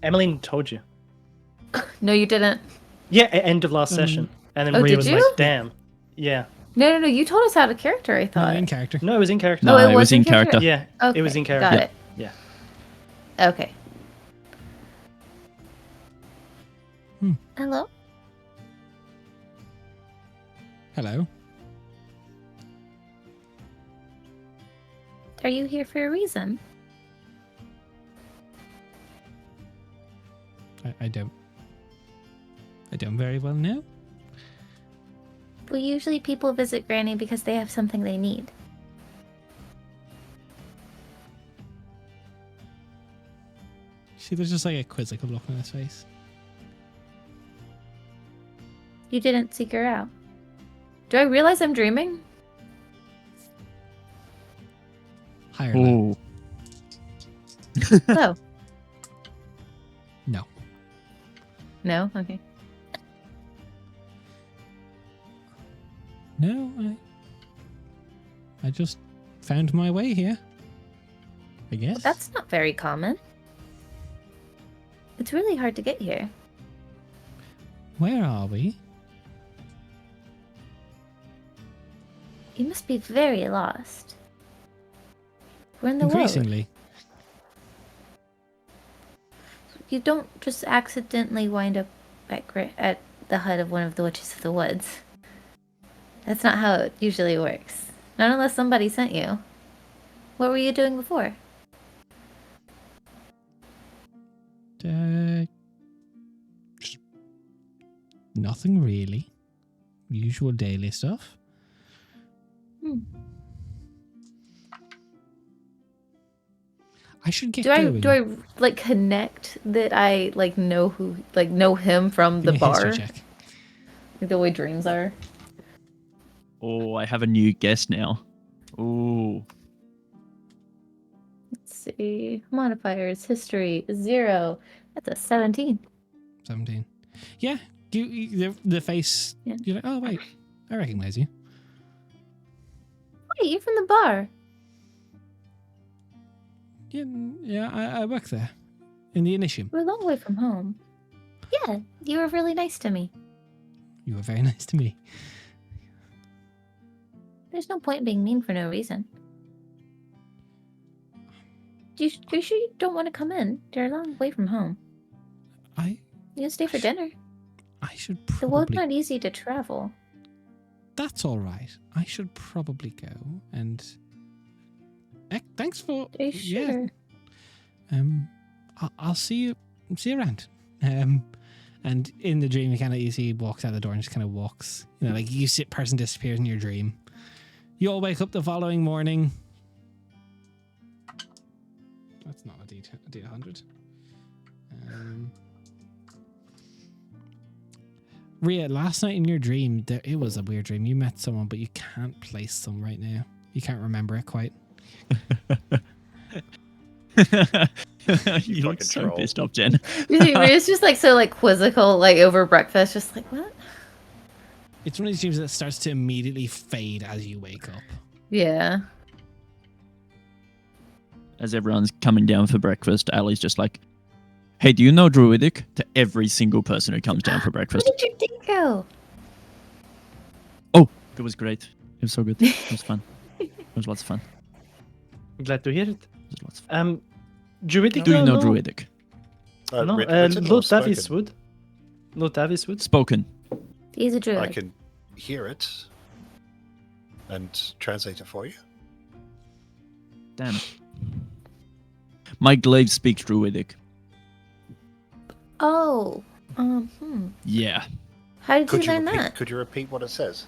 Emmeline told you. No, you didn't. Yeah, end of last session. And then Oh, Rhea did was you? like, damn. Yeah. No. You told us out of character, I No, thought. in character. No, it was in character. No, Oh, it was in character. Yeah, Okay, it was in character. got it. Yeah. Okay. Hello? Hello. Are you here for a reason? I don't very well know. Well, usually people visit Granny because they have something they need. See, there's just like a quizzical look on his face. You didn't seek her out. Do I realize I'm dreaming? Higher low. Oh, No. No. No? Okay. No, I just found my way here. I guess. Well, that's not very common. It's really hard to get here. Where are we? You must be very lost. We're in the world. Increasingly. You don't just accidentally wind up at the hut of one of the witches of the woods. That's not how it usually works. Not unless somebody sent you. What were you doing before? Just nothing really. Usual daily stuff. I should get going. Do I like connect that I like know him from the Give me a history bar? check. Like the way dreams are. oh, I have a new guess now. Oh, Let's see. Modifiers, history, 0. That's a 17. 17. Yeah, the face. Yeah. You're like, oh wait, I recognize you. Wait, you're from the bar. Yeah, I work there in the Initium. We're a long way from home. Yeah, you were really nice to me. You were very nice to me. There's no point in being mean for no reason. Are you sure you don't want to come in? You're a long way from home. I You can stay for dinner. should The world's probably. not easy to travel. That's all right. I should probably go and. Thanks for. Are you sure? Yeah. I'll see you. See you around. And in the dream, you see he walks out the door and just kind of walks. You know, like you see person disappears in your dream. You all wake up the following morning. That's not a D100. Rhea, last night in your dream, it was a weird dream. You met someone, but you can't place them right now. You can't remember it quite. you look fucking so troll. pissed off, Jen. It's just like so like quizzical, like over breakfast, just like what? It's one of these dreams that starts to immediately fade as you wake up. Yeah. As everyone's coming down for breakfast, Ali's just like, hey, do you know Druidic? To every single person who comes down for Where breakfast. did your day go? Oh, it was great. It was so good. It was fun. It was lots of fun. Glad to hear it. It was lots of fun. Druidic? Do you know no. Druidic? No, Written or Lord spoken? Davis would. Lord Davis would. Spoken. He's a druid. I can hear it and translate it for you. Damn. My glaive speaks Druidic. Oh. Yeah. How did Could you you learn repeat, that? could you repeat what it says?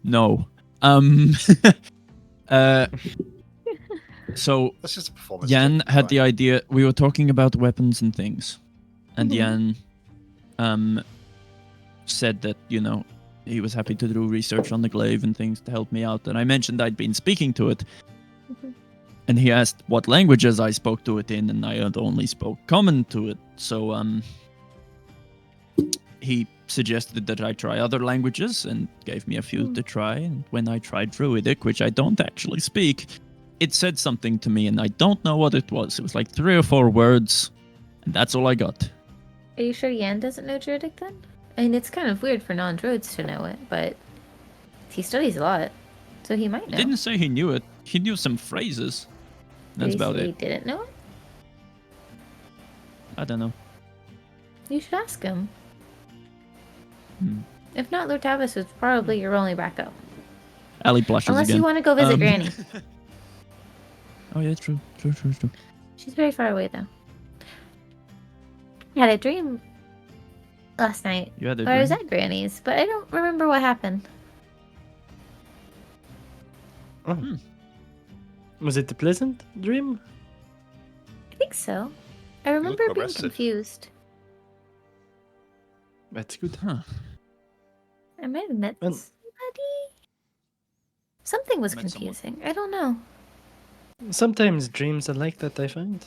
No. Um. So That's just a performance. Jan check, had the fine. idea. We were talking about weapons and things, and Mhm. Jan said that he was happy to do research on the glaive and things to help me out. And I mentioned I'd been speaking to it, Mhm. and he asked what languages I spoke to it in, and I had only spoke Common to it. So he suggested that I try other languages and gave me a few to try. And when I tried Druidic, which I don't actually speak, it said something to me, and I don't know what it was. It was like 3 or 4 words, and that's all I got. Are you sure Yan doesn't know Druidic then? I mean, it's kind of weird for non-druids to know it, but he studies a lot, so he might He know. didn't say he knew it. He knew some phrases. Did That's he about say he it. didn't know it? I don't know. You should ask him. Hmm. If not, Lord Tavis is probably your only backup. Ali blushes Unless again. you want to go visit Granny. Oh yeah, true. She's very far away, though. I had a dream last night You had a where I was dream? at Granny's, but I don't remember what happened. Oh. Was it a pleasant dream? I think so. I remember well being rested. confused. That's good. Huh. I might have met Well- somebody. Something was Met someone. confusing. I don't know. Sometimes dreams are like that, I find.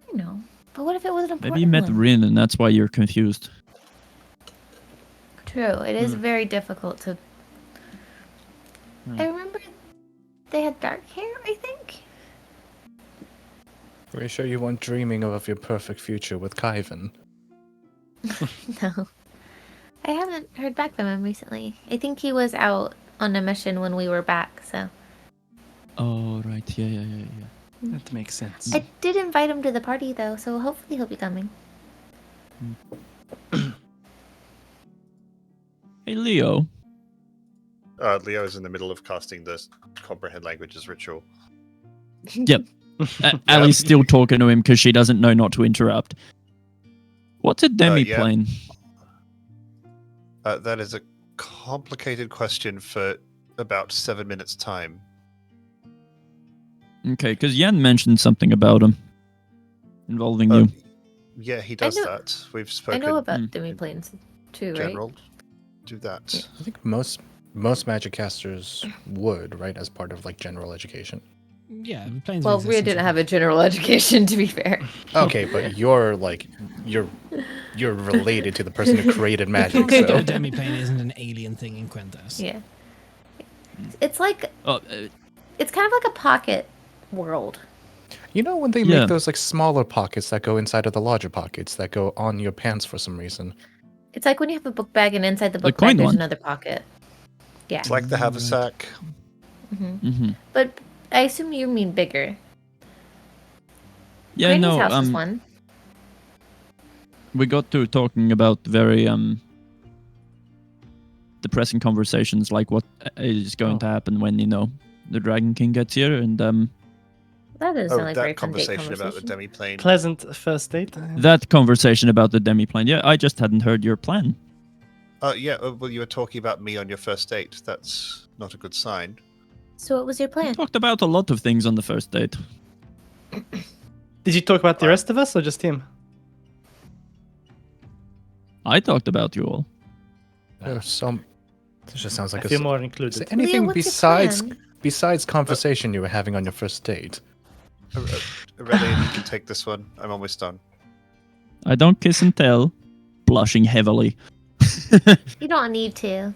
I know. But what if it was an important Maybe you met one? Rin, and that's why you're confused. True. It is Hmm. very difficult to... Hmm. I remember they had dark hair, I think? Are you sure you weren't dreaming of your perfect future with Kyvan? No. I haven't heard back from him recently. I think he was out on a mission when we were back, so... Oh right, yeah. That makes sense. I did invite him to the party, though, so hopefully he'll be coming. Hey Leo. Leo is in the middle of casting the comprehend languages ritual. Yep. Ali's still talking to him because she doesn't know not to interrupt. What's a demiplane? That is a complicated question for about 7 minutes' time. Okay, because Jan mentioned something about him involving Uh, you. Yeah, he does know- that. We've I spoken know about Mm. demiplanes, too, right? general. Do that. Yeah. I think most magic casters would, right, as part of like general education. Yeah, planes. Well, Rhea didn't have a general education, to be fair. Okay, but you're related to the person who created magic, A so demiplane isn't an alien thing in Quintus. Yeah. It's like... Oh, It's kind of like a pocket world. you know when they Yeah. make those like smaller pockets that go inside of the larger pockets that go on your pants for some reason. It's like when you have a book bag and inside the The book coin bag there's one. another pocket. Yeah. It's like the haversack. mm-hmm. But I assume you mean bigger. Yeah, Granny's no. house was one. We got to talking about very depressing conversations, like what is going to happen when the Dragon King gets here, and That doesn't sound like a very That fun date conversation about the conversation. demiplane. Pleasant first date. that conversation about the demiplane. Yeah, I just hadn't heard your plan. Well, you were talking about me on your first date. That's not a good sign. So what was your We plan? talked about a lot of things on the first date. Did you talk about the rest of us or just him? I talked about you all. There's some. This just sounds like I a. feel more Is included. there anything what's your besides plan? conversation you were having on your first date? Aurelian, you can take this one. I'm almost done. I don't kiss and tell, blushing heavily. You don't need to.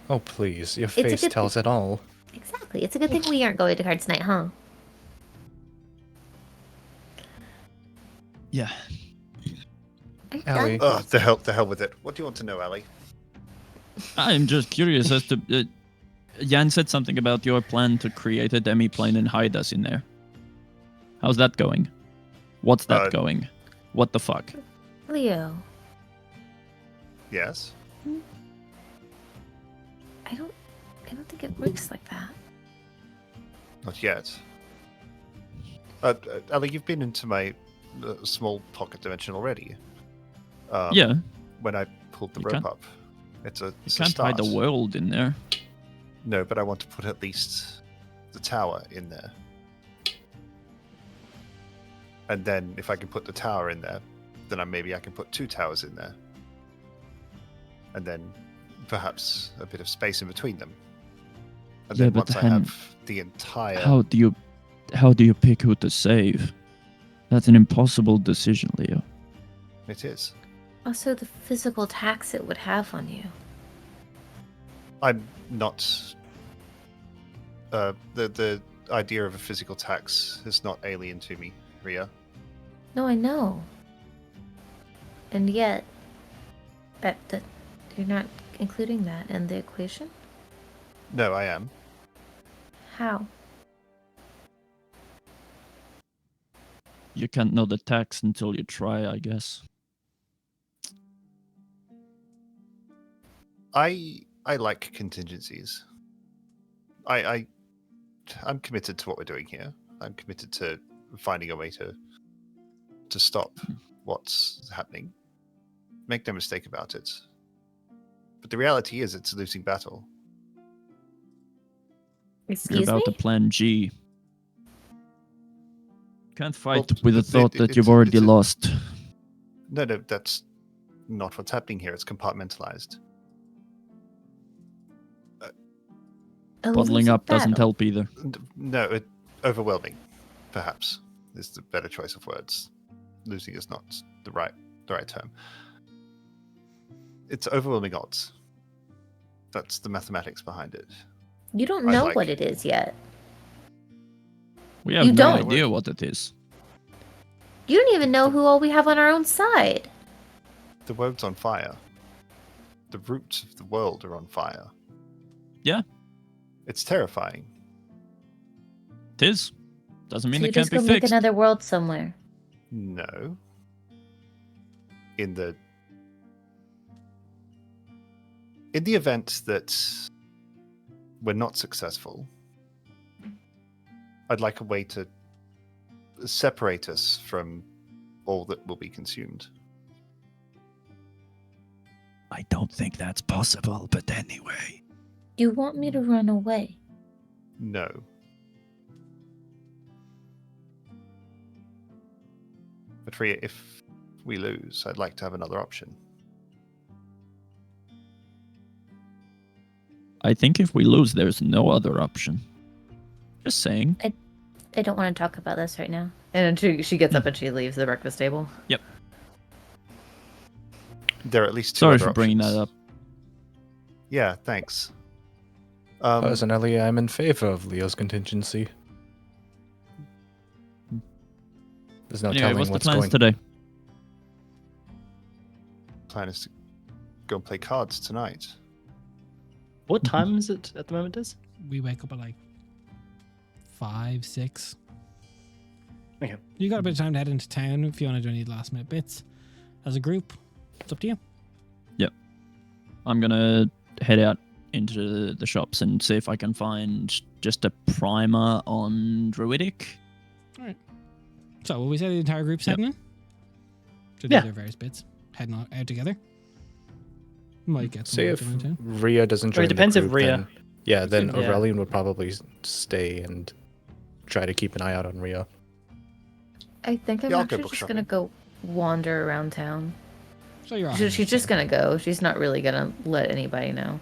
Oh please, your a face good tells it all. Exactly. It's a good thing we aren't going to cards tonight, huh? Yeah. Are you Allie. done? The hell with it. What do you want to know, Ali? I'm just curious as to. Jan said something about your plan to create a demiplane and hide us in there. How's that going? What's that going? What the fuck? Leo, Yes. I don't think it works like that. Not yet. Ali, you've been into my small pocket dimension already. Yeah. When I pulled the You rope can. up. It's a You can't hide the start. world in there. No, but I want to put at least the tower in there. And then if I can put the tower in there, then maybe I can put 2 towers in there. And then perhaps a bit of space in between them. And Yeah, then but once I then have the entire... How do you pick who to save? That's an impossible decision, Leo. It is. Also, the physical tax it would have on you. I'm not... the idea of a physical tax is not alien to me, Ria. No, I know. And yet, that you're not including that in the equation? No, I am. How? You can't know the tax until you try, I guess. I like contingencies. I'm committed to what we're doing here. I'm committed to finding a way to stop what's happening. Make no mistake about it. But the reality is it's a losing battle. You're Excuse about me? to plan G. Can't fight Well, with the thought that you've it's already lost. No, that's not what's happening here. It's compartmentalized. A Bottling losing up doesn't battle. help either. No, overwhelming, perhaps, is the better choice of words. Losing is not the right term. It's overwhelming odds. That's the mathematics behind it. You don't I know like- what it is yet. We have You no don't. idea what it is. You don't even know who all we have on our own side. The world's on fire. The roots of the world are on fire. Yeah. It's terrifying. It is. Doesn't mean So you it can't just be go make fixed. another world somewhere. No. In the event that we're not successful, I'd like a way to separate us from all that will be consumed. I don't think that's possible, but anyway. You want me to run away? No. But Rhea, if we lose, I'd like to have another option. I think if we lose, there's no other option. Just saying. I don't want to talk about this right now. And then she gets up and she leaves the breakfast table. Yep. There are at least 2 Sorry other for bringing that options. up. Yeah, thanks. Personally, I'm in favor of Leo's contingency. There's no Anyway, telling what's the what's plans going. today? Plan is to go and play cards tonight. What time is it at the moment, Des? We wake up at like 5, 6. Okay. You got a bit of time to head into town if you want to do any last minute bits. As a group, it's up to you. I'm gonna head out into the shops and see if I can find just a primer on Druidic. So, will we say the entire group's Yep. heading in? To do Yeah. their various bits. Heading out together? Might get Say some if work done in town. Rhea doesn't join it depends the if group, Rhea- then, yeah, then Yeah. Aurelian would probably stay and try to keep an eye out on Rhea. I think I'm Yeah, I'll go actually book just shopping. gonna go wander around town. So you're off. She's just gonna go. She's not really gonna let anybody know.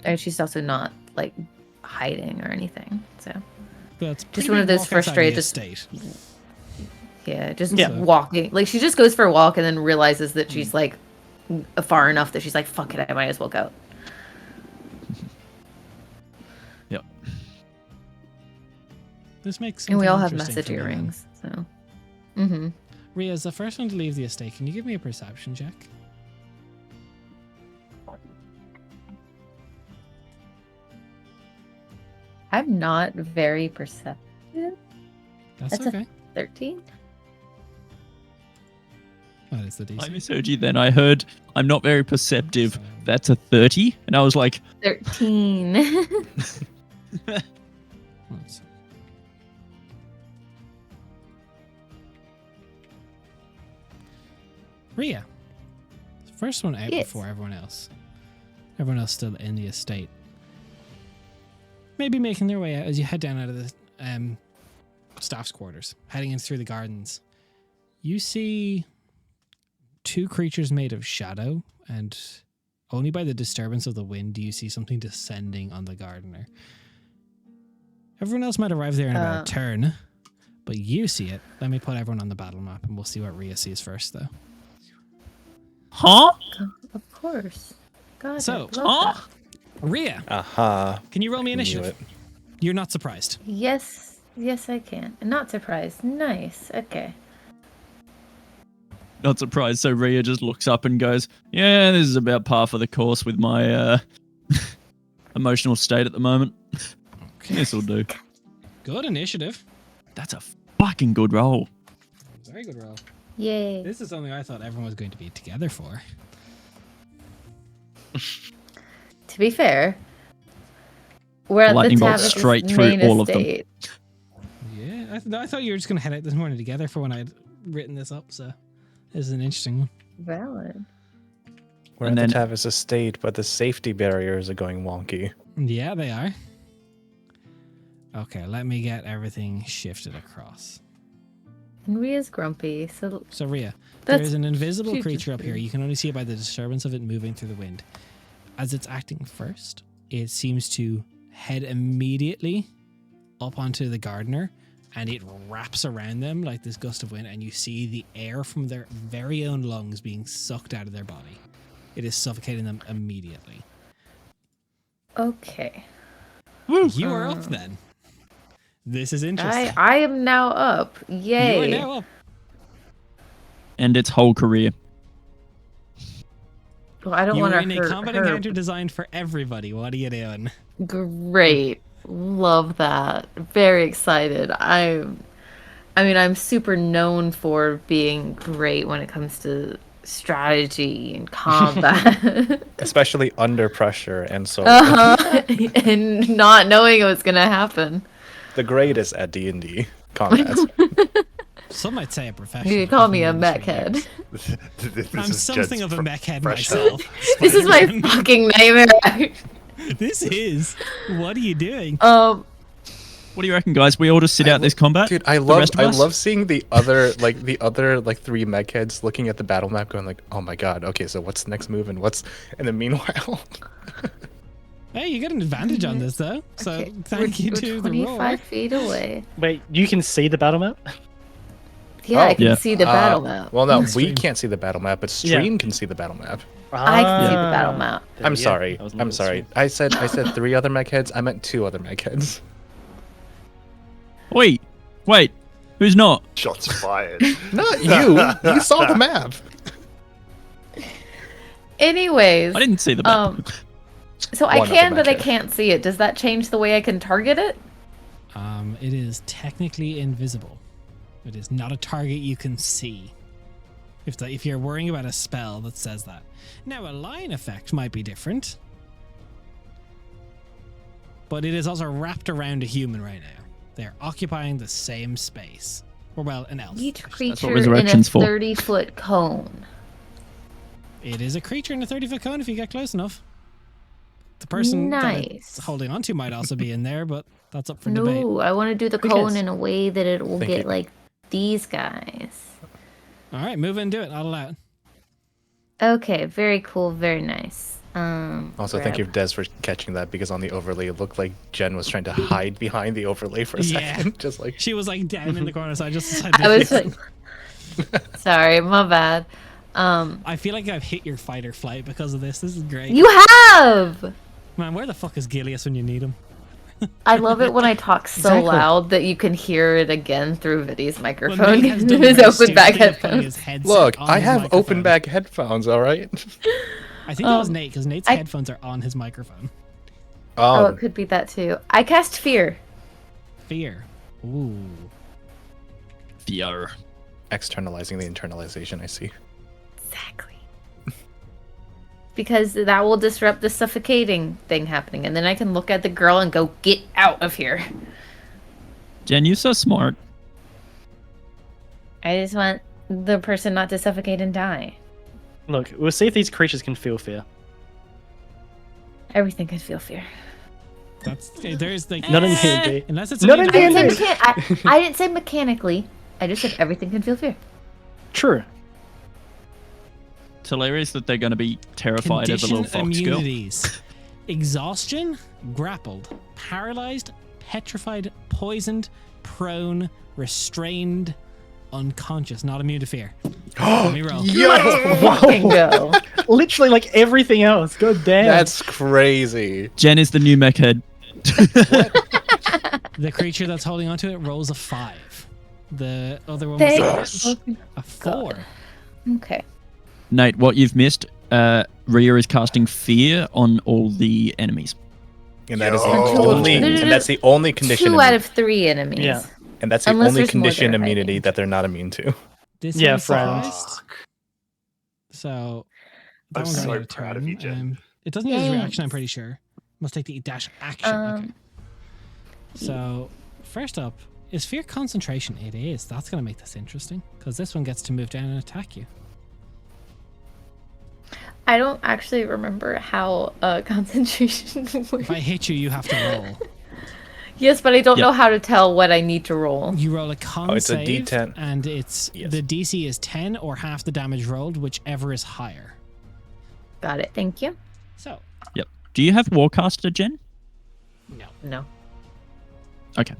And she's also not like hiding or anything. So That's just pretty one of big those walk outside the frustrated- estate. yeah, just Yeah. walking. Like she just goes for a walk and then realizes that she's like far enough that she's like, "Fuck it, I might as well go." Yep. This makes And we all have something message interesting for me then. earrings. So, mm-hmm. Rhea, as the first one to leave the estate, can you give me a perception check? I'm not very perceptive. That's That's a- okay. 13. That is the DC. I misheard you then. I heard I'm not very perceptive. That's a 30. And I was like, 13. Let's see. Rhea. First one out Yes. before everyone else. Everyone else still in the estate. Maybe making their way out as you head down out of the staff's quarters, heading in through the gardens. You see two creatures made of shadow, and only by the disturbance of the wind do you see something descending on the gardener. Everyone else might arrive there in about a turn, but you see it. Let me put everyone on the battle map, and we'll see what Rhea sees first, though. Huh? Of course. God, So, I love that. Rhea, Aha. can you roll me Knew initiative? it. You're not surprised. Yes, I can. Not surprised. Nice. Okay. Not surprised. So Rhea just looks up and goes, "Yeah, this is about par for the course with my emotional state at the moment. This will do." Good initiative. That's a fucking good roll. Very good roll. Yay. This is something I thought everyone was going to be together for. To be fair, we're at Lightning the bolt Tavis' straight through main all of them. estate. Yeah, I thought you were just going to head out this morning together for when I'd written this up, so this is an interesting one. Valid. We're And at the then- Tavis estate, but the safety barriers are going wonky. Yeah, they are. Okay, let me get everything shifted across. And Rhea's grumpy, so So, Rhea, there That's is an invisible cute. creature up here. You can only see it by the disturbance of it moving through the wind. As it's acting first, it seems to head immediately up onto the gardener, and it wraps around them like this gust of wind, and you see the air from their very own lungs being sucked out of their body. It is suffocating them immediately. okay. You are up then. This is interesting. I am now up. You Yay. are now up. And its whole career. Well, I don't You want are to in a hurt combat her. encounter designed for everybody. What are you doing? Great. Love that. Very excited. I'm super known for being great when it comes to strategy and combat. Especially under pressure and so And not knowing what's going to happen. the greatest at D&D combat. Some might say a professional. You call me a I've been mech doing this head. for years. This I'm is something Jed's of a mech head fresh myself. This is my Spider-Man. fucking nightmare. This is. What are you doing? What do you reckon, guys? We all just sit out this combat? Dude, I The love rest of I us? love seeing the other three mech heads looking at the battle map going like, "Oh my god, okay, so what's the next move and then meanwhile Hey, you got an advantage on this though. So Okay, thank you we're to the 25 roll. feet away. Wait, you can see the battle map? Yeah, I Oh. can Yeah. see the battle map. Well, no, we Stream. can't see the battle map, but Yeah. stream can see the battle map. I can see the battle map. I'm sorry. I'm sorry. I said 3 other mech heads. I meant 2 other mech heads. Wait, who's not? Shots fired. Not you. You saw the map. Anyways, I didn't see the map. so I One other can, but I mech head. can't see it. Does that change the way I can target it? It is technically invisible. It is not a target you can see. If you're worrying about a spell that says that. Now a line effect might be different. But it is also wrapped around a human right now. They're occupying the same space. Or well, an elf. Each what creature in a resurrection's for. 30-foot cone. It is a creature in a 30-foot cone if you get close enough. The person that it's Nice. holding onto might also be in there, but that's up for debate. No, I want to do the Who cone cares? in a way that it will Thank get you. like these guys. All right, move in, do it. I'll allow it. Okay, very cool, very nice. Also, thank you, Des, for catching that because on the overlay, it looked like Jen was trying to hide behind the overlay for a Yeah. second. Just like, She was like down in the corner, so I just decided to I was fix like, it. sorry, my bad. I feel like I've hit your fight or flight because of this. This is great. You have. Man, where the fuck is Gilius when you need him? I love it when I talk so Exactly. loud that you can hear it again through Viddy's Well, microphone. Nate has done His very open back stupidly of putting his headphones. headset look, on I his have microphone. open back headphones, all right? I think it was Nate because Nate's I- headphones are on his microphone. Oh, Oh, it could be that too. I cast fear. Fear. Ooh. Fear. externalizing the internalization, I see. Exactly. Because that will disrupt the suffocating thing happening, and then I can look at the girl and go, "Get out of here." Jen, you're so smart. I just want the person not to suffocate and die. Look, we'll see if these creatures can feel fear. Everything can feel fear. There's like Not in D&D. unless it's Not in I didn't, D&D. say I didn't say mechanically. I just said everything can feel fear. True. It's hilarious that they're going to be terrified of a little condition fox girl. immunities: exhaustion, grappled, paralyzed, petrified, poisoned, prone, restrained, unconscious, not immune to fear. Let me roll. Fucking go. Literally like everything else. God damn. That's crazy. Jen is the new mech head. The creature that's holding onto it rolls a 5. The other one Thank was fucking a 4. Okay. Nate, what you've missed, Rhea is casting fear on all the enemies. And that is the Yo. only, and that's the only condition. 2 out of 3 enemies. Yeah. And that's the Unless only there's more condition that are immunity hiding. that they're not immune to. This Yeah, one's friend. surprised. So that I'm one's so only out of proud of turn. you, Jen. It doesn't use reaction, I'm Thanks. pretty sure. Must take the dash action. Okay. So first up is fear concentration. It is. That's going to make this interesting because this one gets to move down and attack you. I don't actually remember how concentration works. If I hit you, you have to roll. Yes, but I don't Yep. know how to tell what I need to roll. You roll a con it's a save, D10. and it's Yes. the DC is 10 or half the damage rolled, whichever is higher. Got it. Thank you. So, Yep. Do you have Warcaster, Jen? no. No. Okay.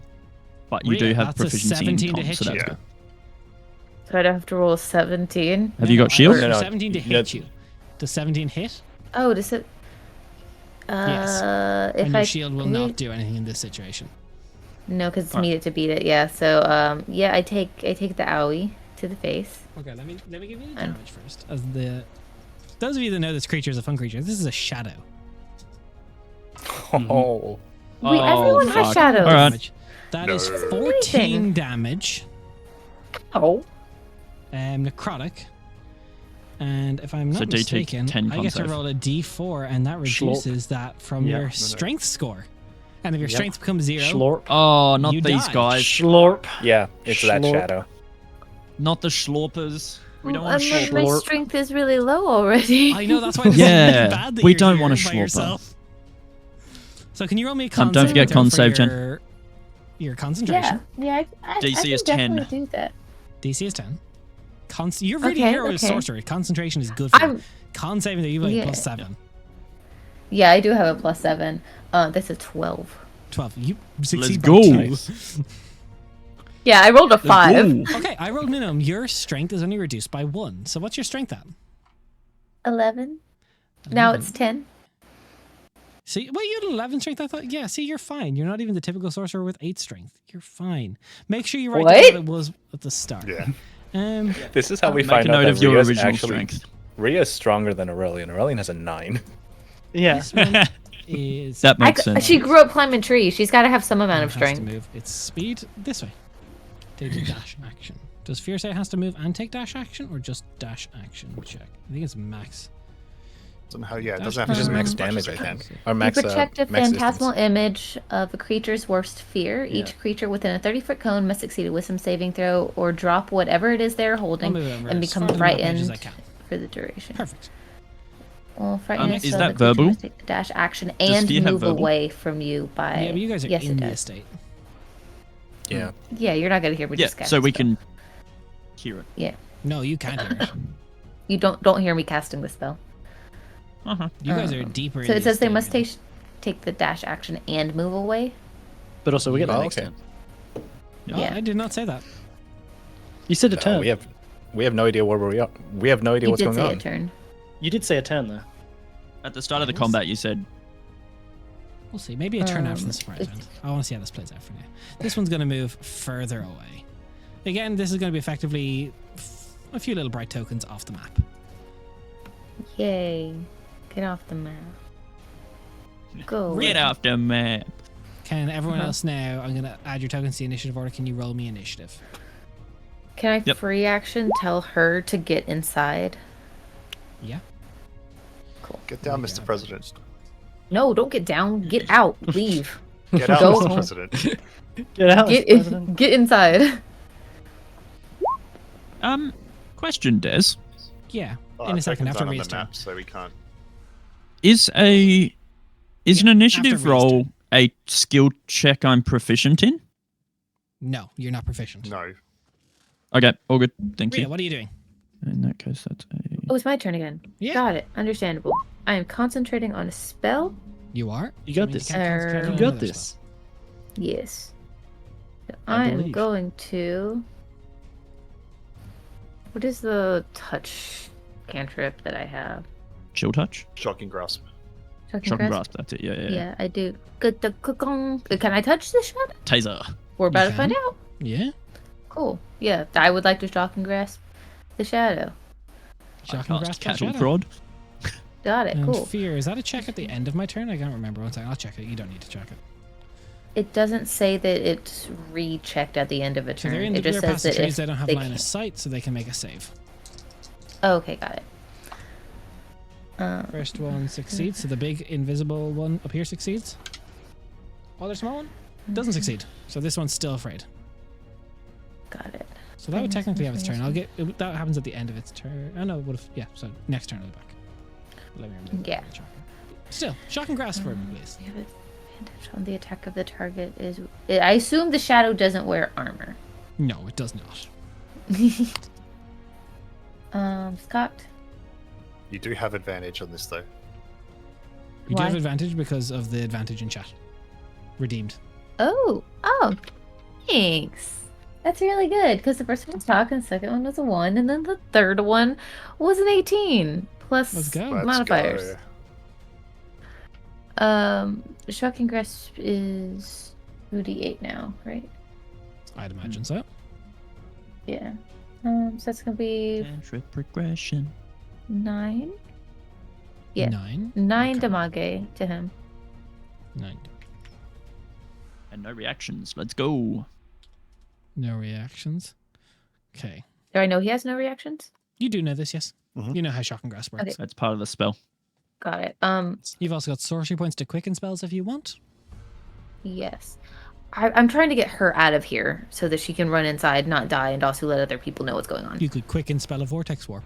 But you Rhea, do have that's a proficiency 17 in to comms, hit so you. that's Yeah. good. So I'd have to roll a 17. Have you got shield? I rolled No, no, 17 to no. hit you. Does 17 hit? Oh, does it? Yes. If And I your shield will not hit- do anything in this situation. No, because it's Alright. needed to beat it. Yeah. So yeah, I take the owie to the face. Okay, let me give you the And- damage first. As those of you that know this creature is a fun creature, this is a shadow. Oh. Wait, everyone has fuck. shadows. All right. Damage. That is No. 14 Amazing. damage. Oh. Necrotic. And if I'm So not D take mistaken, 10 I con get to save. roll a D4, and that Schlorp. reduces that from Yeah. your No. strength score. And if your Yep. strength becomes 0, Schlorp. Oh, not You these died. guys. Schlorp. Yeah, it's that Schlorp. shadow. Not the schlorpers. We don't want And to my Schlorp. strength is really low already. I know that's why this Yeah, is bad that we you're don't here want a by schlorper. yourself. So can you roll me a con don't save forget though con for save, Jen. your concentration. Yeah. I DC can is 10. definitely do that. DC is 10. You're really Okay, hero with okay. sorcery. Concentration is good for you. I'm. Con saving that you have Yeah. plus 7. Yeah, I do have a plus 7. That's a 12. 12. You Let's succeed go. by 2. Nice. Yeah, I rolled a 5. Ooh. Okay, I rolled minimum. Your strength is only reduced by 1. So what's your strength at? 11. Now it's 10. See, well, you had 11 strength. I thought, yeah, see, you're fine. You're not even the typical sorcerer with 8 strength. You're fine. Make sure you write down What? what it was at the start. Yeah. This is how we Make find a out note that of your Rhea's original actually, strength. Rhea is stronger than Aurelian. Aurelian has a 9. Yeah. This one is That makes sense. She grew up climbing trees. She's got to have some amount of has to strength. move its speed this way. Take a dash action. Does Fear say it has to move and take dash action, or just dash action? Check. I think it's max. Somehow, yeah, it Dash doesn't have It's to just do max as much damage, as I it can. think. Or You max, project a max phantasmal distance. image of a creature's worst fear. Each creature within a 30-foot cone must succeed a wisdom saving throw or drop whatever it is they're I'll holding move over and as become far to the back edge as frightened I can. for the duration. Perfect. Well, frightened is so that the creature verbal? must take the dash action and Fear have move verbal? away from you by. Yeah, but you guys are yes, in it the does. estate. Yeah. Yeah, you're not gonna hear me Yeah, just cast so a we spell. can hear it. Yeah, No, you can't hear it. you don't hear me casting the spell. Uh-huh. You guys are deeper. So in it the says they estate must now. take the dash action and move away. But also we get Oh, that. Makes okay. sense. Oh, Yeah. I did not say that. You said a turn. We have no idea where we are. We have no idea You what's did going say on. a turn. You did say a turn though. At the start of the combat, you said We'll see. Maybe a turn after the surprise it's- round. I want to see how this plays out for now. This one's going to move further away. Again, this is going to be effectively a few little bright tokens off the map. Yay! Get off the map. Go. "Get off the map." Can everyone else now? I'm going to add your tokens to the initiative order. Can you roll me initiative? Can I Yep. free action tell her to get inside? Yeah. Get down, Mr. President. No, don't get down. Get out. Leave. Get out, Go Mr. home. President. Get out, Get Mr. President. get inside. Question, Des. Yeah, Oh, in a our second tokens after aren't on Ria's the turn. map, so we can't. Is an initiative after Ria's roll a skill check I'm proficient in? No, you're not proficient. No. Okay, all good. Thank Ria, you. what are you doing? In that case, that's Oh, it's my turn again. Yeah. Got it. Understandable. I am concentrating on a spell. You are? You got Which means this. can't concentrate on You got another this. spell. Yes. I I am believe. going to. What is the touch cantrip that I have? chill touch. Shocking grasp. Shocking Shock and grasp? grasp. That's it. Yeah. Yeah, I do. Good. Can I touch the shadow? Taser. We're about You to find can. out. Yeah. Cool. Yeah, I would like to shock and grasp the shadow. Shocking I grasp cast that cattle shadow. prod. Got it. And Cool. fear, is that a check at the end of my turn? I can't remember. One second, I'll check it. You don't need to check it. It doesn't say that it's rechecked at the end of a So turn. they're in It the just clear says that passage if they don't have they line of can't- sight, so they can make a save. Oh, okay, got it. First one succeeds, so the big invisible one up here succeeds. Other small one doesn't succeed, so this one's still afraid. Got it. So that would technically have its turn. That happens at the end of its turn. Oh no, it would have. Yeah, so next turn it'll be back. Let me remove Yeah. the shocker. Still, shock and grasp for me, please. We have advantage on the attack of the target. I assume the shadow doesn't wear armor. No, it does not. Scott. You do have advantage on this, though. You do have Why? advantage because of the advantage in chat. Redeemed. Oh, thanks. That's really good because the first one was talking, the second one was a 1, and then the third one was an 18 plus Let's go. Let's modifiers. go. Shocking grasp is 2d8 now, right? I'd imagine so. Yeah. So that's gonna be Cantrip progression. 9. Yeah. 9. 9 Okay. damage to him. 9. And no reactions. Let's go. No reactions. Okay. Do I know he has no reactions? You do know this, yes? Mhm. You know how shock and grasp works. Okay. That's part of the spell. Got it. You've also got sorcery points to quicken spells if you want. Yes. I'm trying to get her out of here so that she can run inside, not die, and also let other people know what's going on. You could quicken spell a vortex warp.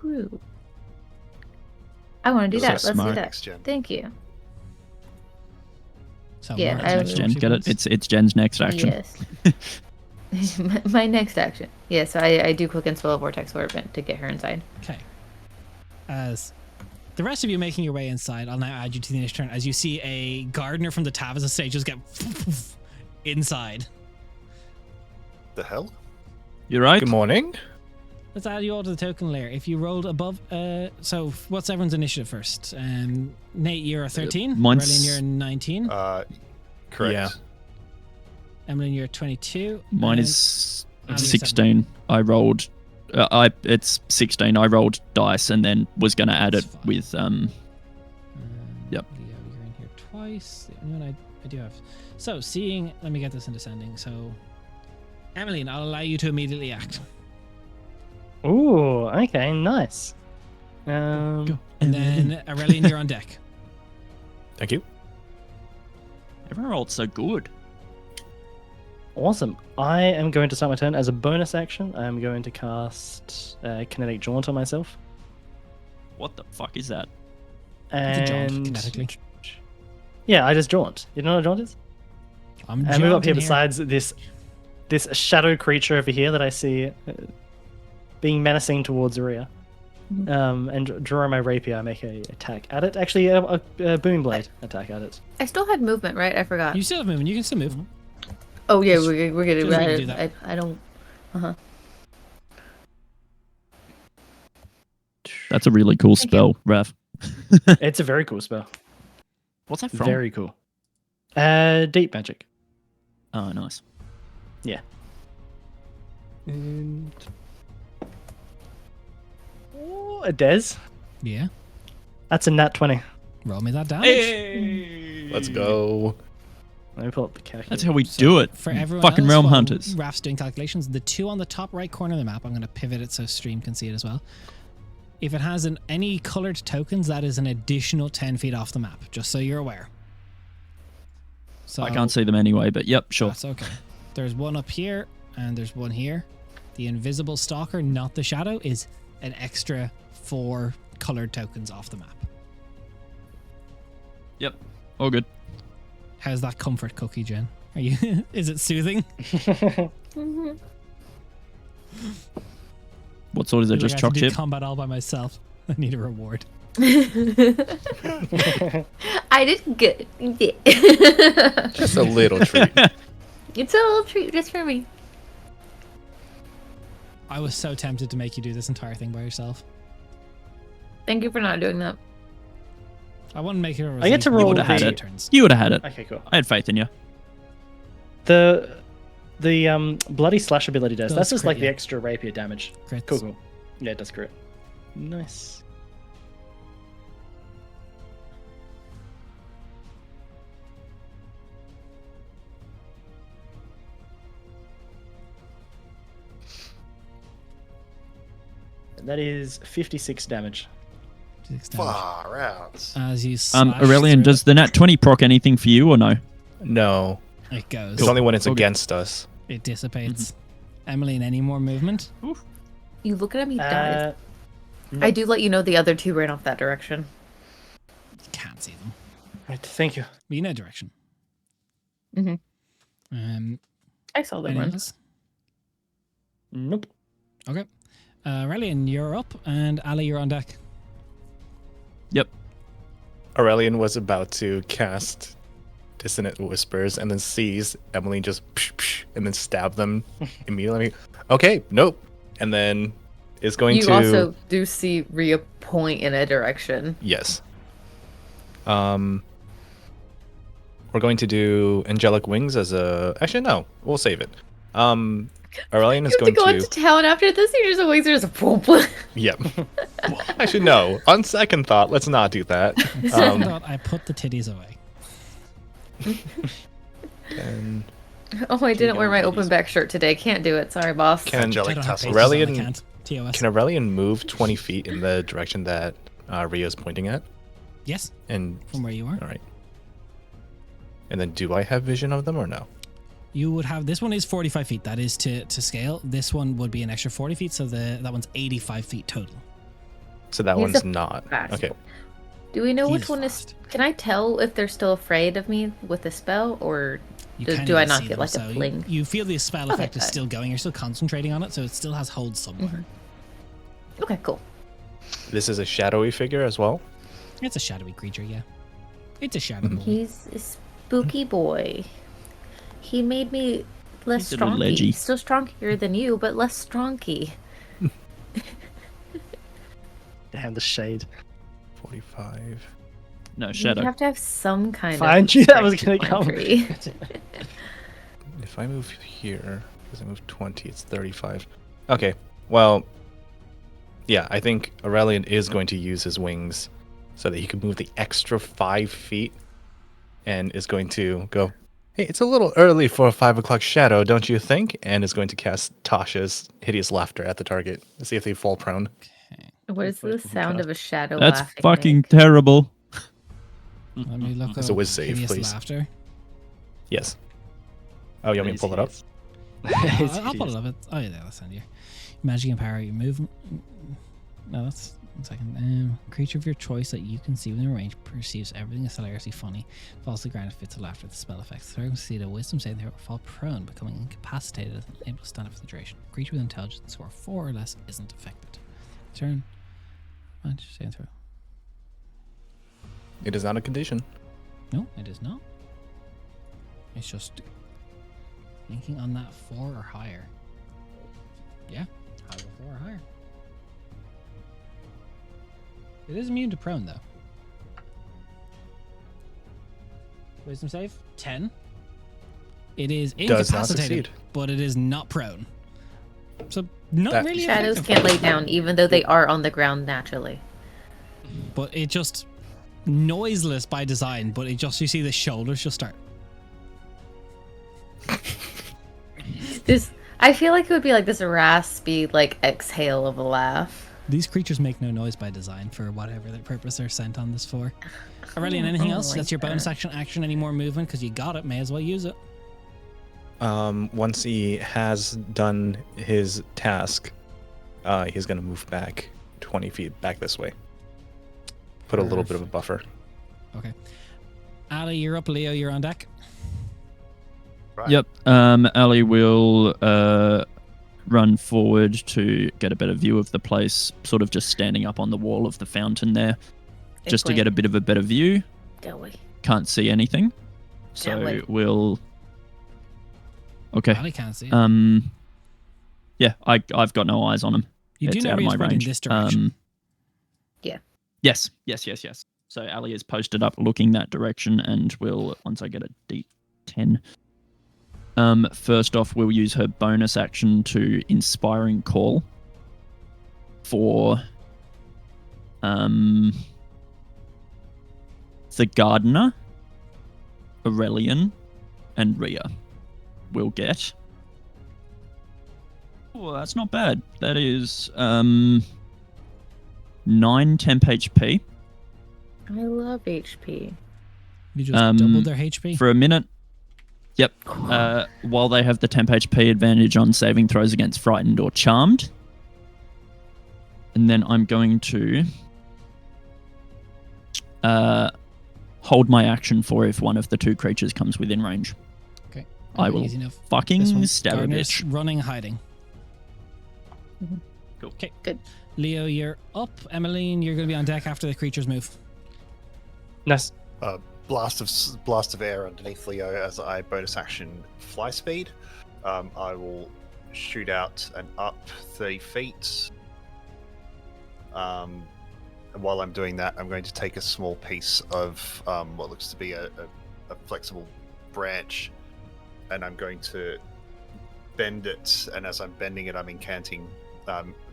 True. I want to do So that. Let's do smart. that. Next gen. Thank you. So Yeah, Mark I has Next gen. sorcery Get it? points. It's Jen's next action. Yes. My next action. Yeah, so I do quick and spell a vortex orb to get her inside. Okay. As the rest of you making your way inside, I'll now add you to the next turn as you see a gardener from the Tavasa stage just get inside. The hell? You're right. Good morning. Let's add you all to the token layer. If you rolled above, so what's everyone's initiative first? Nate, you're a 13. mine's- Berlin, you're a 19. Correct. Yeah. Emily, you're a 22. Mine and is Ali, you're 16. I rolled. It's 16. I rolled dice and then was going to add it That's fine. with Yep. Leo, you're in here twice. The only one I do have. So, seeing, let me get this in descending. So, Emmeline, I'll allow you to immediately act. Ooh, okay, nice. Go. And then, Aurelian, you're on deck. Thank you. Everyone rolled so good. Awesome. I am going to start my turn as a bonus action. I am going to cast Kinetic Jaunt on myself. What the fuck is that? It's a jaunt, And kinetically. yeah, I just jaunt. You know what a jaunt is? I'm I move up here jaunting besides this shadow creature over here that I see being menacing towards Aria. And drawing my rapier, I make a attack at it. Actually, a booming blade attack at it. I still had movement, right? I forgot. You still have movement. You can still move. Oh yeah, we're gonna Just redo that. I don't. That's a really cool spell, Raph. It's a very cool spell. What's that from? Very cool. Deep magic. Oh, nice. And a Des. Yeah. That's a nat 20. Roll me that damage. Hey! Let's go. Let me pull up the calculator. That's how we do it. For everyone Fucking else, Realm while Hunters. Raf's doing calculations. The 2 on the top right corner of the map, I'm going to pivot it so stream can see it as well. If it has any colored tokens, that is an additional 10 feet off the map, just so you're aware. So I can't see them anyway, but yep, sure. That's okay. There's one up here, and there's one here. The invisible stalker, not the shadow, is an extra 4 colored tokens off the map. Yep. All good. How's that comfort cookie, Jen? Are you? Is it soothing? What sort is it? I feel Just like I have choc to do chip? combat all by myself. I need a reward. I did good. Just a little treat. It's a little treat just for me. I was so tempted to make you do this entire thing by yourself. Thank you for not doing that. I want to make it. I get to You roll would have had the- it. Turns. You would have had it. Okay, cool. I had faith in you. The bloody slash ability does. Does That's just crit, like the yeah. extra rapier damage. Crits. Cool, cool. Yeah, it does crit. Nice. That is 56 damage. 6 damage. Far out. As you slash Aurelian, through does the nat 20 proc anything for you or no? No, it goes. it's only when it's Okay. against us. It dissipates. Emily, any more movement? You looking at me, dies. No. I do let you know the other two ran off that direction. You can't see them. Right, thank you. But you know direction. Mhm. I saw them Anyone run. else? Nope. Okay. Aurelian, you're up, and Ali, you're on deck. Yep. Aurelian was about to cast Dissonant Whispers and then sees Emily just psh, psh, and then stab them immediately. Okay, nope. And then is going You to also do see Rhea point in a direction. yes. We're going to do Angelic Wings as a. Actually, no, we'll save it. Aurelian is You have to going go into town after this. You're just always there's a boom. Yep. Actually, no. On second thought, let's not do that. Second thought, I put the titties away. And Oh, I didn't wear my open back shirt today. Can't do it. Sorry, boss. Can Angelic I don't have tassels. pages on, I Aurelian- can't. TOS. can Aurelian move 20 feet in the direction that Rio's pointing at? Yes, And from where you are. all right. And then, do I have vision of them or no? You would have, this one is 45 feet. That is to scale. This one would be an extra 40 feet, so that one's 85 feet total. So that He's one's a not. fast Okay. Do we know He's which one fast. is? Can I tell if they're still afraid of me with the spell, or You Do- can't do I even not see get, them, like, a so you- fling? You feel the spell Okay, effect is good. still going. You're still concentrating on it, so it still has hold somewhere. okay, cool. This is a shadowy figure as well. It's a shadowy creature, yeah. It's a shadow boy. He's a spooky boy. He made me less He's a little stronky. ledgy. Still stronkier than you, but less stronky. Damn the shade. 45. No, You shadow. have to have some kind Find of. you. That was gonna perspective on come. tree. If I move here, because I move 20, it's 35. Okay, well, yeah, I think Aurelian is going to use his wings so that he can move the extra 5 feet and is going to go, hey, it's a little early for a 5 o'clock shadow, don't you think? And is going to cast Tasha's hideous laughter at the target to see if they fall prone. What is the sound of a shadow That's laughing? fucking Nick? terrible. Let me look It's up a whiz save, hideous please. laughter. Yes. Oh, you want me to pull it up? I'll pull it up. Oh, yeah, that's on you. Magic and power. You move. No, that's 1 second. Creature of your choice that you can see within range perceives everything as hilariously funny. Falls to the ground and fits to laughter. The spell effects. The target will see the wisdom saving throw will fall prone, becoming incapacitated and unable to stand up for the duration. Creature with intelligence score 4 or less isn't affected. Turn. Magic saving throw. It is not a condition. No, it is not. It's just thinking on that 4 or higher. Yeah, high 4 or higher. It is immune to prone though. Wisdom save 10. It is Does not incapacitated, succeed. but it is not prone. So not That- really Shadows effective. can't lay down, even though they are on the ground naturally. But it just noiseless by design. But it just, you see the shoulders just start. This, I feel like it would be like this raspy, like exhale of a laugh. These creatures make no noise by design for whatever their purpose they're sent on this for. Aurelian, anything else? like That's your bonus that. action. Any more movement? Because you got it. May as well use it. Once he has done his task, he's going to move back 20 feet back this way. Put a little bit of a buffer. Okay. Ali, you're up. Leo, you're on deck. Right. Yep. Ali will run forward to get a better view of the place, sort of just standing up on the wall of the fountain there, just to get a bit of a better view. Don't we? Can't see anything. Can't So wait. we'll... Okay. Ali can't see it. Yeah, I've got no eyes on him. You do It's know out where of he's my pointing range. this direction. Yes. So Ali is posted up looking that direction and will, once I get a D10, first off, we'll use her bonus action to Inspiring Call for the Gardener, Aurelian, and Rhea will get. Oh, that's not bad. That is 9 temp HP. I love HP. You just doubled their HP. For a minute. Yep. While they have the temp HP advantage on saving throws against Frightened or Charmed. And then I'm going to hold my action for if one of the two creatures comes within range. Okay. I will Easy enough. This fucking one's stab a Gardener's bitch. running, hiding. Cool. Okay. Good. Leo, you're up. Emmeline, you're going to be on deck after the creatures move. Nice. Blast of air underneath Leo as I bonus action fly speed. I will shoot out and up 30 feet. And while I'm doing that, I'm going to take a small piece of what looks to be a flexible branch, and I'm going to bend it. And as I'm bending it, I'm incanting,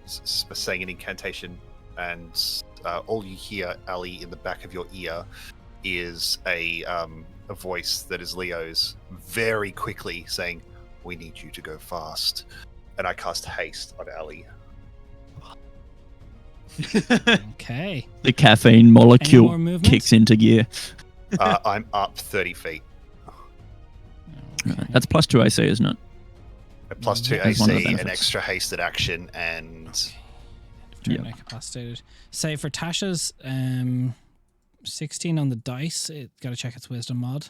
saying an incantation, and all you hear, Ali, in the back of your ear is a voice that is Leo's, very quickly saying, "We need you to go fast." And I cast haste on Ali. Okay. The caffeine Any more molecule movement? kicks into gear. I'm up 30 feet. Okay. That's plus 2 AC, isn't it? A plus 2 As one of the AC, an benefits. extra hasted action, and Turn incapacitated. Say for Tasha's 16 on the dice. Got to check its wisdom mod.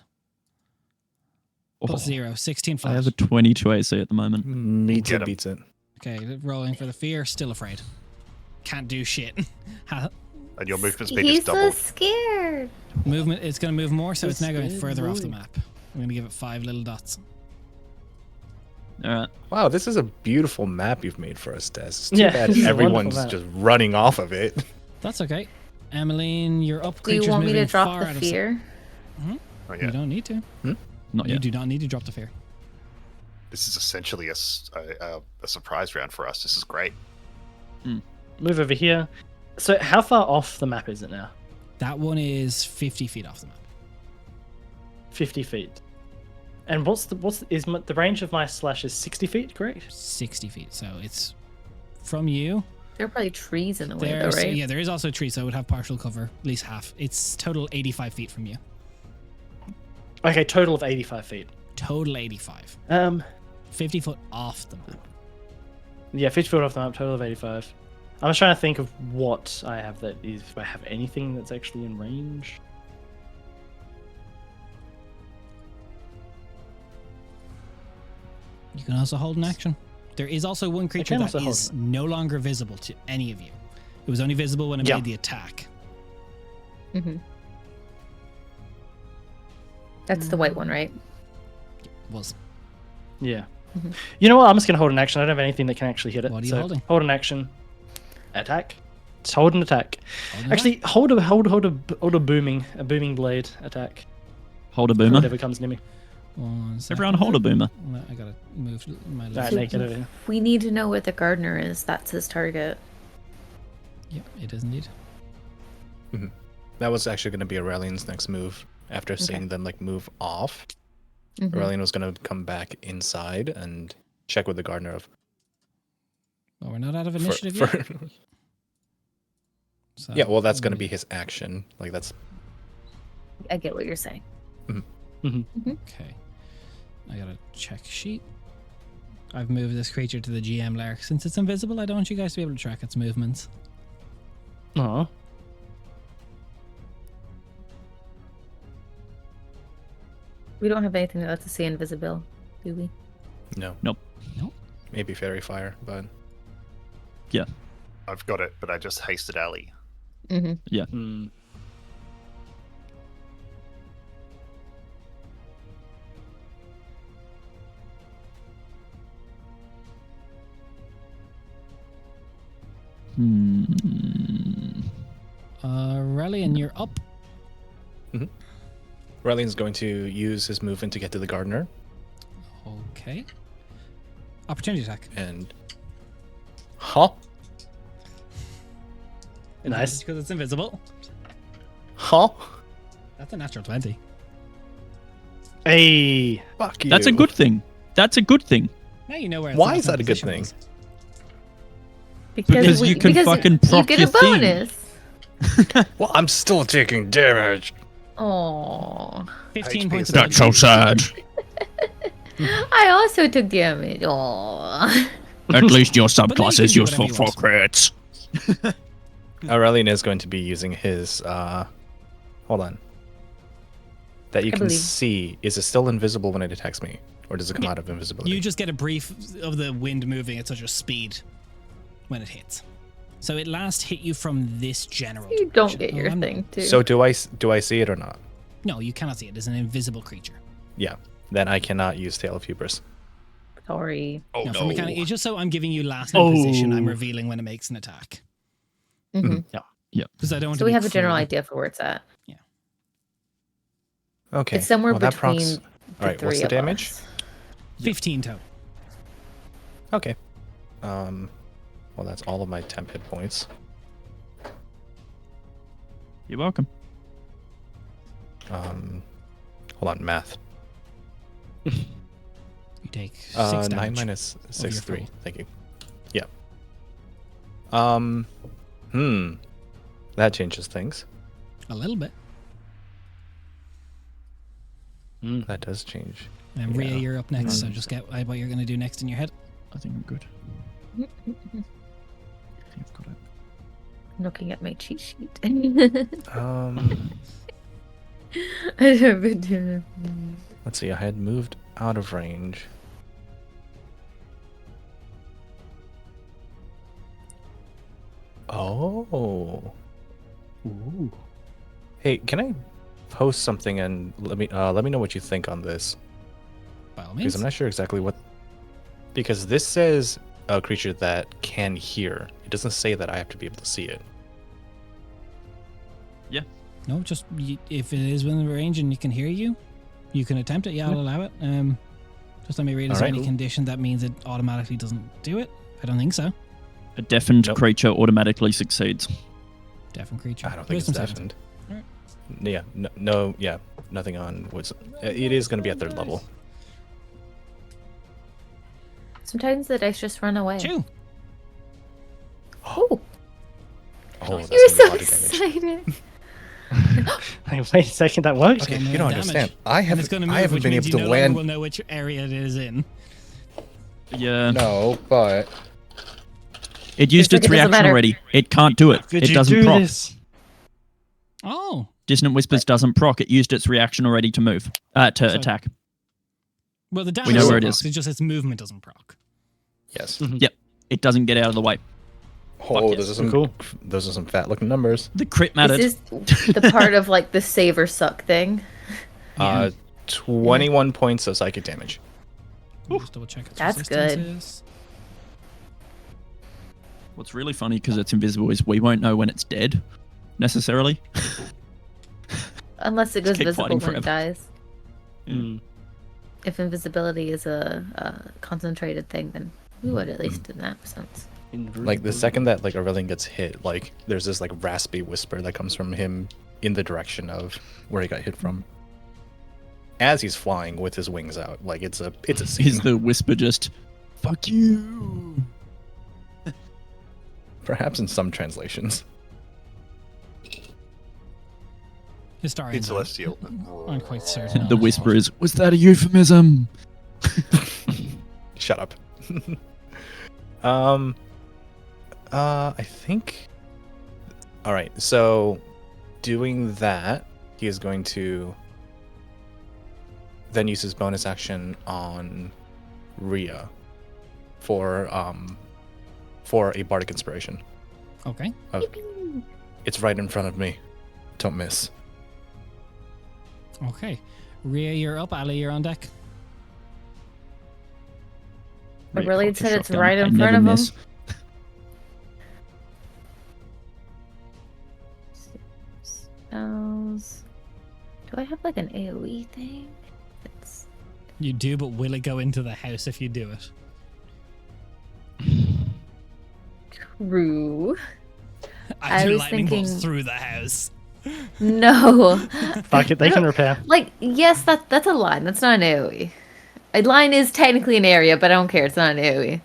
Plus 0. 16 I flat. have a 22 AC at the moment. Meets Get it, him. beats it. Okay, rolling for the fear. Still afraid. Can't do shit. and your movement speed is He's so doubled. scared. Movement. It's going to move more, so it's now going Scared further off the boy. map. I'm going to give it 5 little dots. All right. Wow, this is a beautiful map you've made for us, Des. It's too Yeah, bad it's a everyone's wonderful just running off of it. That's okay. Emmeline, you're up. Do you Creatures want me to moving drop far the out of fear? Oh, You yeah. don't need to. Not You yet. do not need to drop the fear. This is essentially a surprise round for us. This is great. Move over here. So how far off the map is it now? That one is 50 feet off the map. 50 feet. And the range of my slash is 60 feet, correct? 60 feet. So it's from you. There are probably trees in the way, though, There's, right? yeah, there is also a tree, so it would have partial cover, at least half. It's total 85 feet from you. Okay, total of 85 feet. Total 85. 50 foot off the map. Yeah, 50 foot off the map, total of 85. I was trying to think of what I have that is, if I have anything that's actually in range. You can also hold an action. There is also one creature can that also hold is no longer visible to any of you. It was only visible when it Yeah. made the attack. Mm-hmm. That's the white one, right? Was. Yeah. Mhm. You know what? I'm just going to hold an action. I don't have anything that can actually hit it. What are you so holding? Hold an action. Attack. Just hold an attack. Hold an Actually, hold a booming blade attack. Hold a boomer. Whatever comes near me. 1 second. Everyone hold a boomer. I gotta move my Alright, left. Nate, get over here. We need to know what the gardener is. That's his target. Yep, it is indeed. That was actually going to be Aurelian's next move. After seeing them like move off, Mhm. Aurelian was going to come back inside and check with the gardener of Well, we're not out of for- initiative for- yet. So, yeah, well, that's going to be his action. Like that's I get what you're saying. Okay. I got a check sheet. I've moved this creature to the GM layer. Since it's invisible, I don't want you guys to be able to track its movements. Aw. We don't have anything that lets us see invisible, do we? No. Nope. Maybe fairy fire, but I've got it, but I just hasted alley. Mm-hmm. Yeah. Mm. Hmm. Relian, you're up. Relian's going to use his movement to get to the gardener Okay. Opportunity attack. and. Huh? Nice. Because it's invisible. Huh? That's a natural 20. Hey. Fuck you. That's a good thing. That's a good thing. Now you know where. its Why last is that a good position thing? was. Because you can fucking proc you get your a thing. bonus. Well, I'm still taking damage. Oh, 15 HP points is of not damage. sad. I also took damage. Oh, At least your then you subclass can is do useful whatever you for want. crits. Aurelian is going to be using his. Hold on. That you I can believe. see. Is it still invisible when it attacks me? Or does it come out of invisibility? You just get a brief of the wind moving at such a speed when it hits. So it last hit you from this general you don't direction. get Oh, your I'm- thing too. So do I see it or not? No, you cannot see it. It's an invisible creature. Yeah. Then I cannot use Tail of Hubris. Sorry. Oh no, no. for mechanic, it's just so I'm giving you last in position. I'm Oh. revealing when it makes an attack. Mhm. Because I don't want So to we be have a general cruel. idea for where it's at. Okay. It's somewhere well, that between procs- the All right. three What's the of damage? us. 15 total. Okay. Well, that's all of my temp hit points. You're welcome. Hold on, math. You take 6 9 damage. minus 6, your 3. full. Thank you. Yeah. That changes things. A little bit. That does change. And Rhea, Yeah. you're up next, so just get what you're going to do next in your head. I think I'm good. You've got it. Looking at my cheat sheet. Let's see. I had moved out of range. Oh. Ooh. Hey, can I post something and let me know what you think on this? By all Because means. I'm not sure exactly what. Because this says a creature that can hear. It doesn't say that I have to be able to see it. No, just if it is within range and you can hear you, you can attempt it. Yeah, I'll allow it. Just let me read. Is there Alright. any condition that means it automatically doesn't do it? I don't think so. A deafened Nope. creature automatically succeeds. Deafened creature. I don't think it's Wisdom saving. deafened. Alright. Yeah, no, yeah, nothing on woods. It is going to be at third level. Sometimes the dice just run away. Chew. Oh, Oh, that's you're gonna be a so lot of damage. excited. Hey, wait a second, that worked? Okay, So you no don't damage. understand. I And it's going to move, haven't which been means able you to no longer land. will know which area it is in. Yeah. No, but It used It's its like it doesn't reaction matter. already. It can't do it. Could It you doesn't do proc. this? Oh. Dissonant Whispers doesn't proc. It used its reaction already to move. To So- attack. Well, the damage know where it procs, is. It's just its movement doesn't proc. yes. It doesn't get out of the way. Oh, yes. those are some Cool. Those are some fat-looking numbers. The crit mattered. Is this the part of like the save or suck thing? 21 points of psychic damage. Let me just double check its That's good. resistances. What's really funny because it's invisible is we won't know when it's dead, necessarily. Unless it goes keep visible fighting when it forever. dies. Mm. If invisibility is a concentrated thing, then we would at least in that sense. Like the second that like Aurelian gets hit, like there's this like raspy whisper that comes from him in the direction of where he got hit from. As he's flying with his wings out, like it's a scene. Is the whisper just, fuck you? Perhaps in some translations. In Historians Celestial. aren't quite certain. on The it, whisper but- is, was that a euphemism? Shut up. I think. All right. So, doing that, he is going to then use his bonus action on Rhea for a bardic inspiration. Okay. It's right in front of me. Don't miss. Okay. Rhea, you're up. Ali, you're on deck. But Rhea really, it cocks a said it's shotgun. right in I front never of him. miss. Spells. Do I have like an AoE thing? It's You do, but will it go into the house if you do it? true. I I do was lightning bolts thinking- through the house. No. Fuck it, they can repair. Like, yes, that's a line. That's not an AoE. A line is technically an area, but I don't care. It's not an AoE.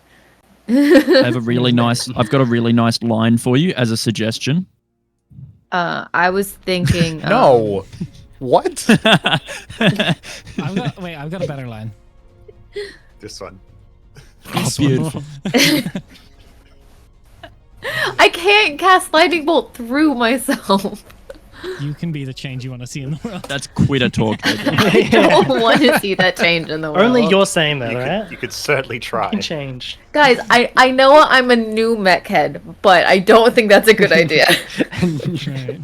I've got a really nice line for you as a suggestion. I was thinking. No. What? I've got a better line. This one. Oh, beautiful. I can't cast lightning bolt through myself. You can be the change you want to see in the world. That's quitter talk. I don't want to see that change in the world. Only you're saying that, You right? could certainly try. You can change. Guys, I know I'm a new mech head, but I don't think that's a good idea. Right.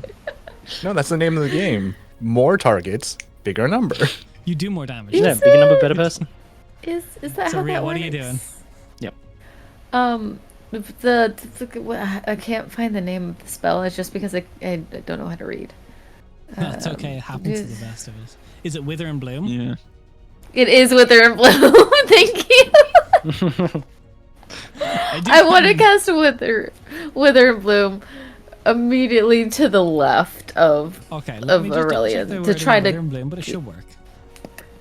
No, that's the name of the game. More targets, bigger number. You do more damage. Yeah, bigger number, better person. Is that So, how Rhea, that what are works? you doing? Yep. I can't find the name of the spell. It's just because I don't know how to read. That's okay. It happens to the best of us. Is it Wither and Bloom? Yeah. It is Wither and Bloom. Thank you. I want to cast Wither and Bloom immediately to the left of. Okay, of let me just double check Aurelian the to wording try of to- Wither and Bloom, but it should work.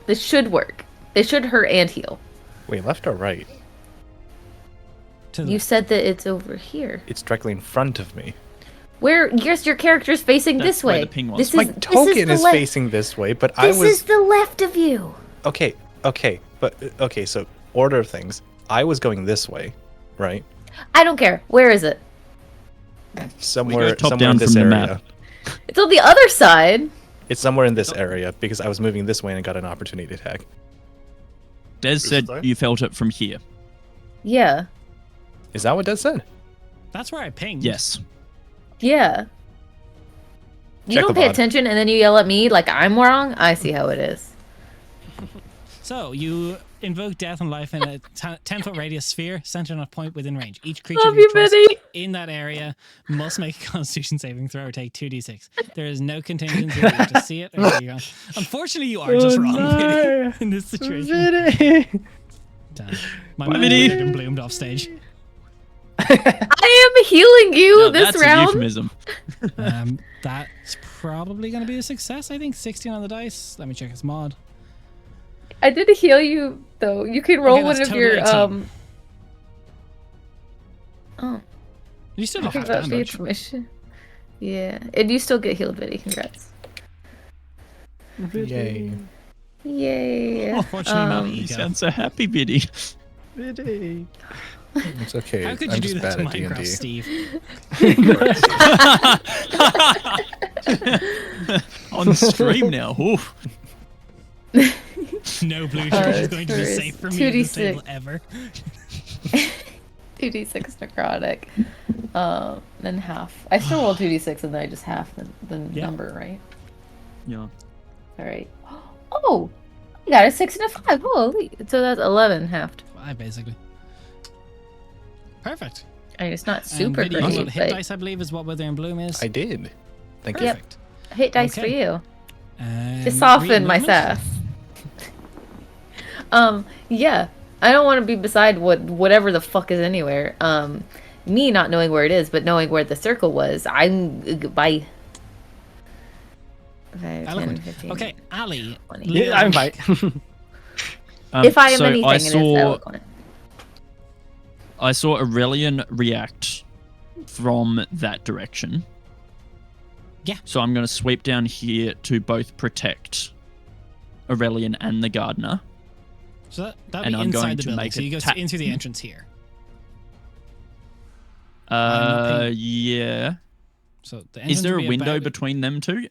This should work. They should hurt and heal. Wait, left or right? To the You left. said that it's over here. It's directly in front of me. Where? Yes, your character's facing That's this where way. the ping was. This My is token the is left. facing this way, but I This was is the left of you. okay. So order of things. I was going this way, right? I don't care. Where is it? Somewhere top in down this from the area. map. It's on the other side. It's somewhere in this area because I was moving this way and got an opportunity attack. Des said that? you felt it from here. Yeah. Is that what Des said? That's where I pinged. Yes. Yeah. You Check don't the pay VOD. attention and then you yell at me like I'm wrong. I see how it is. So you invoke death and life in a 10-foot radius sphere centered on a point within range. Each creature Love of your you, choice Betty. in that area must make a Constitution saving throw or take 2d6. There is no contingency. You have to see it or you're gone. Unfortunately, you are just wrong Biddy, in this situation. Damn. My man Biddy. withered and bloomed off stage. I am healing you No, this that's a round. euphemism. That's probably going to be a success. I think 16 on the dice. Let me check its mod. I did heal you though. You can roll Okay, one that's of your total 18. Oh, You still I have think half that's the damage. information. Yeah, and you still get healed, Biddy. Congrats. Yay. Yay. Unfortunately, not You ego. sound so happy, Biddy. It's okay. How could you I'm do just that to bad at Minecraft, D&D. Steve? On stream now. Oof. No blue shirt is going to be it's safe for me at this 2d6. table ever. 2d6 necrotic. Then half. I still roll 2d6 and then I just half the Yeah. number, right? Yeah. Alright. Oh! I got a 6 and a 5. Holy. So that's 11 halved. 5, basically. Perfect. I mean, it's not And super Biddy, you great, rolled hit but dice, I believe, is what Wither and Bloom is. I did. Thank Yep. you. hit dice for Okay. you. And To soften my movement? sass. Yeah. I don't want to be beside whatever the fuck is anywhere. Me not knowing where it is, but knowing where the circle was. I'm bye. 5, 10, Eloquent. 15. Okay, Ali. 20. Yeah, I'm right. If I am so anything, I it is saw eloquent. I saw Aurelian react from that direction. Yeah. So I'm going to sweep down here to both protect Aurelian and the gardener. So that'd And be I'm going inside the to building. make So a you go ta- in through the entrance here. not paying- Yeah. So the entrance Is there would a be window about- between them two?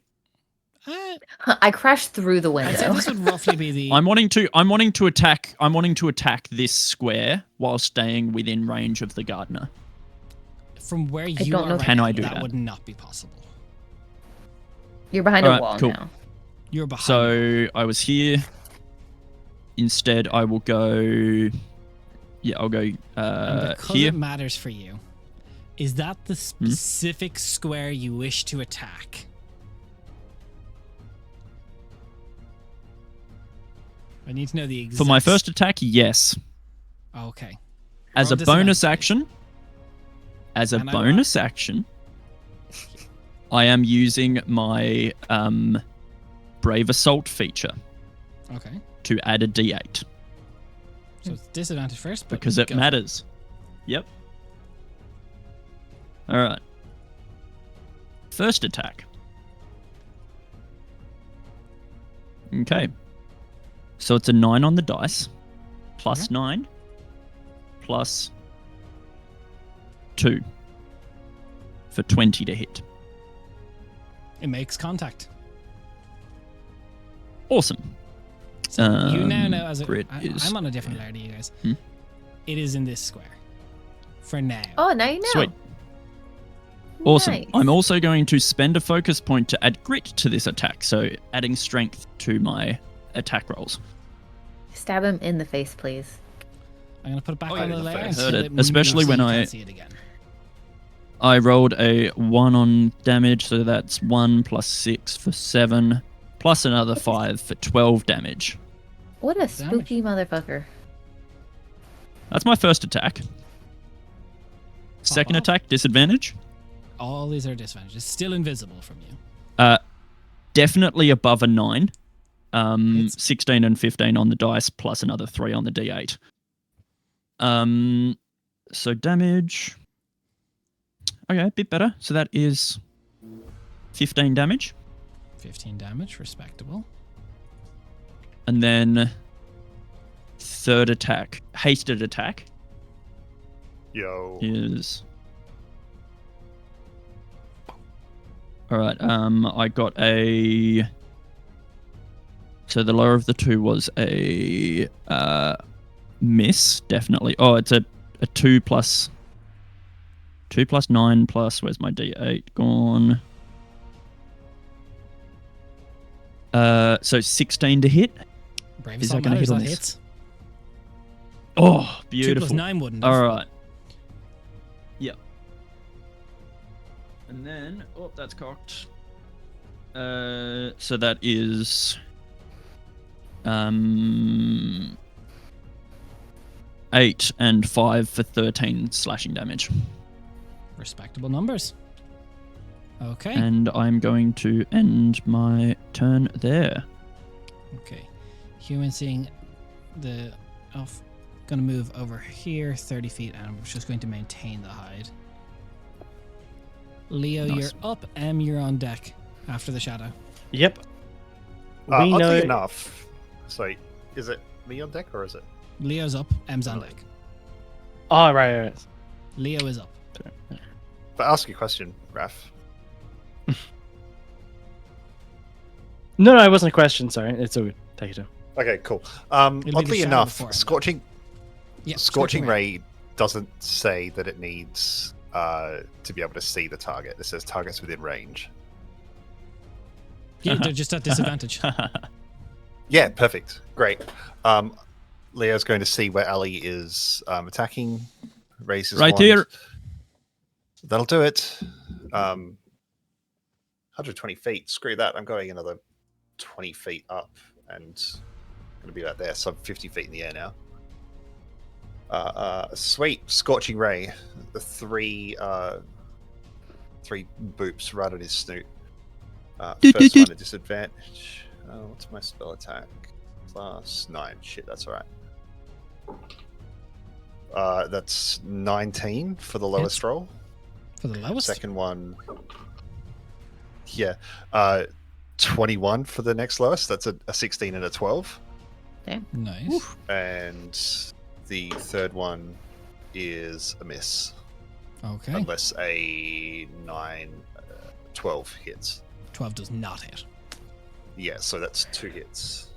I crashed through the I'd say window. this would roughly be the. I'm wanting to attack this square while staying within range of the gardener. From where you don't are know right Can now, I do that that? would not be possible. You're behind Alright, a wall cool. now. You're behind. So I was here. Instead, I will go. Yeah, I'll go and because here. it matters for you, is that the specific square you wish to attack? I need to know the exact. For my first attack, yes. Okay. As a Roll bonus disadvantage. action. As a And I- bonus action, I am using my Brave Assault feature Okay. to add a D8 So it's disadvantage first, but because it go for matters. Yep. All right. First attack. Okay. So it's a 9 on the dice, plus Okay. 9, plus 2 for 20 to hit. It makes contact. Awesome. So you now know as a. Grit is- I'm on a different layer to you guys. Hmm? It is in this square. For now. Oh, now you know. Sweet. Awesome. Nice. I'm also going to spend a focus point to add grit to this attack, so adding strength to my attack rolls. Stab him in the face, please. I'm gonna put it back Oh, on yeah, the the layer. face. until Heard it, it moves especially so when you I- can't see it again. I rolled a 1 on damage, so that's 1 plus 6 for 7, plus another 5 for 12 damage. What a spooky motherfucker. That's my first attack. Second Uh-huh. attack, disadvantage. All these are disadvantages. Still invisible from you. Definitely above a 9. Hits. 16 and 15 on the dice, plus another 3 on the d8. So damage. Okay, a bit better. So that is 15 damage. 15 damage, respectable. And then third attack, hasted attack, Yo. is... Alright, I got a... So the lower of the two was a miss, definitely. Oh, it's a 2 plus 9 plus, where's my d8 gone? So 16 to hit. Brave Is Assault that gonna matters, hit on that this? hits. Oh, 2 beautiful. plus 9 wouldn't. All right. Yep. And then, oh, that's cocked. So that is 8 and 5 for 13 slashing damage. Respectable numbers. Okay. And I'm going to end my turn there. Okay. Human seeing the elf gonna move over here 30 feet and I'm just going to maintain the hide. Leo, Nice. you're up. You're on deck after the shadow. Yep. We Oddly know. enough, sorry, is it me on deck or is it? Leo's up. M's on Oh. deck. Oh, right. Leo is up. But ask you a question, Raph. No, it wasn't a question. Sorry, it's all good. Take it. Okay, cool. It'll be the Oddly shadow enough, before him, though. Scorching Scorching Ray doesn't say that it needs to be able to see the target. It says targets within range. Yeah, they're just at disadvantage. Yeah, perfect. Great. Leo's going to see where Ali is attacking. Raises Right wand. here. That'll do it. 120 feet. Screw that. I'm going another 20 feet up and going to be right there. So I'm 50 feet in the air now. Sweet. Scorching Ray. The three boops right on his snoot. First one, a disadvantage. What's my spell attack? Plus 9. Shit, that's alright. That's 19 for the lowest Hits. roll. For the lowest? Second one. Yeah. 21 for the next lowest. That's a 16 and a 12. Nice. And the third one is a miss. Okay. Unless a 12 hits. 12 does not hit. Yeah, so that's 2 hits.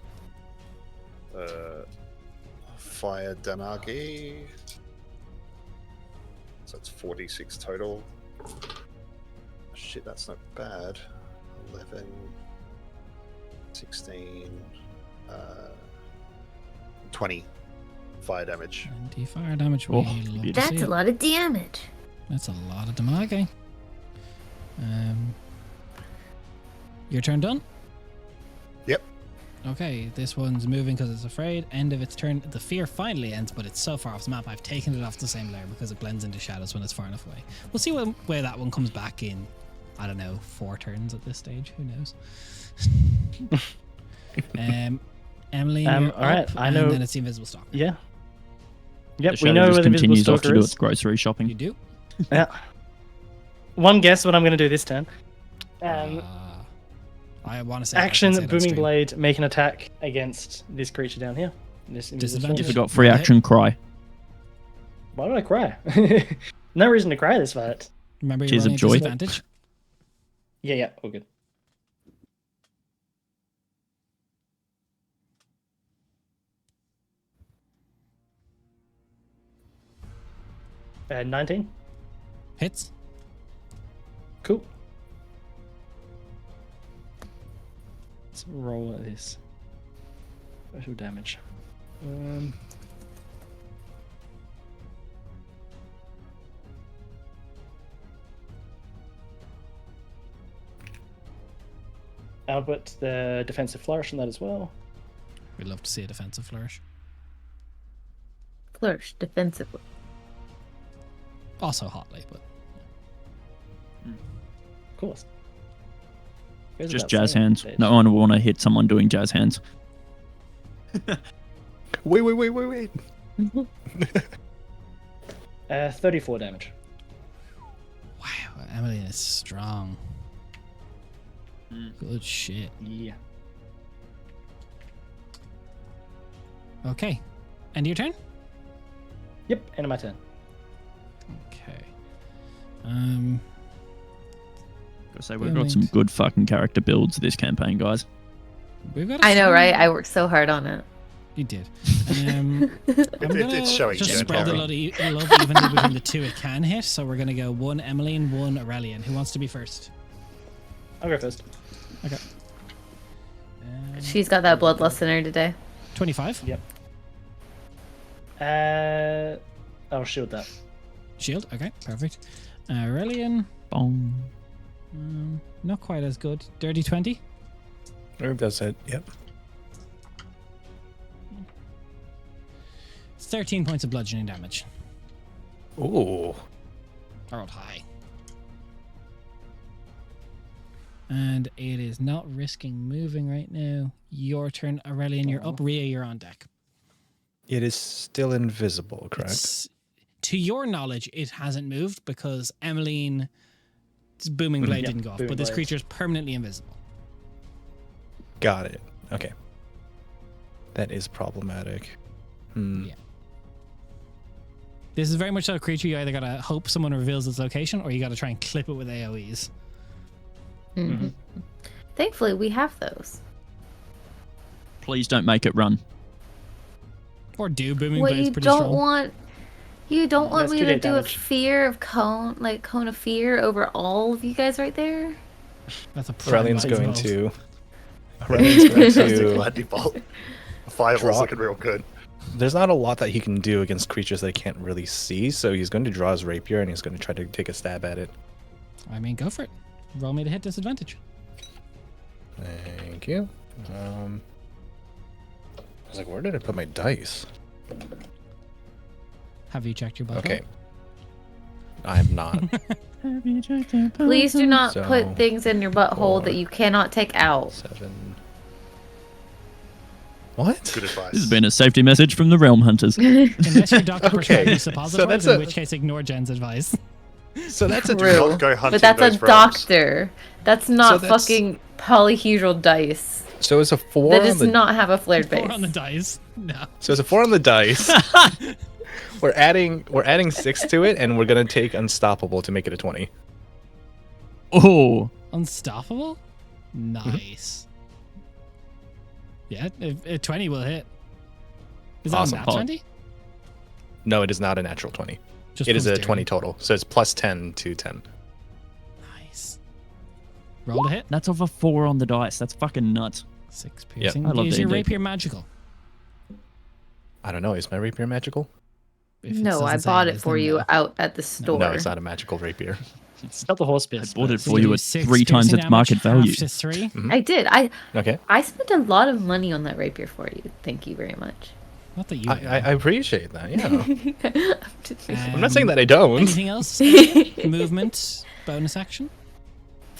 Fire Danagi. So that's 46 total. Shit, that's not bad. 11, 16, 20 fire damage. 20 fire damage. Oh, We love to see That's a it. lot of damage. That's a lot of damage. Your turn done? Yep. Okay, this one's moving because it's afraid. End of its turn. The fear finally ends, but it's so far off the map. I've taken it off the same layer because it blends into shadows when it's far enough away. We'll see where that one comes back in, I don't know, 4 turns at this stage. Who knows? Emily, All you're right, up, I know. and then it's the invisible stalker. Yeah. The Yep, we shadow know just where the invisible continues off to stalker do is. its grocery You shopping. do? Yeah. One guess what I'm going to do this turn. I want to say Action, I can say it on booming stream. blade, make an attack against this creature down here. This invisible Disadvantage. You stalker. forgot free action cry. Why did I cry? No reason to cry this fight. Remember, you're Tears of rolling a joy. disadvantage. Yeah, all good. Uh, 19. Hits. Cool. Let's roll at this. Special damage. I'll put the defensive flourish on that as well. We'd love to see a defensive flourish. Flourish defensively. Also hotly, but Of course. Goes Just without jazz saying at hands. this stage. No one will want to hit someone doing jazz hands. Wait. 34 damage. wow, Emily is strong. Good shit. Yeah. Okay. End of your turn? Yep, end of my turn. Okay. Gotta say, we've got some good fucking character builds this campaign, guys. We've got. I know, right? I worked so hard on it. You did. I'm gonna It's showing just you, spread the Terry. love evenly between the two it can hit. So we're gonna go 1 Emily and 1 Aurelian. Who wants to be first? I'll go first. Okay. She's got that bloodlust in her today. 25. Yep. I'll shield that. Shield. Okay, perfect. Aurelian. Boom. Not quite as good. Dirty 20. That's it. Yep. It's 13 points of bludgeoning damage. Ooh. I rolled high. And it is not risking moving right now. Your turn, Aurelian. You're up. Rhea, you're on deck. It is still invisible, correct? To your knowledge, it hasn't moved because Emmeline's booming blade Yeah, didn't go off, booming but this blade. creature is permanently invisible. Got it. Okay. That is problematic. Yeah. This is very much so a creature you either gotta hope someone reveals its location or you gotta try and clip it with AoEs. Mm-hmm. Thankfully, we have those. Please don't make it run. Or do booming What blade's you pretty don't strong. want, you don't want That's me 2d to do a damage. fear of cone, like cone of fear over all of you guys right there. That's a prime Aurelian's lightning going bolt. to. Aurelian's going Fantastic to. lightning bolt. Fireball's Drop. looking real good. There's not a lot that he can do against creatures that he can't really see, so he's going to draw his rapier and he's going to try to take a stab at it. I mean, go for it. Roll me to hit disadvantage. Thank you. I was like, where did I put my dice? Have you checked your butthole? Okay. I have not. Please do not So, put things in your butthole 4. that you cannot take out. 7. What? Good advice. This has been a safety message from the Realmhunters. Unless your doctor prescribes you So suppositories, that's in a- which case ignore Jen's advice. So that's a True. Not go hunting But that's those a realms. doctor. That's not that's- fucking polyhedral dice. So it's a 4 That on does the not have a flared base. 4 on the dice. No. So it's a 4 on the dice. we're adding 6 to it, and we're gonna take unstoppable to make it a 20. Oh, Unstoppable? Nice. Yeah, if 20 will hit. Is that Awesome. a nat 20? No, it is not a natural 20. Just It is plus a daring. 20 total. So it's plus 10 to 10. Nice. Roll to hit. that's off a 4 on the dice. That's fucking nuts. 6 piercing. I love Is your D&D. rapier magical? I don't know. Is my rapier magical? If it No, I doesn't say bought it it is, for then you no. out at the store. No, it's not a magical rapier. It's not the horse I piss. bought it but for you do at 6 3 times piercing its market damage, value. half to 3. I did. Okay. I spent a lot of money on that rapier for you. Thank you very much. Not that you. I appreciate that. Yeah. I'm not Um, saying that I don't. Anything else? Movement, bonus action.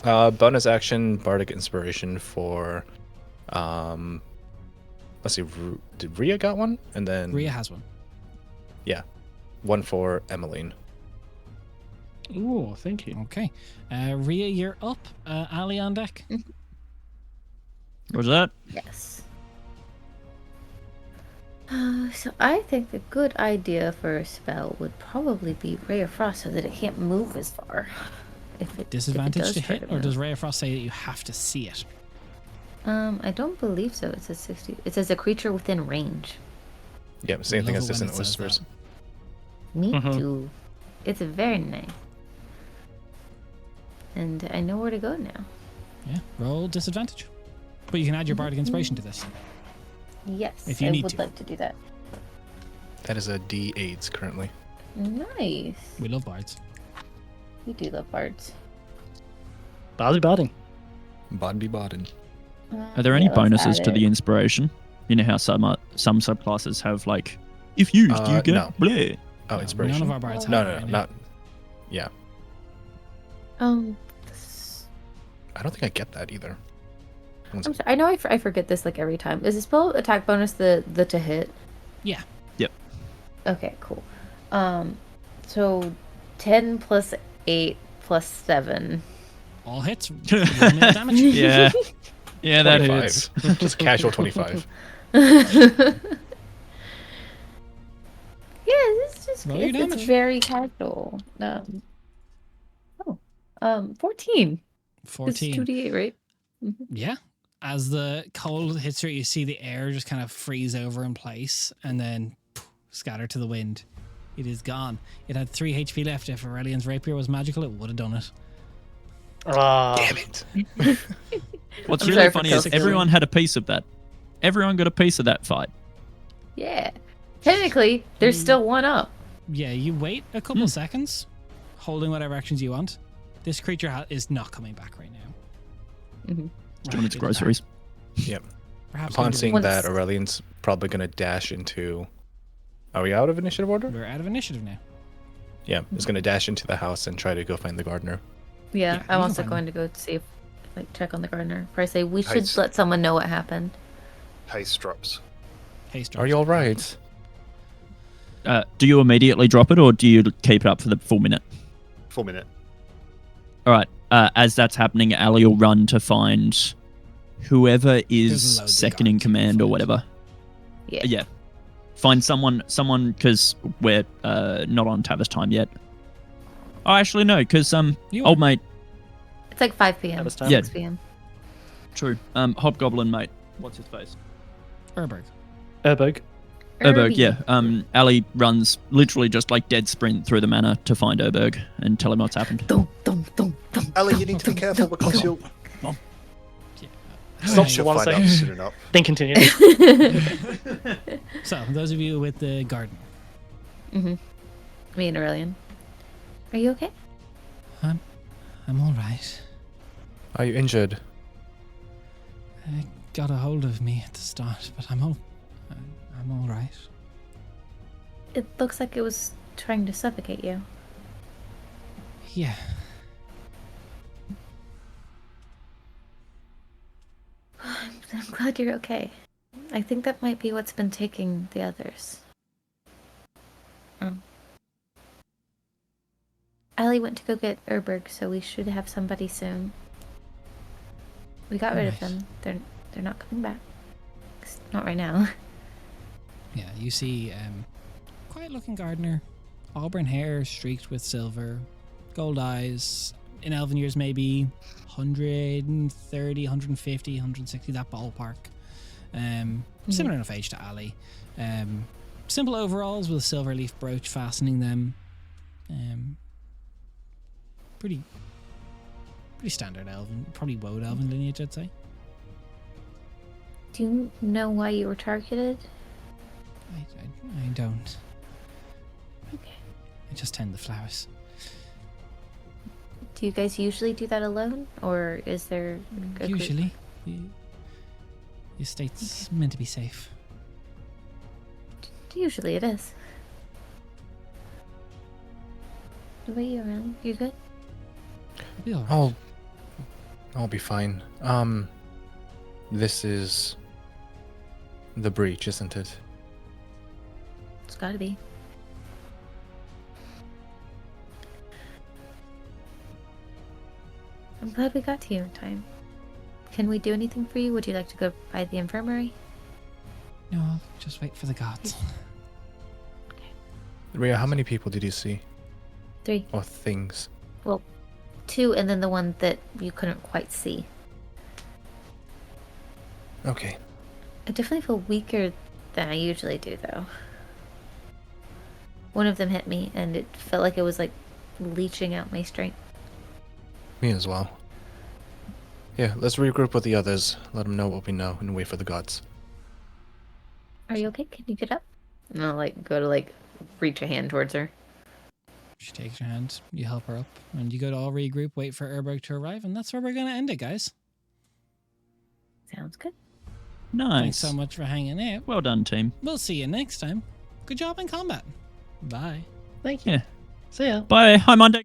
Bonus action, bardic inspiration for, let's see, did Rhea got one? And then Rhea has one. one for Emmeline. Oh, thank you. Okay. Rhea, you're up. Ali on deck. What's that? Yes. So I think the good idea for a spell would probably be Ray of Frost so that it can't move as far. If it Disadvantage does to try hit, to or does move. Ray of Frost say that you have to see it? I don't believe so. It says 60. It says a creature within range. Yeah, same thing love as it when Dissonant it says Whispers. Me Mhm. too. It's very nice. And I know where to go now. Yeah. Roll disadvantage. But you can add your bardic inspiration to this. Yes, If you I need would to. like to do that. That is a D8 currently. Nice. We love bards. We do love bards. Barding. Bod be bodden. Are there any let's bonuses add to the it. inspiration? You know how some subclasses have like, if used, you get no. bleh. Oh, inspiration. None of our bards No, have no, it no, right now. not. Yeah, This- I don't think I get that either. One I'm second. sorry, I know I forget this like every time. Is the spell attack bonus the to hit? Yeah. Okay, cool. So 10 plus 8 plus 7. All hits. Roll me the damage. Yeah. Yeah, that 25. hits. Just casual 25. Yeah, this is just Roll your it's damage. very casual. 14. It's 14. 2d8, right? Yeah. As the cold hits her, you see the air just kind of freeze over in place and then scatter to the wind. It is gone. It had 3 HP left. If Aurelian's rapier was magical, it would have done it. Ah, Damn it. What's I'm really sorry for funny is killing everyone you. had a piece of that. Everyone got a piece of that fight. Yeah. Technically, there's still one up. Yeah, you wait a couple seconds, holding whatever actions you want. This creature is not coming back right now. Doing its groceries. Yep. Perhaps Upon maybe seeing Once- that, Aurelian's probably going to dash into. Are we out of initiative order? we're out of initiative now. Yeah, he's going to dash into the house and try to go find the gardener. Yeah, Yeah, you I'm can also find going to go see if, like, check on the gardener. Probably say we should Nice. let someone know what happened. Haste drops. Haste Are you all right? Do you immediately drop it or do you keep it up for the full minute? Full minute. All right. As that's happening, Ali will run to find whoever is loads of second in guards you can command or find. whatever. Yeah. Yeah. Find someone, because we're not on Tavis time yet. Oh, actually, no, because You old are. mate, It's like 5 p.m. That was time. 6 p.m. true, hobgoblin mate. What's his face? Urberg. Erberg. Urberg, yeah. Ali runs literally just like dead sprint through the manor to find Urberg and tell him what's happened. Dum, dum, dum, dum, Ellie, dum, you need to be dum, careful dum, because dum. you'll Stop she'll for one find out second. soon enough. Then continue. So, those of you with the garden. Me and Aurelian. Are you okay? I'm all right. Are you injured? It got a hold of me at the start, but I'm all right. It looks like it was trying to suffocate you. Yeah. I'm glad you're okay. I think that might be what's been taking the others. Allie went to go get Urberg, so we should have somebody soon. We got rid of Nice. them. they're not coming back. Not right now. Yeah, you see quiet-looking gardener, auburn hair streaked with silver, gold eyes. In elven years, maybe 130, 150, 160, that ballpark. Similar enough age to Ali. Simple overalls with a silver leaf brooch fastening them. Pretty standard elven, probably woad elven lineage, I'd say. Do you know why you were targeted? I don't. Okay. I just tend the flowers. Do you guys usually do that alone, or is there a group? Usually, the estate's meant to be safe. Usually it is. What about you, Riley? You good? It'll be all right. I'll be fine. This is the breach, isn't it? It's gotta be. I'm glad we got to you in time. Can we do anything for you? Would you like to go by the infirmary? No, I'll just wait for the gods. Ria, how many people did you see? 3. Or things? Well, 2, and then the one that you couldn't quite see. Okay. I definitely feel weaker than I usually do, though. One of them hit me, and it felt like it was like leeching out my strength. Me as well. Yeah, let's regroup with the others. Let them know what we know and wait for the gods. Are you okay? Can you get up? And I'll go to reach a hand towards her. She takes your hand, you help her up, and you go to all regroup, wait for Erberg to arrive, and that's where we're going to end it, guys. Sounds good. Nice. Thanks so much for hanging out. Well done, team. We'll see you next time. Good job in combat. Bye. Thank you. Yeah. See ya. Bye. Hi, Monday.